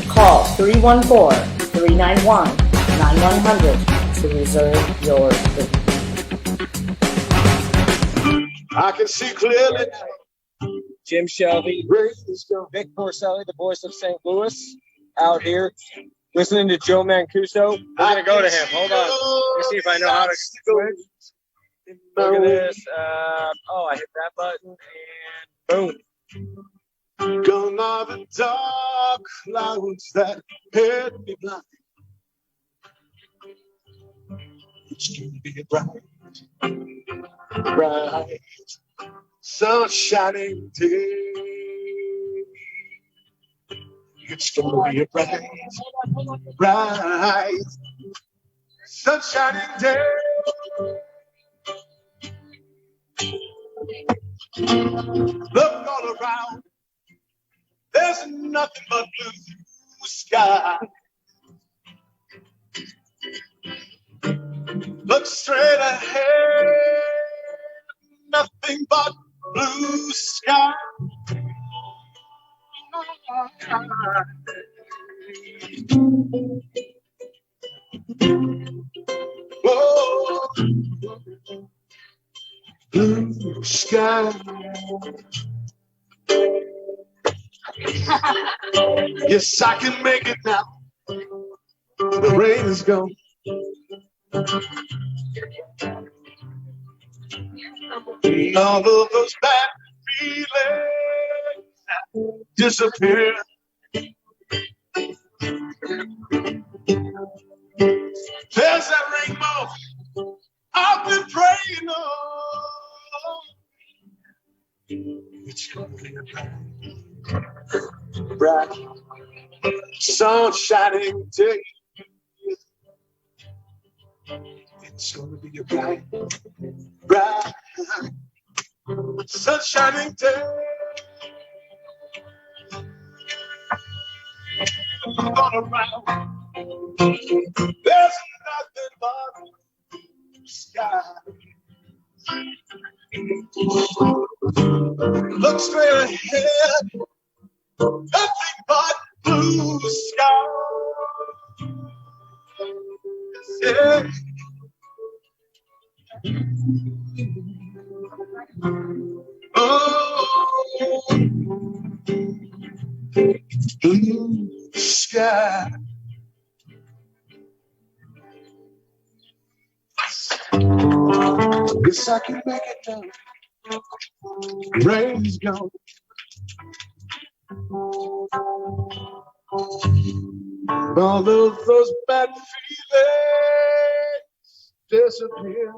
Call 314-391-9100 to reserve your booth. I can see clearly. Jim Shelby, Vic Porcelli, the voice of St. Louis, out here listening to Joe Mancuso. We're going to go to him. Hold on. Let's see if I know how to switch. Look at this. I hit that button and boom. Gone are the dark clouds that hid me blind. It's gonna be a bright, sun shining day. It's gonna be a bright, sun shining day. Look all around, there's nothing but blue sky. Look straight ahead, nothing but blue sky. Whoa. Blue sky. Yes, I can make it now. The rain is gone. All of those bad feelings disappear. There's that rainbow I've been praying on. It's gonna be a bright, sun shining day. It's gonna be a bright, sun shining day. Look all around, there's nothing but sky. Look straight ahead, nothing but blue sky. Yeah. Oh, blue sky. Guess I can make it now. Rain's gone. All of those bad feelings disappear.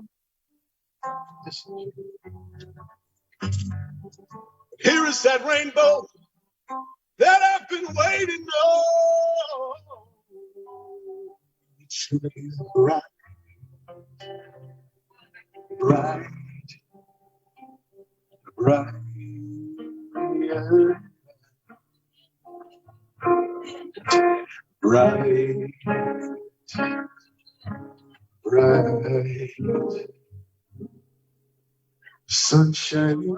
Here is that rainbow that I've been waiting on. It's really bright, bright, bright. Yeah. Bright, bright, sunshine.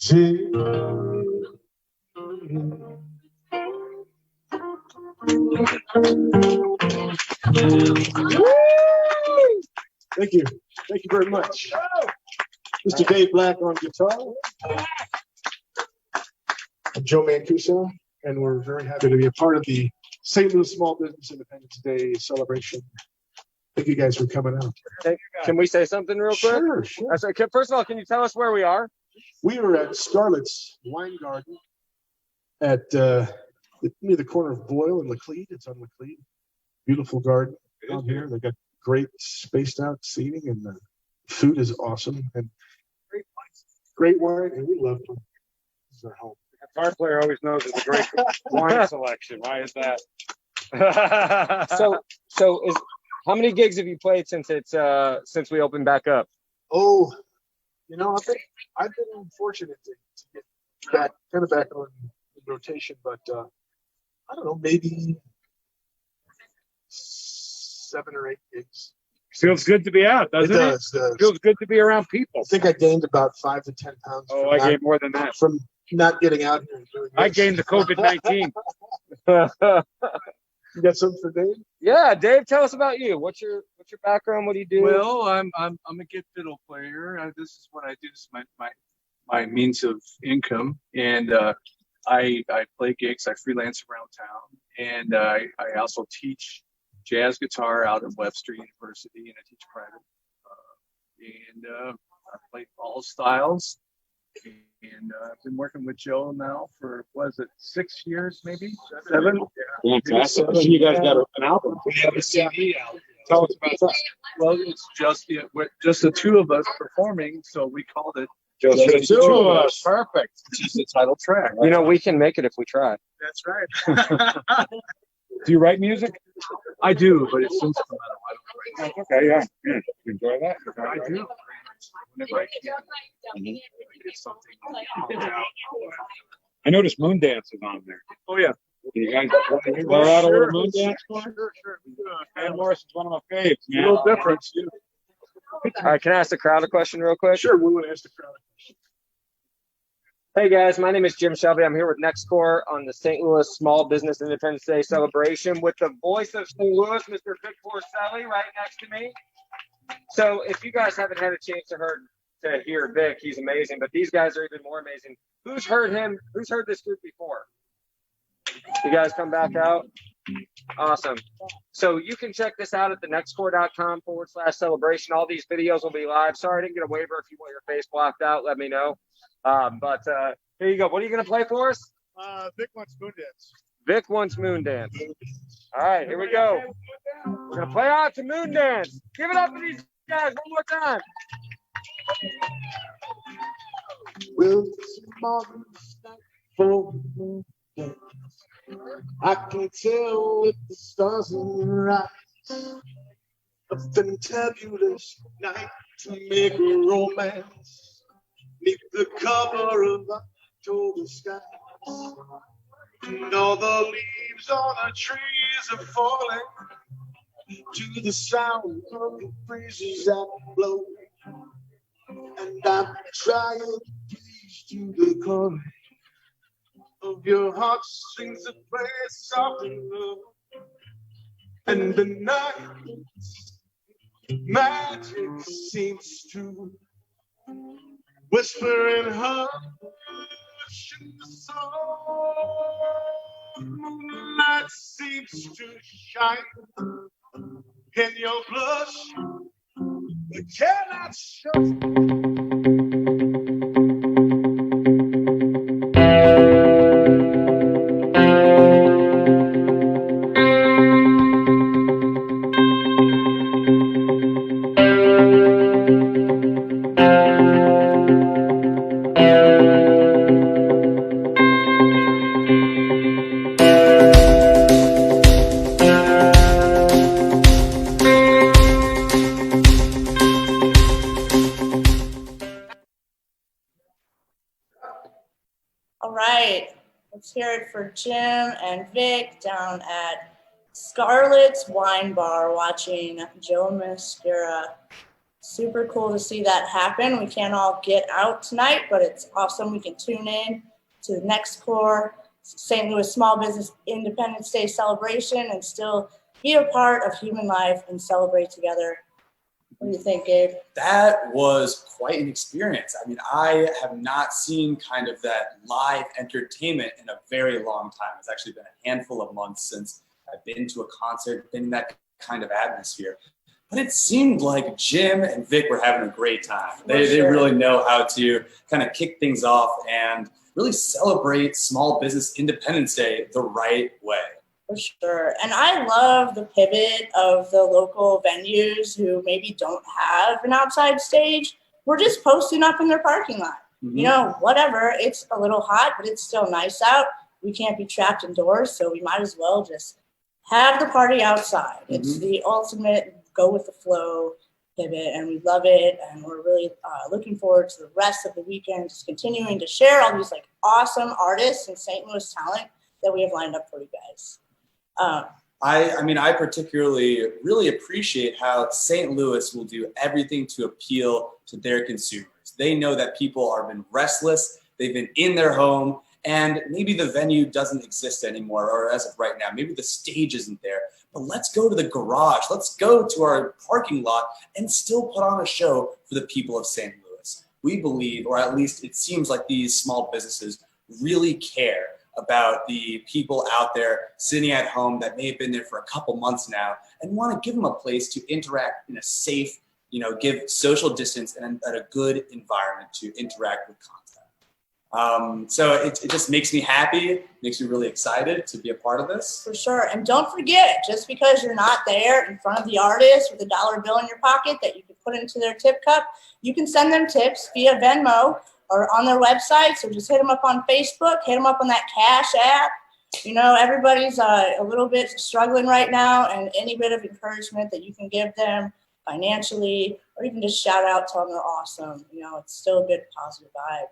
Thank you. Thank you very much. Mr. Dave Black on guitar. I'm Joe Mancuso, and we're very happy to be a part of the St. Louis Small Business Independence Day celebration. Thank you guys for coming out. Can we say something real quick? Sure, sure. First of all, can you tell us where we are? We are at Scarlet's Wine Garden at near the corner of Boyle and Laclede. It's on Laclede. Beautiful garden out here. They got great spaced out seating, and the food is awesome. And great wine, and we love them. This is our home. The guitar player always knows it's a great wine selection. Why is that? So how many gigs have you played since we opened back up? Oh, you know, I think I've been fortunate to get back on rotation, but I don't know, maybe 7 or 8 gigs. Feels good to be out, doesn't it? Does. Feels good to be around people. I think I gained about 5 to 10 pounds. Oh, I gained more than that. From not getting out here and doing this. I gained the COVID-19. You got something for Dave? Yeah, Dave, tell us about you. What's your background? What do you do? Well, I'm a git fiddle player. This is what I do. This is my means of income, and I play gigs. I freelance around town, and I also teach jazz guitar out at Webster University, and I teach private. And I play all styles. And I've been working with Joe now for, what is it, 6 years, maybe? 7? Fantastic. So you guys got an album. We have a CD out. Tell us about that. Well, it's just the two of us performing, so we called it Just the Two of Us. Perfect. Which is the title track. You know, we can make it if we try. That's right. Do you write music? I do, but it's instrumental. I don't write. Okay, yeah. You enjoy that? I do. Whenever I can. It's something. I noticed Moon Dance is on there. Oh, yeah. You guys blur out a little Moon Dance? Sure. Van Morrison's one of my faves. A little difference. Yeah. All right, can I ask the crowd a question real quick? Sure, we want to ask the crowd a question. Hey guys, my name is Jim Shelby. I'm here with NexCore on the St. Louis Small Business Independence Day celebration with the voice of St. Louis, Mr. Vic Porcelli, right next to me. So if you guys haven't had a chance to hear Vic, he's amazing, but these guys are even more amazing. Who's heard him? Who's heard this group before? You guys come back out? Awesome. So you can check this out at the nexcore.com/celebration. All these videos will be live. Sorry I didn't get a waiver. If you want your face blocked out, let me know. But here you go. What are you going to play for us? Vic wants Moon Dance. Vic wants Moon Dance. All right, here we go. We're going to play out to Moon Dance. Give it up for these guys one more time. Well, small for I can tell with the stars in your eyes. A fantabulous night to make a romance. Neath the cover of October skies. And all the leaves on the trees are falling to the sound of the breezes that blow. And I'm trying to please to the chorus of your heart strings that play soft and low. And the night Magic seems to whisper in hush in the soul. Moonlight seems to shine in your blush. You cannot show. All right, let's hear it for Jim and Vic down at Scarlet's Wine Bar watching Joe Mascara. Super cool to see that happen. We can't all get out tonight, but it's awesome. We can tune in to the NexCore St. Louis Small Business Independence Day celebration and still be a part of human life and celebrate together. What do you think, Gabe? That was quite an experience. I mean, I have not seen kind of that live entertainment in a very long time. It's actually been a handful of months since I've been to a concert, been in that kind of atmosphere. But it seemed like Jim and Vic were having a great time. They really know how to kind of kick things off and really celebrate Small Business Independence Day the right way. For sure. And I love the pivot of the local venues who maybe don't have an outside stage. We're just posting up in their parking lot. Mm-hmm. You know, whatever. It's a little hot, but it's still nice out. We can't be trapped indoors, so we might as well just have the party outside. Mm-hmm. It's the ultimate go with the flow pivot, and we love it. And we're really looking forward to the rest of the weekend, just continuing to share all these like awesome artists and St. Louis talent that we have lined up for you guys. I particularly really appreciate how St. Louis will do everything to appeal to their consumers. They know that people have been restless, they've been in their home, and maybe the venue doesn't exist anymore, or as of right now, maybe the stage isn't there. But let's go to the garage, let's go to our parking lot and still put on a show for the people of St. Louis. We believe, or at least it seems like these small businesses really care about the people out there sitting at home that may have been there for a couple months now and want to give them a place to interact in a safe, give social distance and a good environment to interact with content. So it just makes me happy, makes me really excited to be a part of this. For sure. And don't forget, just because you're not there in front of the artist with a dollar bill in your pocket that you can put into their tip cup, you can send them tips via Venmo or on their website. So just hit them up on Facebook, hit them up on that Cash app. Everybody's a little bit struggling right now, and any bit of encouragement that you can give them financially, or even just shout out, tell them they're awesome. It's still a good positive vibe.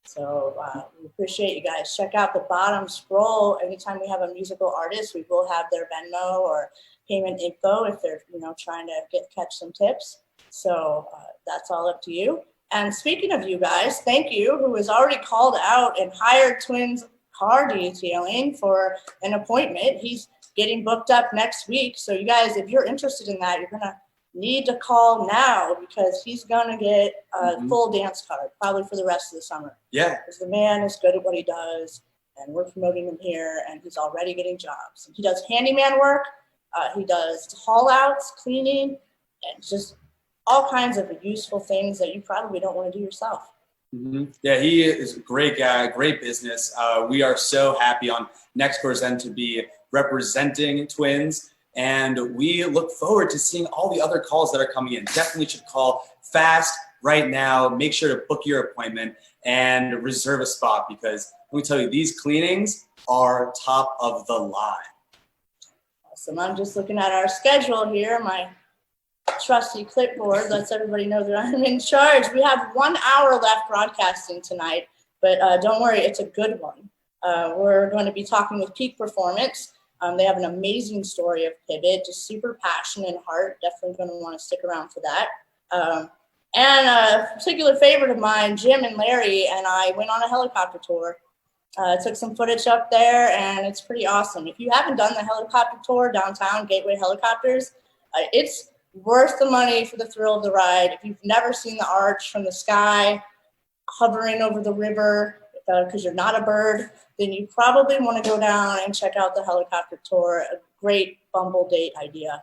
So we appreciate you guys. Check out the bottom scroll. Anytime we have a musical artist, we will have their Venmo or payment info if they're trying to catch some tips. So that's all up to you. And speaking of you guys, thank you, who has already called out and hired Twins car detailing for an appointment. He's getting booked up next week. So you guys, if you're interested in that, you're going to need to call now, because he's going to get a full dance card probably for the rest of the summer. Yeah. Because the man is good at what he does, and we're promoting him here, and he's already getting jobs. He does handyman work. He does haul outs, cleaning, and just all kinds of useful things that you probably don't want to do yourself. Mm-hmm. Yeah, he is a great guy, great business. We are so happy on NexCore's end to be representing Twins, and we look forward to seeing all the other calls that are coming in. Definitely should call fast right now. Make sure to book your appointment and reserve a spot, because let me tell you, these cleanings are top of the line. Awesome. I'm just looking at our schedule here. My trusty clipboard lets everybody know that I'm in charge. We have 1 hour left broadcasting tonight, but don't worry, it's a good one. We're going to be talking with Peak Performance. They have an amazing story of pivot, just super passion and heart. Definitely going to want to stick around for that. And a particular favorite of mine, Jim and Larry, and I went on a helicopter tour. Took some footage up there, and it's pretty awesome. If you haven't done the helicopter tour downtown, Gateway Helicopters, It's worth the money for the thrill of the ride. If you've never seen the arch from the sky, hovering over the river, because you're not a bird, then you probably want to go down and check out the helicopter tour. A great Bumble date idea.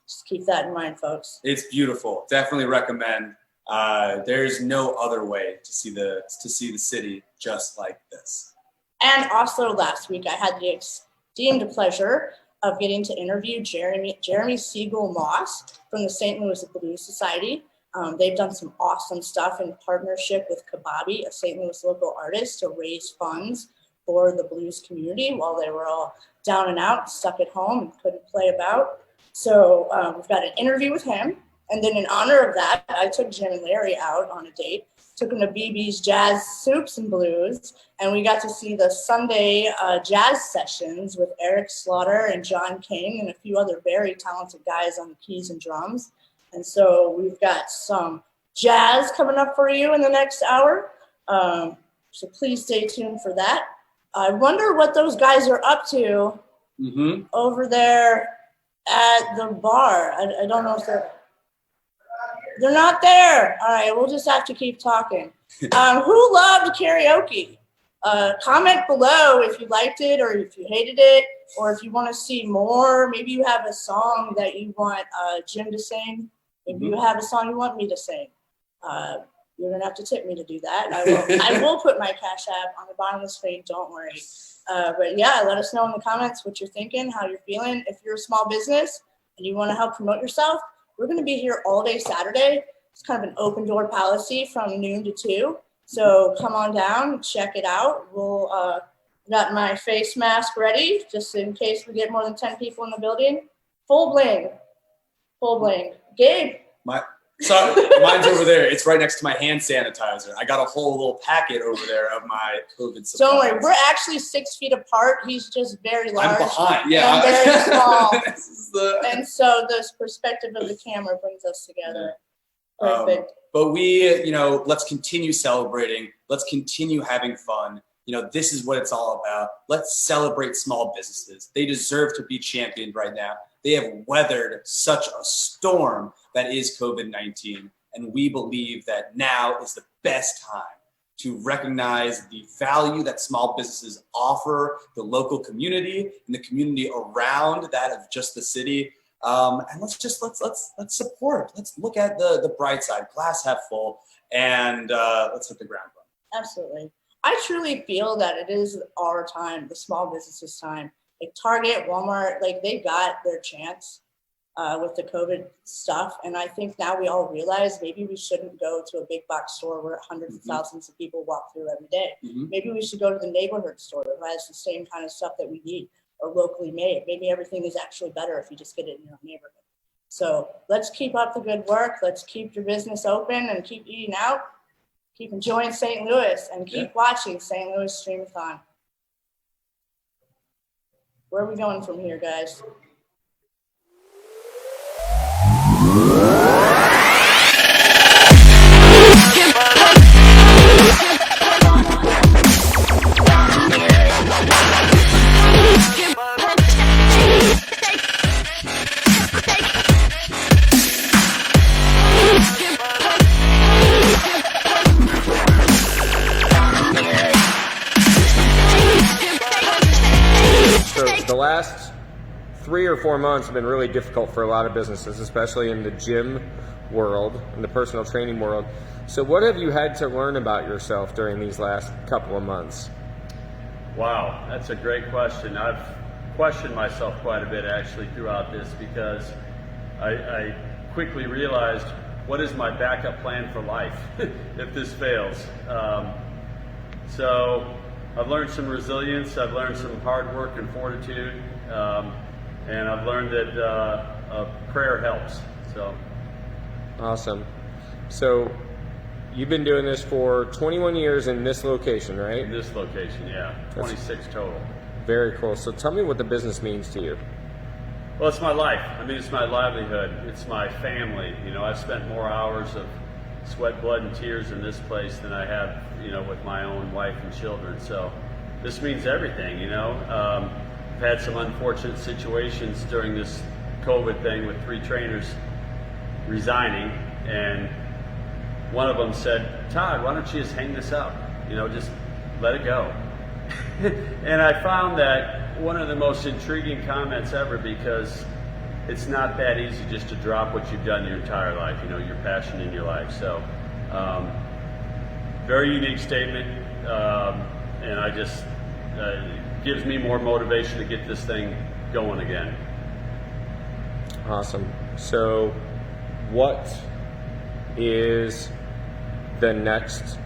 Just keep that in mind, folks. It's beautiful. Definitely recommend. There's no other way to see the city just like this. And also last week, I had the esteemed pleasure of getting to interview Jeremy Siegel Moss from the St. Louis Blues Society. They've done some awesome stuff in partnership with Kababi, a St. Louis local artist, to raise funds for the blues community while they were all down and out, stuck at home and couldn't play about. So we've got an interview with him. And then in honor of that, I took Jim and Larry out on a date, took them to BB's Jazz Soups and Blues, and we got to see the Sunday jazz sessions with Eric Slaughter and John King and a few other very talented guys on the keys and drums. And so we've got some jazz coming up for you in the next hour. So please stay tuned for that. I wonder what those guys are up to over there at the bar. I don't know if they're not there. All right, we'll just have to keep talking. Who loved karaoke? Comment below if you liked it or if you hated it, or if you want to see more. Maybe you have a song that you want Jim to sing. Maybe you have a song you want me to sing. You're gonna have to tip me to do that. I will put my Cash App on the bottom of the screen. Don't worry. But yeah, let us know in the comments what you're thinking, how you're feeling. If you're a small business and you want to help promote yourself, we're going to be here all day Saturday. It's kind of an open door policy from noon to 2. So come on down, check it out. We'll got my face mask ready just in case we get more than 10 people in the building. Full bling. Gabe. Mine's over there. It's right next to my hand sanitizer. I got a whole little packet over there of my COVID supplies. Don't worry, we're actually 6 feet apart. He's just very large. I'm behind, yeah. I'm very small. And so this perspective of the camera brings us together. Perfect. But let's continue celebrating. Let's continue having fun. This is what it's all about. Let's celebrate small businesses. They deserve to be championed right now. They have weathered such a storm that is COVID-19. And we believe that now is the best time to recognize the value that small businesses offer the local community and the community around that of just the city. And let's support. Let's look at the bright side, glass half full, and let's hit the ground running. Absolutely. I truly feel that it is our time, the small businesses' time. Like Target, Walmart, they got their chance with the COVID stuff. And I think now we all realize maybe we shouldn't go to a big box store where hundreds of thousands of people walk through every day. Maybe we should go to the neighborhood store that has the same kind of stuff that we need or locally made. Maybe everything is actually better if you just get it in your neighborhood. So let's keep up the good work. Let's keep your business open and keep eating out. Keep enjoying St. Louis and keep watching St. Louis Streamathon. Where are we going from here, guys? The last 3 or 4 months have been really difficult for a lot of businesses, especially in the gym world, in the personal training world. So what have you had to learn about yourself during these last couple of months? Wow, that's a great question. I've questioned myself quite a bit actually throughout this because I quickly realized, what is my backup plan for life if this fails? So I've learned some resilience, I've learned some hard work and fortitude, and I've learned that prayer helps. So awesome. So you've been doing this for 21 years in this location, right? In this location, yeah. 26 total. Very cool. So tell me what the business means to you. Well, it's my life. I mean, it's my livelihood. It's my family. I've spent more hours of sweat, blood, and tears in this place than I have, with my own wife and children. So this means everything, I've had some unfortunate situations during this COVID thing with 3 trainers resigning, and one of them said, "Todd, why don't you just hang this up? You know, just let it go." And I found that one of the most intriguing comments ever, because it's not that easy just to drop what you've done your entire life, you know, your passion in your life. So, very unique statement, and I just, gives me more motivation to get this thing going again. Awesome. So, what is the next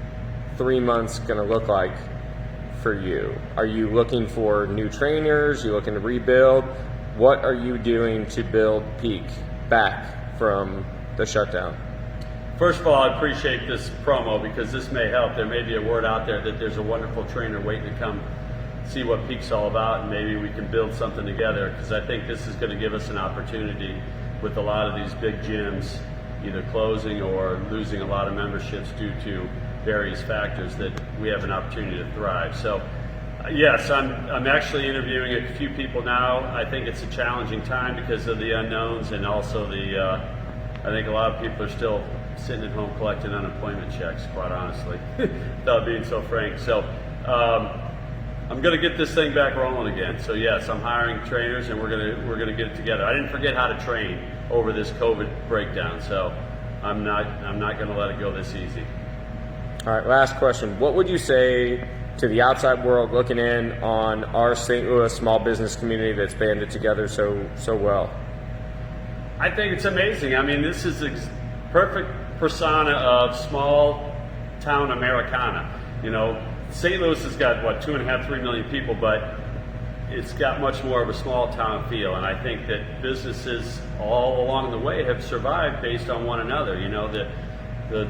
3 months going to look like for you? Are you looking for new trainers? Are you looking to rebuild? What are you doing to build Peak back from the shutdown? First of all, I appreciate this promo, because this may help. There may be a word out there that there's a wonderful trainer waiting to come see what Peak's all about, and maybe we can build something together, because I think this is going to give us an opportunity with a lot of these big gyms either closing or losing a lot of memberships due to various factors, that we have an opportunity to thrive. So yes, I'm actually interviewing a few people now. I think it's a challenging time because of the unknowns, and also I think a lot of people are still sitting at home collecting unemployment checks, quite honestly, without being so frank. So I'm going to get this thing back rolling again. So yes, I'm hiring trainers, and we're going to get it together. I didn't forget how to train over this COVID breakdown, so I'm not going to let it go this easy. All right, last question. What would you say to the outside world looking in on our St. Louis small business community that's banded together so well? I think it's amazing. I mean, this is perfect persona of small town Americana. You know, St. Louis has got, what, 2.5, 3 million people, but it's got much more of a small town feel. And I think that businesses all along the way have survived based on one another. You know, the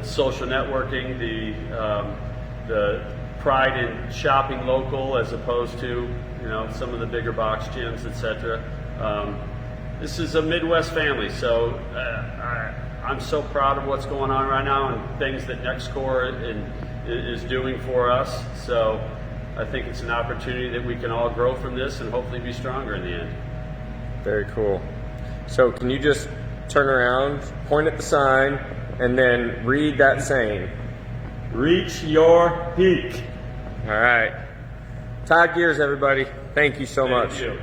social networking, the pride in shopping local as opposed to, you know, some of the bigger box gyms, etc. This is a Midwest family, so I'm so proud of what's going on right now and things that NexCore is doing for us. So I think it's an opportunity that we can all grow from this and hopefully be stronger in the end. Very cool. So can you just turn around, point at the sign, and then read that saying? Reach your peak. All right. Todd Gears, everybody. Thank you so much. Thank you.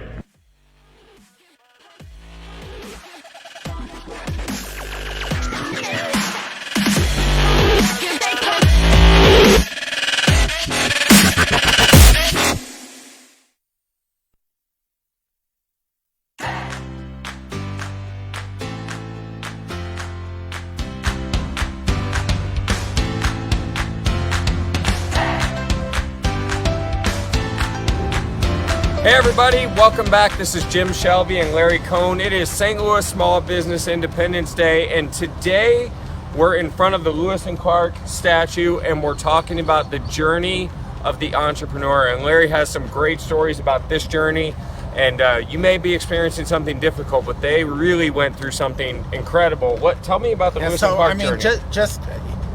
Hey everybody, welcome back. This is Jim Shelby and Larry Cohen. It is St. Louis Small Business Independence Day, and today we're in front of the Lewis and Clark statue, and we're talking about the journey of the entrepreneur. And Larry has some great stories about this journey, and you may be experiencing something difficult, but they really went through something incredible. Tell me about the Lewis and Clark journey. Just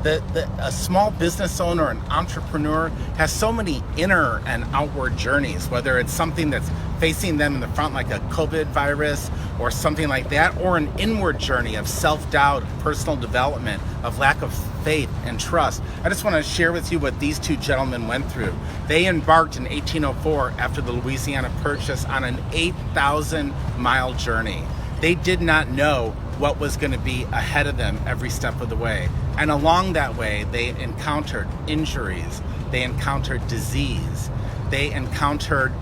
a small business owner, an entrepreneur, has so many inner and outward journeys, whether it's something that's facing them in the front like a COVID virus or something like that, or an inward journey of self-doubt, personal development, of lack of faith and trust. I just want to share with you what these two gentlemen went through. They embarked in 1804 after the Louisiana Purchase on an 8,000-mile journey. They did not know what was going to be ahead of them every step of the way. And along that way, they encountered injuries, they encountered disease, they encountered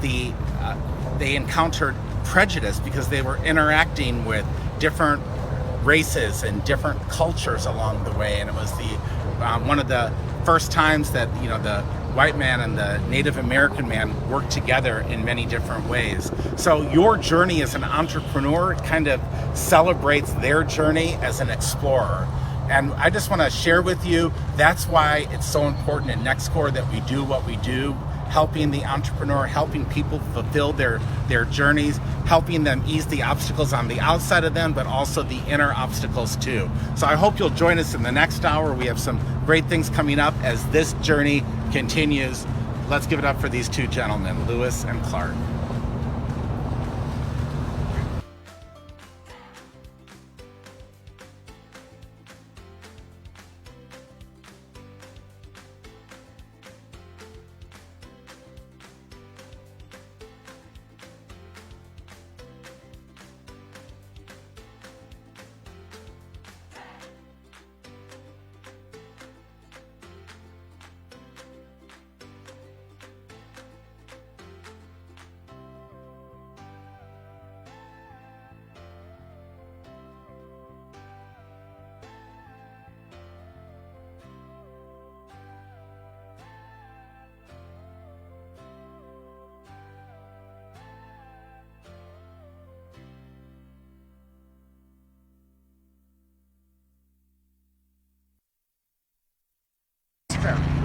they encountered prejudice because they were interacting with different races and different cultures along the way. And it was one of the first times that, you know, the white man and the Native American man work together in many different ways. So your journey as an entrepreneur kind of celebrates their journey as an explorer. And I just want to share with you, that's why it's so important in NexCore that we do what we do, helping the entrepreneur, helping people fulfill their journeys, helping them ease the obstacles on the outside of them, but also the inner obstacles too. So I hope you'll join us in the next hour. We have some great things coming up as this journey continues. Let's give it up for these two gentlemen, Lewis and Clark.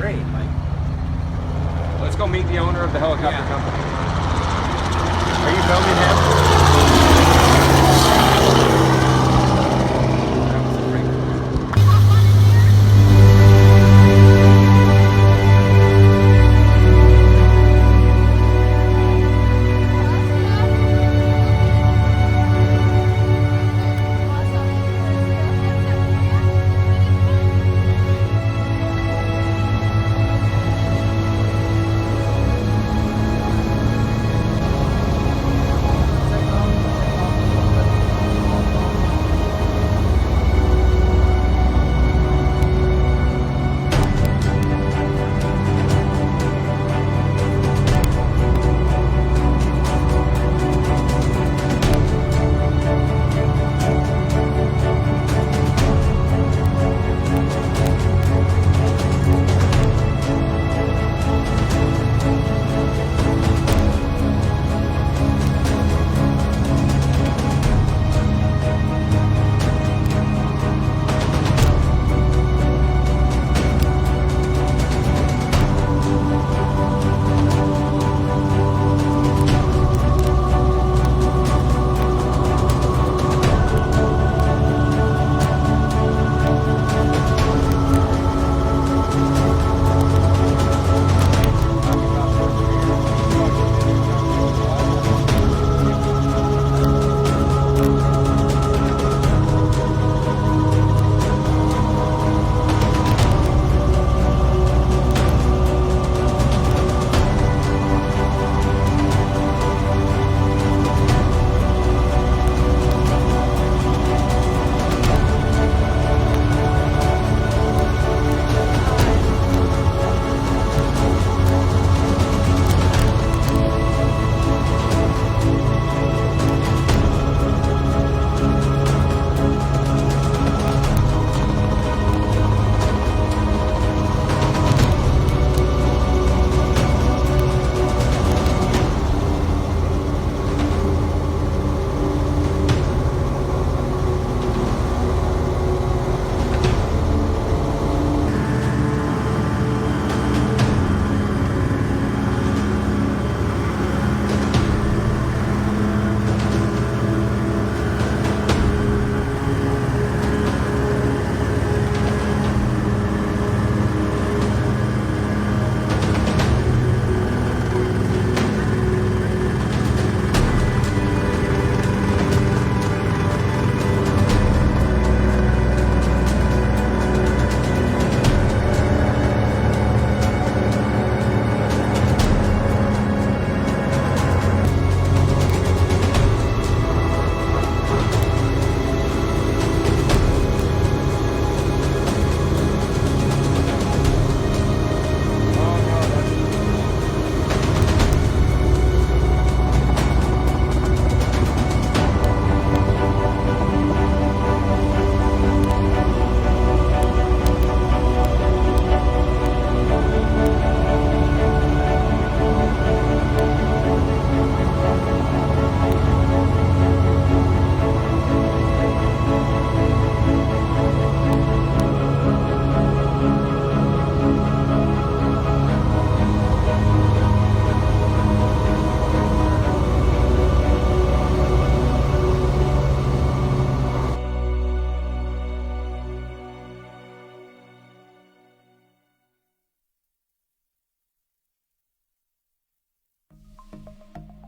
great. Like, let's go meet the owner of the helicopter company. Are you filming him?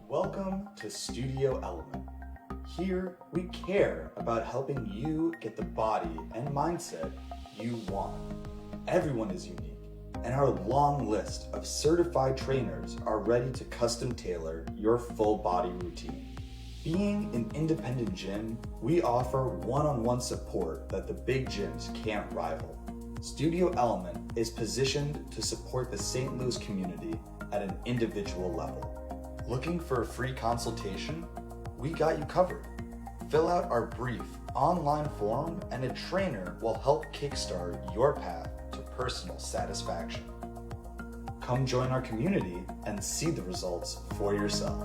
Welcome to Studio Element. Here, we care about helping you get the body and mindset you want. Everyone is unique, and our long list of certified trainers are ready to custom tailor your full body routine. Being an independent gym, we offer one-on-one support that the big gyms can't rival. Studio Element is positioned to support the St. Louis community at an individual level. Looking for a free consultation? We got you covered. Fill out our brief online form and a trainer will help kickstart your path to personal satisfaction. Come join our community and see the results for yourself.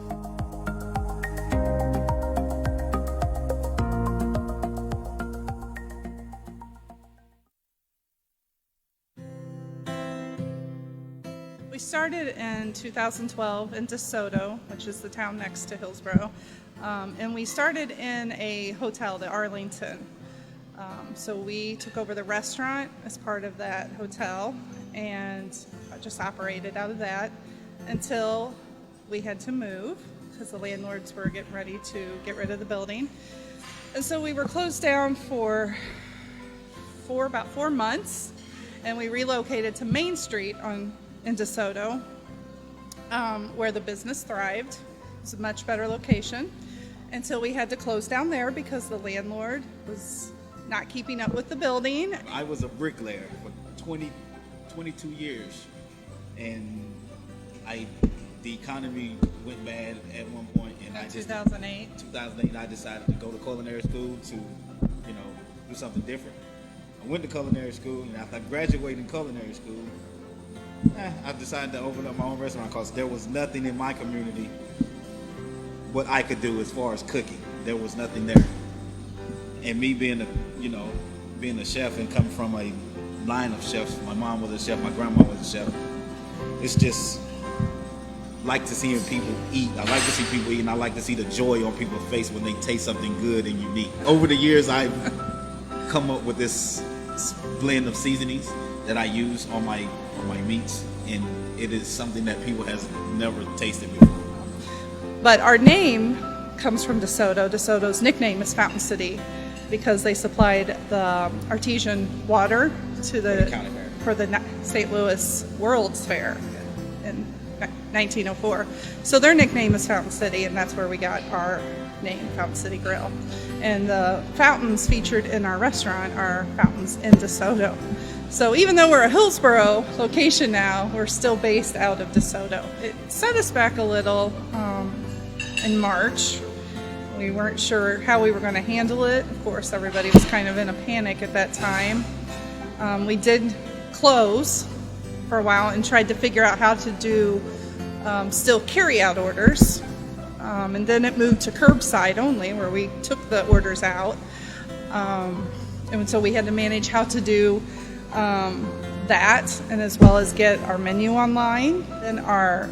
started in 2012 in DeSoto, which is the town next to Hillsborough. And we started in a hotel, the Arlington. So we took over the restaurant as part of that hotel and just operated out of that until we had to move because the landlords were getting ready to get rid of the building. And so we were closed down for about 4 months, and we relocated to Main Street in DeSoto, where the business thrived. It was a much better location until we had to close down there because the landlord was not keeping up with the building. I was a bricklayer for 22 years, and the economy went bad at one point, and in 2008, I decided to go to culinary school to, do something different. I went to culinary school, and after I graduated in culinary school, I decided to open up my own restaurant because there was nothing in my community what I could do as far as cooking. There was nothing there. And me being a chef and coming from a line of chefs, my mom was a chef, my grandma was a chef. It's just like to seeing people eat. I like to see people eat, and I like to see the joy on people's face when they taste something good and unique. Over the years, I've come up with this blend of seasonings that I use on my meats, and it is something that people has never tasted before. But our name comes from DeSoto. DeSoto's nickname is Fountain City because they supplied the artesian water to for the St. Louis World's Fair in 1904. So their nickname is Fountain City, and that's where we got our name, Fountain City Grill. And the fountains featured in our restaurant are fountains in DeSoto. So even though we're a Hillsborough location now, we're still based out of DeSoto. It set us back a little in March. We weren't sure how we were going to handle it. Of course, everybody was kind of in a panic at that time. We did close for a while and tried to figure out how to do still carry-out orders. And then it moved to curbside only, where we took the orders out. And so we had to manage how to do that, and as well as get our menu online. Then our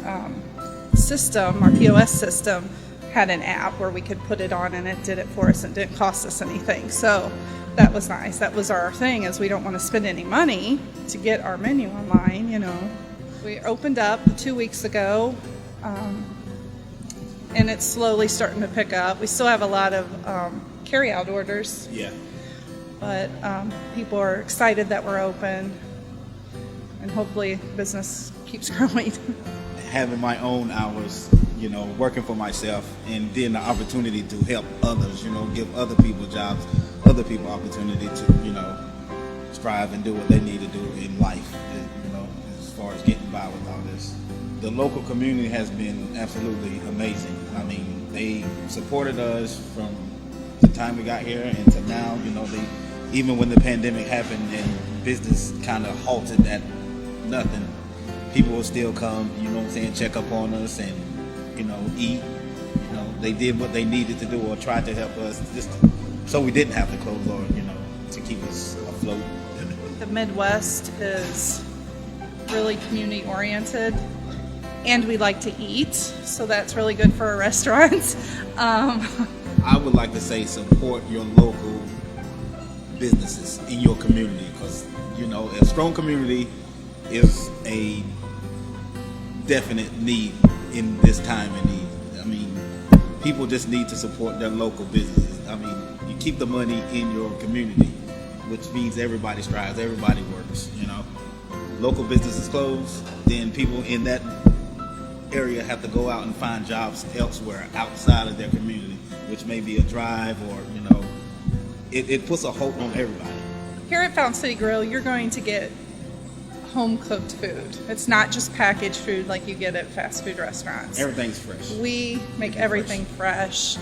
system, our POS system, had an app where we could put it on, and it did it for us and didn't cost us anything. So that was nice. That was our thing, is we don't want to spend any money to get our menu online, We opened up 2 weeks ago, and it's slowly starting to pick up. We still have a lot of carry-out orders. Yeah. But people are excited that we're open, and hopefully business keeps growing. Having my own hours, working for myself, and then the opportunity to help others, give other people jobs, other people opportunity to, strive and do what they need to do in life, as far as getting by with all this. The local community has been absolutely amazing. I mean, they supported us from the time we got here and to now. Even when the pandemic happened and business kind of halted at nothing, people will still come, check up on us and, eat. They did what they needed to do or tried to help us just so we didn't have to close or, to keep us afloat. The Midwest is really community oriented, and we like to eat, so that's really good for our restaurants. I would like to say support your local businesses in your community, because a strong community is a definite need in this time of need. I mean, people just need to support their local businesses. I mean, you keep the money in your community, which means everybody strives, everybody works. Local businesses close, then people in that area have to go out and find jobs elsewhere outside of their community, which may be a drive or it puts a hope on everybody. Here at Fountain City Grill, you're going to get home-cooked food. It's not just packaged food like you get at fast food restaurants. Everything's fresh. We make everything fresh,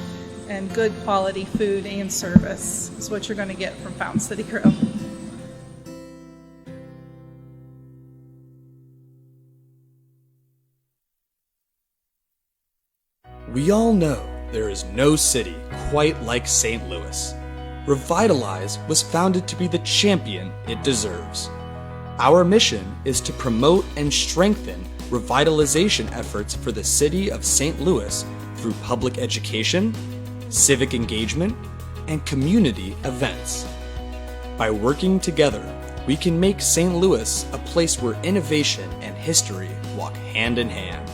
and good quality food and service is what you're going to get from Fountain City Grill. We all know there is no city quite like St. Louis. Revitalize was founded to be the champion it deserves. Our mission is to promote and strengthen revitalization efforts for the city of St. Louis through public education, civic engagement, and community events. By working together, we can make St. Louis a place where innovation and history walk hand in hand.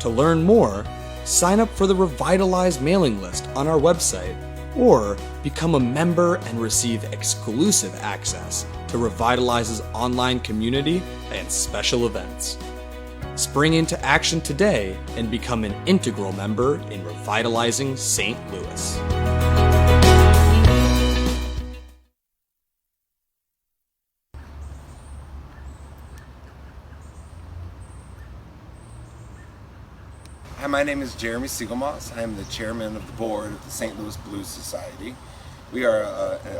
To learn more, sign up for the Revitalize mailing list on our website, or become a member and receive exclusive access to Revitalize's online community and special events. Spring into action today and become an integral member in revitalizing St. Louis. Hi, my name is Jeremy Siegel. I am the chairman of the board of the St. Louis Blues Society. We are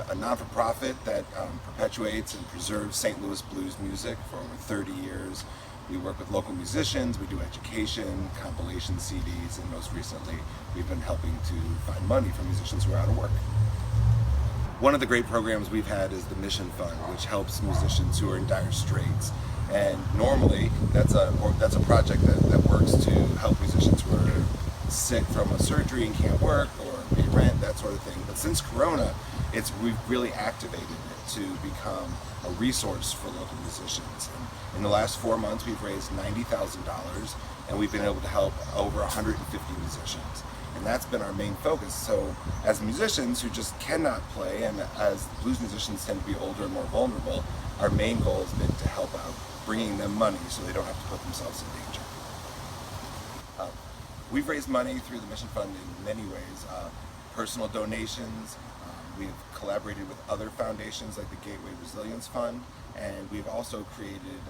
a non-for-profit that perpetuates and preserves St. Louis blues music for over 30 years. We work with local musicians, we do education, compilation CDs, and most recently we've been helping to find money for musicians who are out of work. One of the great programs we've had is the Mission Fund, which helps musicians who are in dire straits. And normally, that's a project that works to help musicians who are sick from a surgery and can't work or pay rent, that sort of thing. But since Corona, we've really activated it to become a resource for local musicians. And in the last 4 months, we've raised $90,000, and we've been able to help over 150 musicians. And that's been our main focus. So as musicians who just cannot play, and as blues musicians tend to be older and more vulnerable, our main goal has been to help out bringing them money so they don't have to put themselves in danger. We've raised money through the Mission Fund in many ways. Personal donations, we've collaborated with other foundations like the Gateway Resilience Fund, and we've also created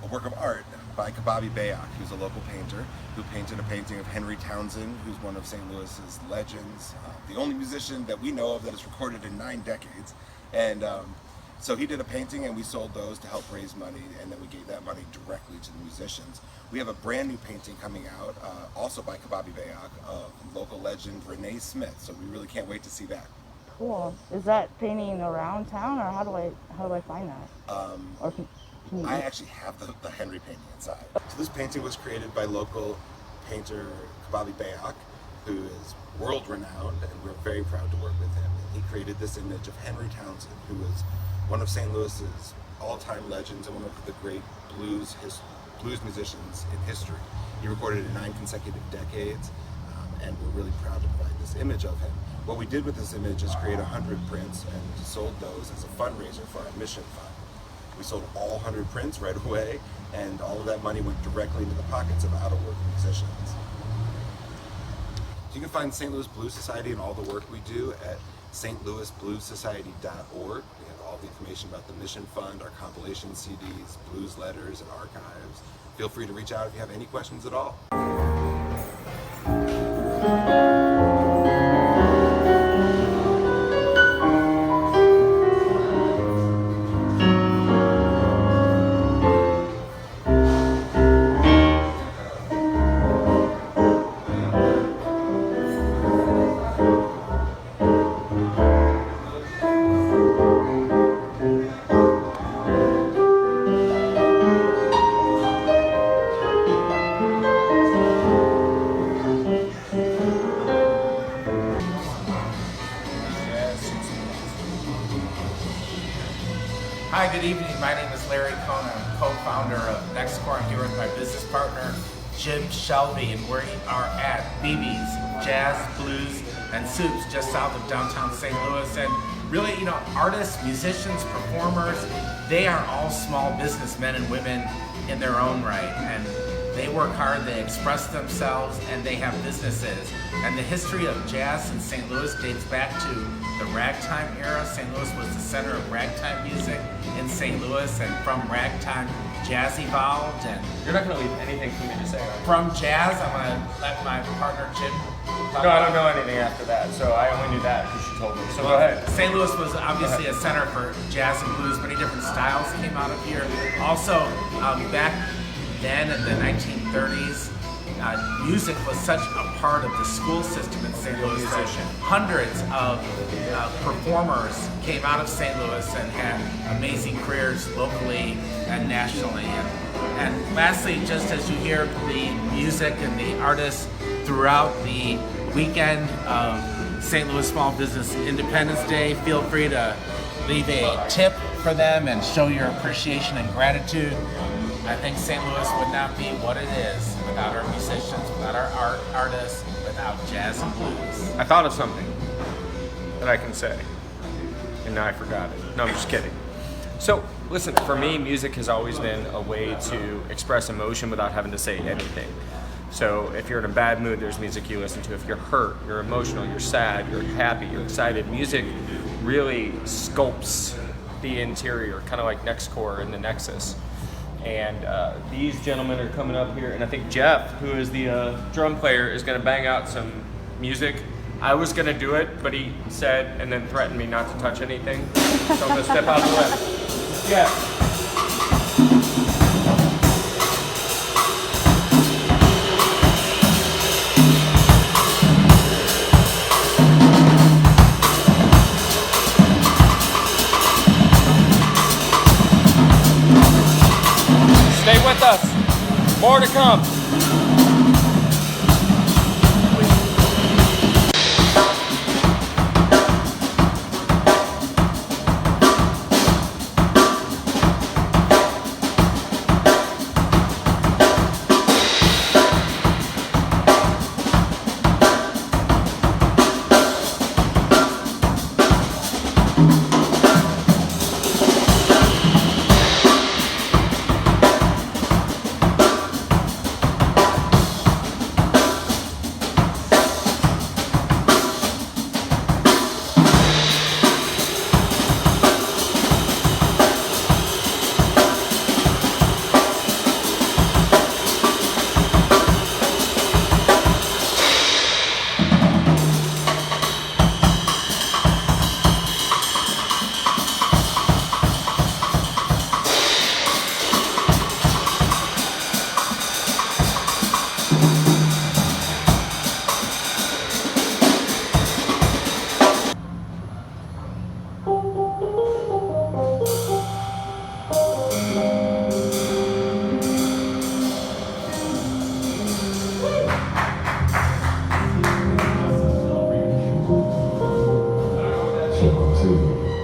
a work of art by Kababi Bayak, who's a local painter, who painted a painting of Henry Townsend, who's one of St. Louis's legends, the only musician that we know of that is recorded in 9 decades. And so he did a painting, and we sold those to help raise money, and then we gave that money directly to the musicians. We have a brand new painting coming out, also by Kababi Bayak, of local legend Renee Smith, so we really can't wait to see that. Cool. Is that painting around town, or how do I find that? Or can you... I actually have the Henry painting inside. So this painting was created by local painter Kababi Bayak, who is world-renowned, and we're very proud to work with him. And he created this image of Henry Townsend, who is one of St. Louis's all-time legends and one of the great blues musicians in history. He recorded in 9 consecutive decades, and we're really proud to provide this image of him. What we did with this image is create 100 prints and sold those as a fundraiser for our Mission Fund. We sold all 100 prints right away, and all of that money went directly into the pockets of out-of-work musicians. You can find St. Louis Blues Society and all the work we do at stlouisbluessociety.org. We have all the information about the Mission Fund, our compilation CDs, blues letters, and archives. Feel free to reach out if you have any questions at all. Hi, good evening. My name is Larry Cohen. I'm co-founder of NexCore. I'm here with my business partner, Jim Shelby, and we are at BB's Jazz, Blues, and Soups just south of downtown St. Louis. And really, artists, musicians, performers, they are all small businessmen and women in their own right. And they work hard, they express themselves, and they have businesses. And the history of jazz in St. Louis dates back to the ragtime era. St. Louis was the center of ragtime music in St. Louis, and from ragtime, jazz evolved. And you're not going to leave anything for me to say, right? From jazz, I'm going to let my partner Jim talk. No, I don't know anything after that, so I only knew that because she told me. So go ahead. St. Louis was obviously a center for jazz and blues. Many different styles came out of here. Also, back then in the 1930s, music was such a part of the school system in St. Louis that hundreds of performers came out of St. Louis and had amazing careers locally and nationally. And And lastly, just as you hear the music and the artists throughout the weekend of St. Louis Small Business Independence Day, feel free to leave a tip for them and show your appreciation and gratitude. I think St. Louis would not be what it is without our musicians, without our artists, without jazz and blues. I thought of something that I can say, and now I forgot it. No, I'm just kidding. So, listen, for me, music has always been a way to express emotion without having to say anything. So if you're in a bad mood, there's music you listen to. If you're hurt, you're emotional, you're sad, you're happy, you're excited, music really sculpts the interior, kind of like NexCore in the Nexus. And these gentlemen are coming up here, and I think Jeff, who is the drum player, is going to bang out some music. I was going to do it, but he said and then threatened me not to touch anything. So I'm going to step out of the way. Jeff. Stay with us. More to come.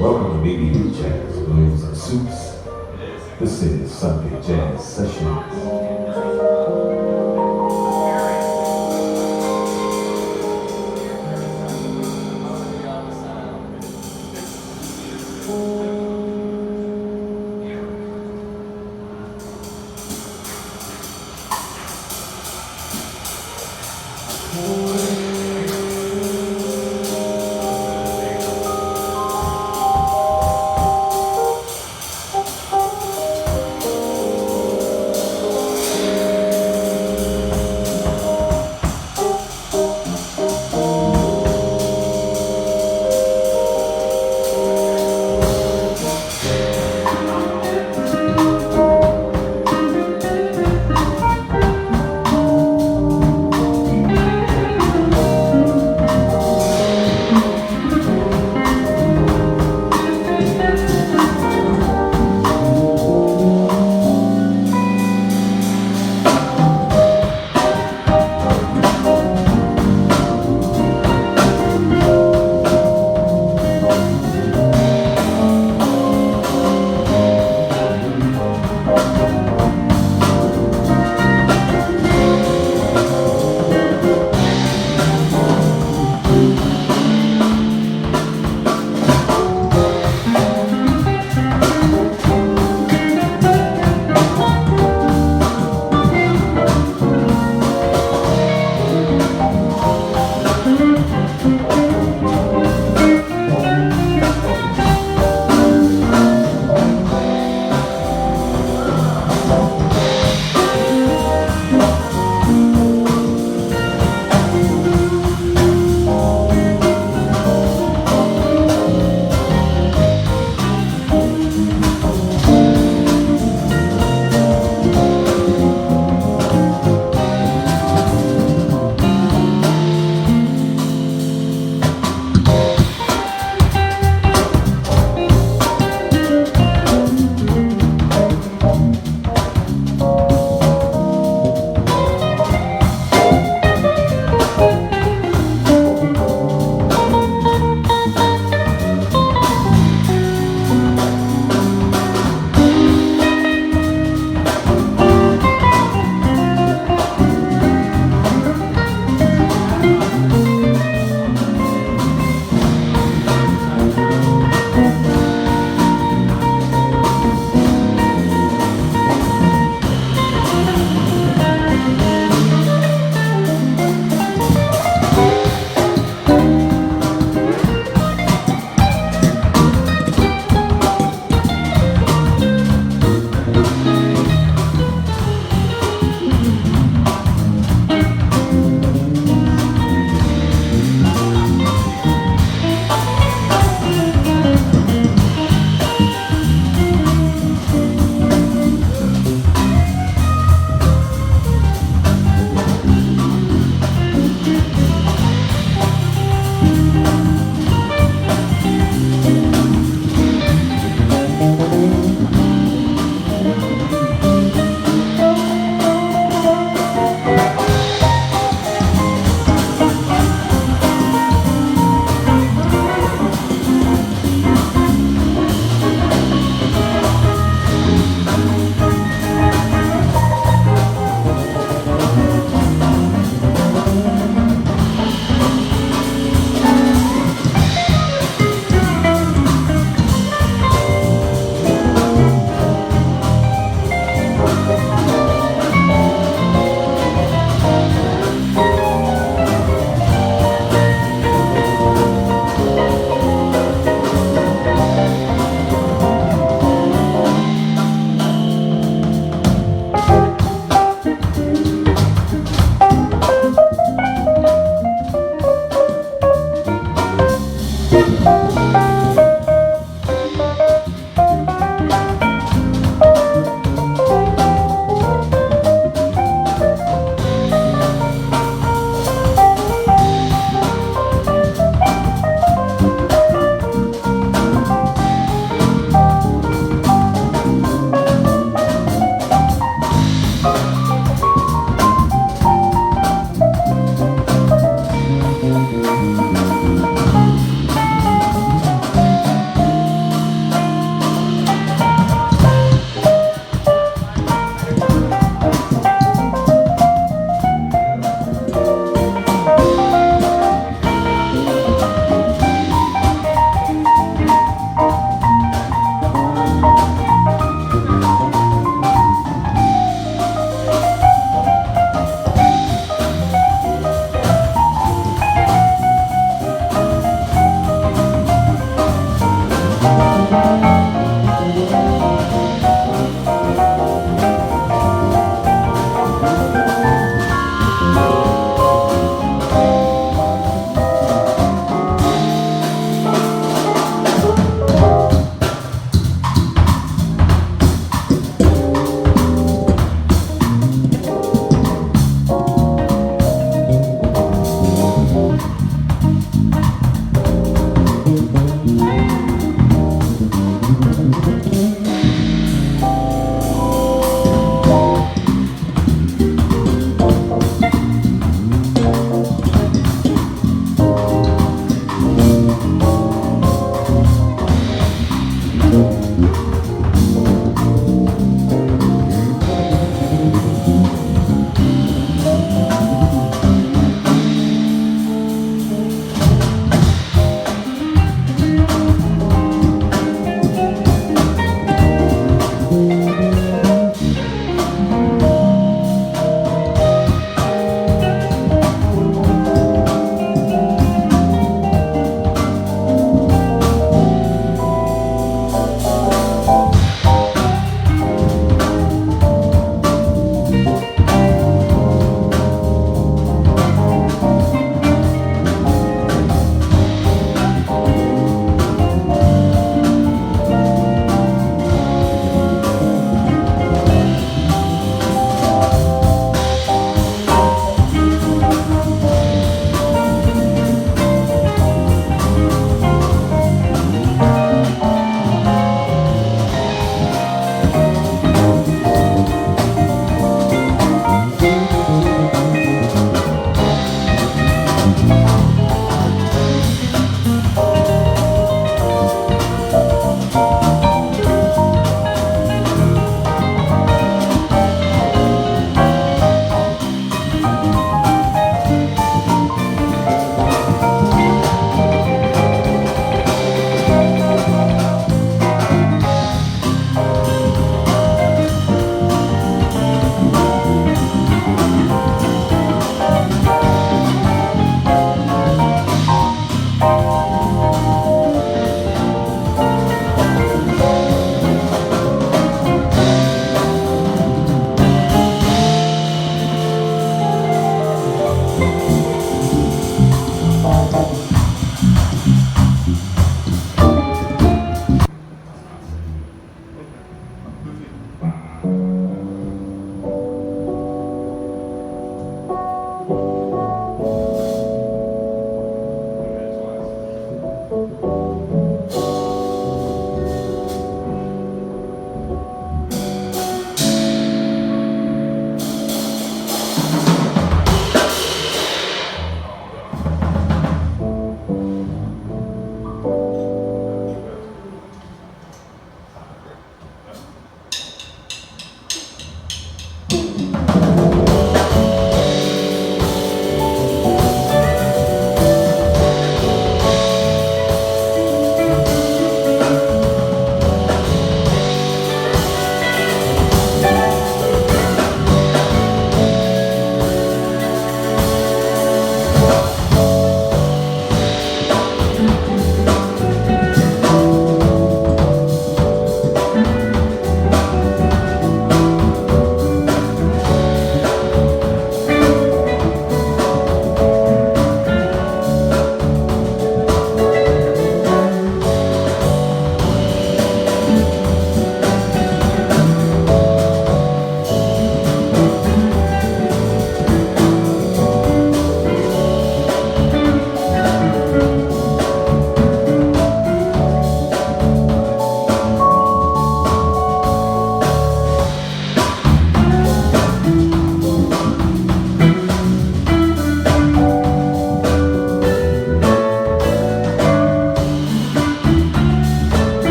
Welcome to BB Jazz, Blues and Suits. This is Sunday Jazz Sessions.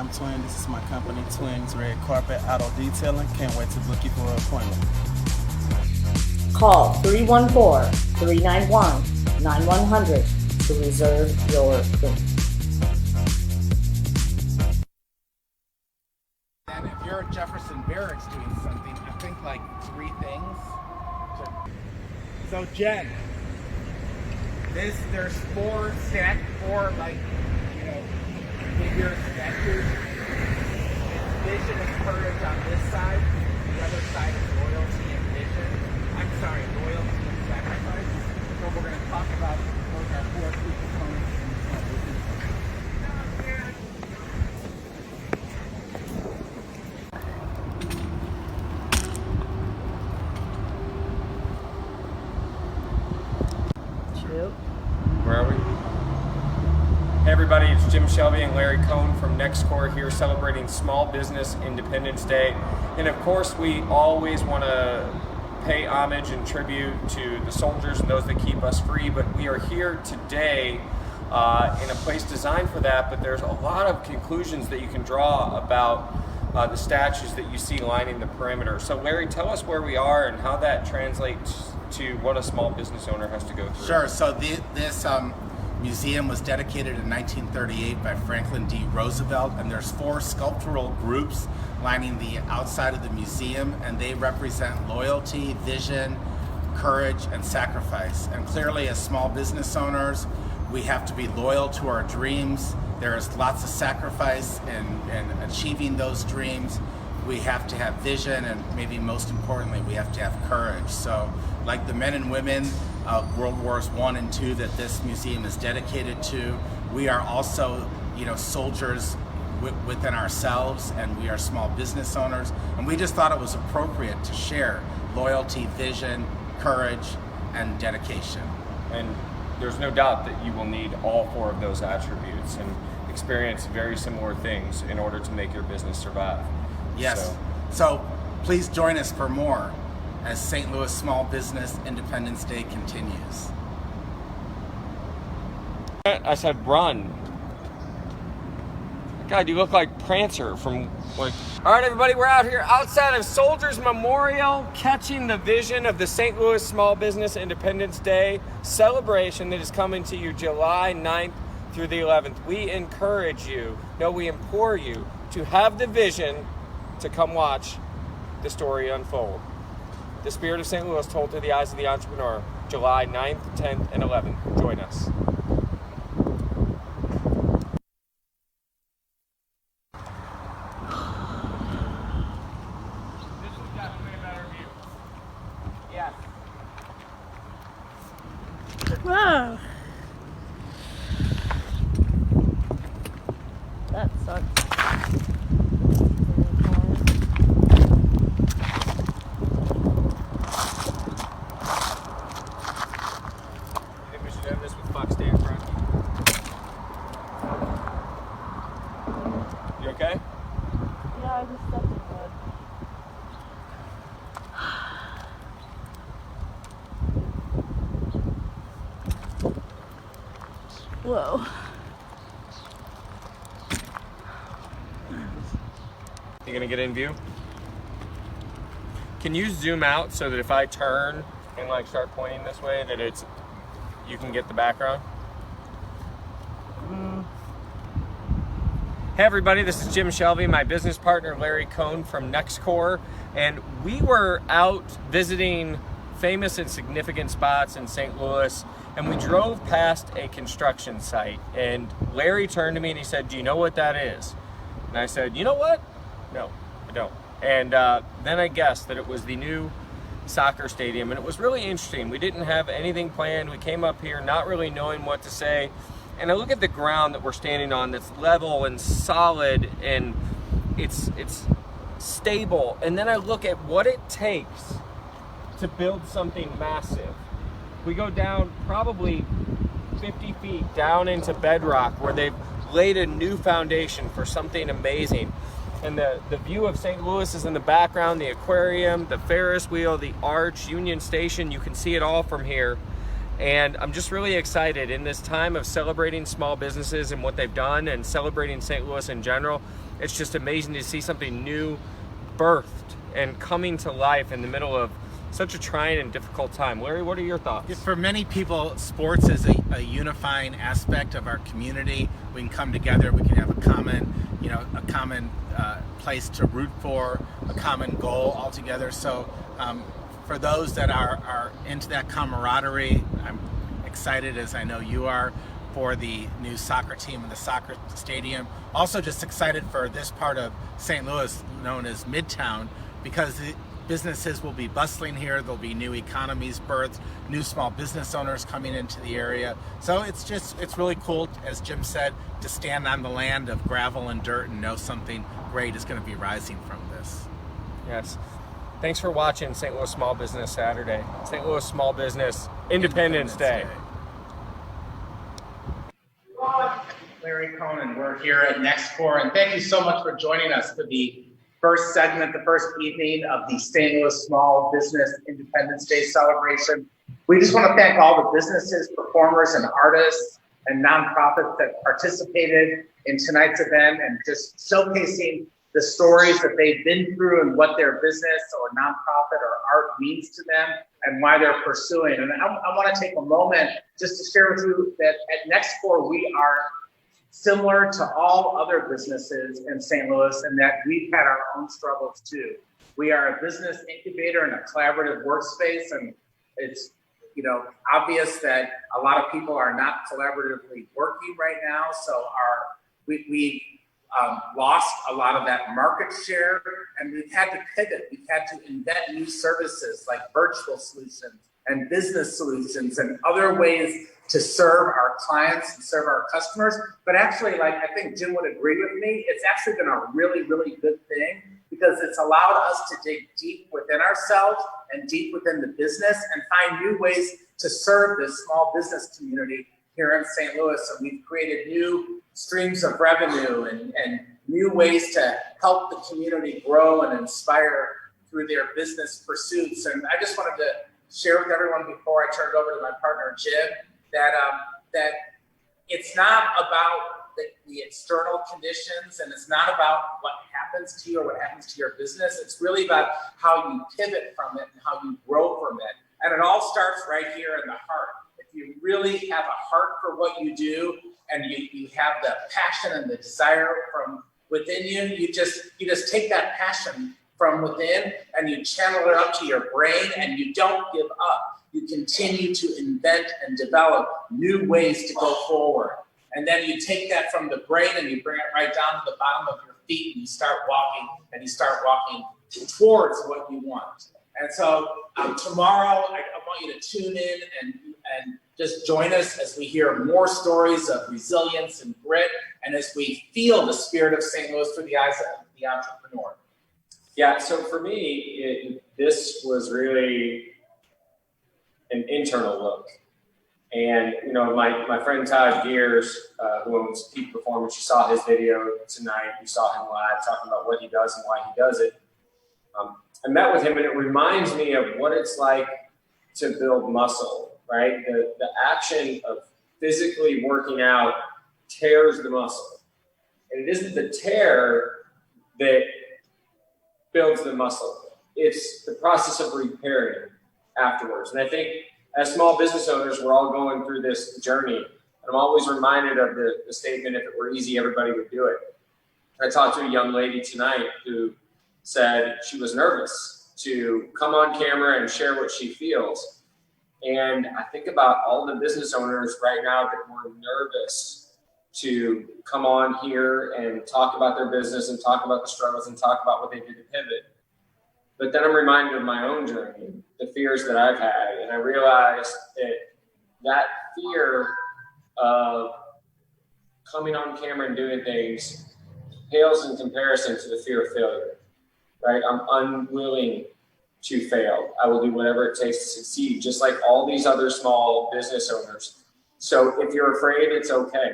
I'm Twin. This is my company, Twins Red Carpet Auto Detailing. Can't wait to book you for an appointment. Call 314-391-9100 to reserve your appointment. And if you're at Jefferson Barracks doing something, I think like 3 things. So Jen, there's 4 like, you know, figure statues. It's vision and courage on this side. The other side is loyalty and vision. I'm sorry, loyalty and sacrifice. So we're going to talk about those are 4 key components in small business. Where are we? Hey everybody, it's Jim Shelby and Larry Cohen from NexCore here celebrating Small Business Independence Day. And of course, we always want to pay homage and tribute to the soldiers and those that keep us free, but we are here today in a place designed for that, but there's a lot of conclusions that you can draw about the statues that you see lining the perimeter. So Larry, tell us where we are and how that translates to what a small business owner has to go through. Sure. So this museum was dedicated in 1938 by Franklin D. Roosevelt, and there's 4 sculptural groups lining the outside of the museum, and they represent loyalty, vision, courage, and sacrifice. And clearly, as small business owners, we have to be loyal to our dreams. There is lots of sacrifice in achieving those dreams. We have to have vision, and maybe most importantly, we have to have courage. So, like the men and women of World Wars I and II that this museum is dedicated to, we are also, you know, soldiers within ourselves, and we are small business owners. And we just thought it was appropriate to share loyalty, vision, courage, and dedication. And there's no doubt that you will need all 4 of those attributes and experience very similar things in order to make your business survive. Yes. So please join us for more as St. Louis Small Business Independence Day continues. I said run. God, you look like Prancer from like... All right, everybody, we're out here outside of Soldiers Memorial, catching the vision of the St. Louis Small Business Independence Day celebration that is coming to you July 9th through the 11th. We encourage you, no, we implore you to have the vision to come watch the story unfold. The Spirit of St. Louis told through the eyes of the entrepreneur, July 9th, 10th, and 11th. Join us. Whoa. That sucks. Whoa. You gonna get in view? Can you zoom out so that if I turn and like start pointing this way that you can get the background? Hey everybody, this is Jim Shelby, my business partner Larry Cohen from NexCore, and we were out visiting famous and significant spots in St. Louis, and we drove past a construction site, and Larry turned to me and he said, "Do you know what that is?" And I said, "You know what? No, I don't." And then I guessed that it was the new soccer stadium, and it was really interesting. We didn't have anything planned. We came up here not really knowing what to say, and I look at the ground that we're standing on that's level and solid, and it's stable, and then I look at what it takes to build something massive. We go down probably 50 feet down into bedrock where they've laid a new foundation for something amazing. And the view of St. Louis is in the background, the aquarium, the Ferris wheel, the arch, Union Station, you can see it all from here. And I'm just really excited in this time of celebrating small businesses and what they've done and celebrating St. Louis in general. It's just amazing to see something new birthed and coming to life in the middle of such a trying and difficult time. Larry, what are your thoughts? For many people, sports is a unifying aspect of our community. We can come together, we can have a common place to root for, a common goal all together. So for those that are into that camaraderie, I'm excited, as I know you are, for the new soccer team and the soccer stadium. Also just excited for this part of St. Louis known as Midtown, because the businesses will be bustling here. There'll be new economies birthed, new small business owners coming into the area. So it's really cool, as Jim said, to stand on the land of gravel and dirt and know something great is going to be rising from this. Yes. Thanks for watching St. Louis Small Business Saturday. St. Louis Small Business Independence Day. Larry Cohen, we're here at NexCore, and thank you so much for joining us for the first segment, the first evening of the St. Louis Small Business Independence Day celebration. We just want to thank all the businesses, performers, and artists and nonprofits that participated in tonight's event and just showcasing the stories that they've been through and what their business or nonprofit or art means to them and why they're pursuing. And I want to take a moment just to share with you that at NexCore, we are similar to all other businesses in St. Louis, and that we've had our own struggles too. We are a business incubator and a collaborative workspace, and it's obvious that a lot of people are not collaboratively working right now. So we lost a lot of that market share, and we've had to pivot. We've had to invent new services like virtual solutions and business solutions and other ways to serve our clients and serve our customers. But actually, I think Jim would agree with me, it's actually been a really, really good thing, because it's allowed us to dig deep within ourselves and deep within the business and find new ways to serve this small business community here in St. Louis. And we've created new streams of revenue and new ways to help the community grow and inspire through their business pursuits. And I just wanted to share with everyone before I turn it over to my partner, Jim, that it's not about the external conditions, and it's not about what happens to you or what happens to your business. It's really about how you pivot from it and how you grow from it. And it all starts right here in the heart. If you really have a heart for what you do, and you have the passion and the desire from within you, you just take that passion from within and you channel it up to your brain, and you don't give up. You continue to invent and develop new ways to go forward. And then you take that from the brain and you bring it right down to the bottom of your feet, and you start walking towards what you want. And so tomorrow, I want you to tune in and just join us as we hear more stories of resilience and grit, and as we feel the spirit of St. Louis through the eyes of the entrepreneur. Yeah, so for me, this was really an internal look. And, my friend Todd Gears, who owns Peak Performance, you saw his video tonight. You saw him live talking about what he does and why he does it. I met with him, and it reminds me of what it's like to build muscle, right? The action of physically working out tears the muscle. And it isn't the tear that builds the muscle. It's the process of repairing afterwards. And I think as small business owners, we're all going through this journey. And I'm always reminded of the statement, if it were easy, everybody would do it. I talked to a young lady tonight who said she was nervous to come on camera and share what she feels. And I think about all the business owners right now that were nervous to come on here and talk about their business and talk about the struggles and talk about what they did to pivot. But then I'm reminded of my own journey, the fears that I've had, and I realized that fear of coming on camera and doing things pales in comparison to the fear of failure, right? I'm unwilling to fail. I will do whatever it takes to succeed, just like all these other small business owners. So if you're afraid, it's okay.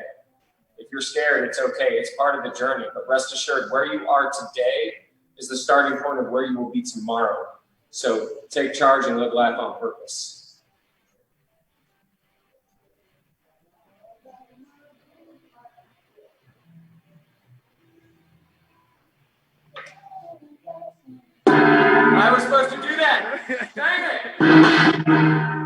If you're scared, it's okay. It's part of the journey. But rest assured, where you are today is the starting point of where you will be tomorrow. So take charge and live life on purpose. I was supposed to do that. Dang it.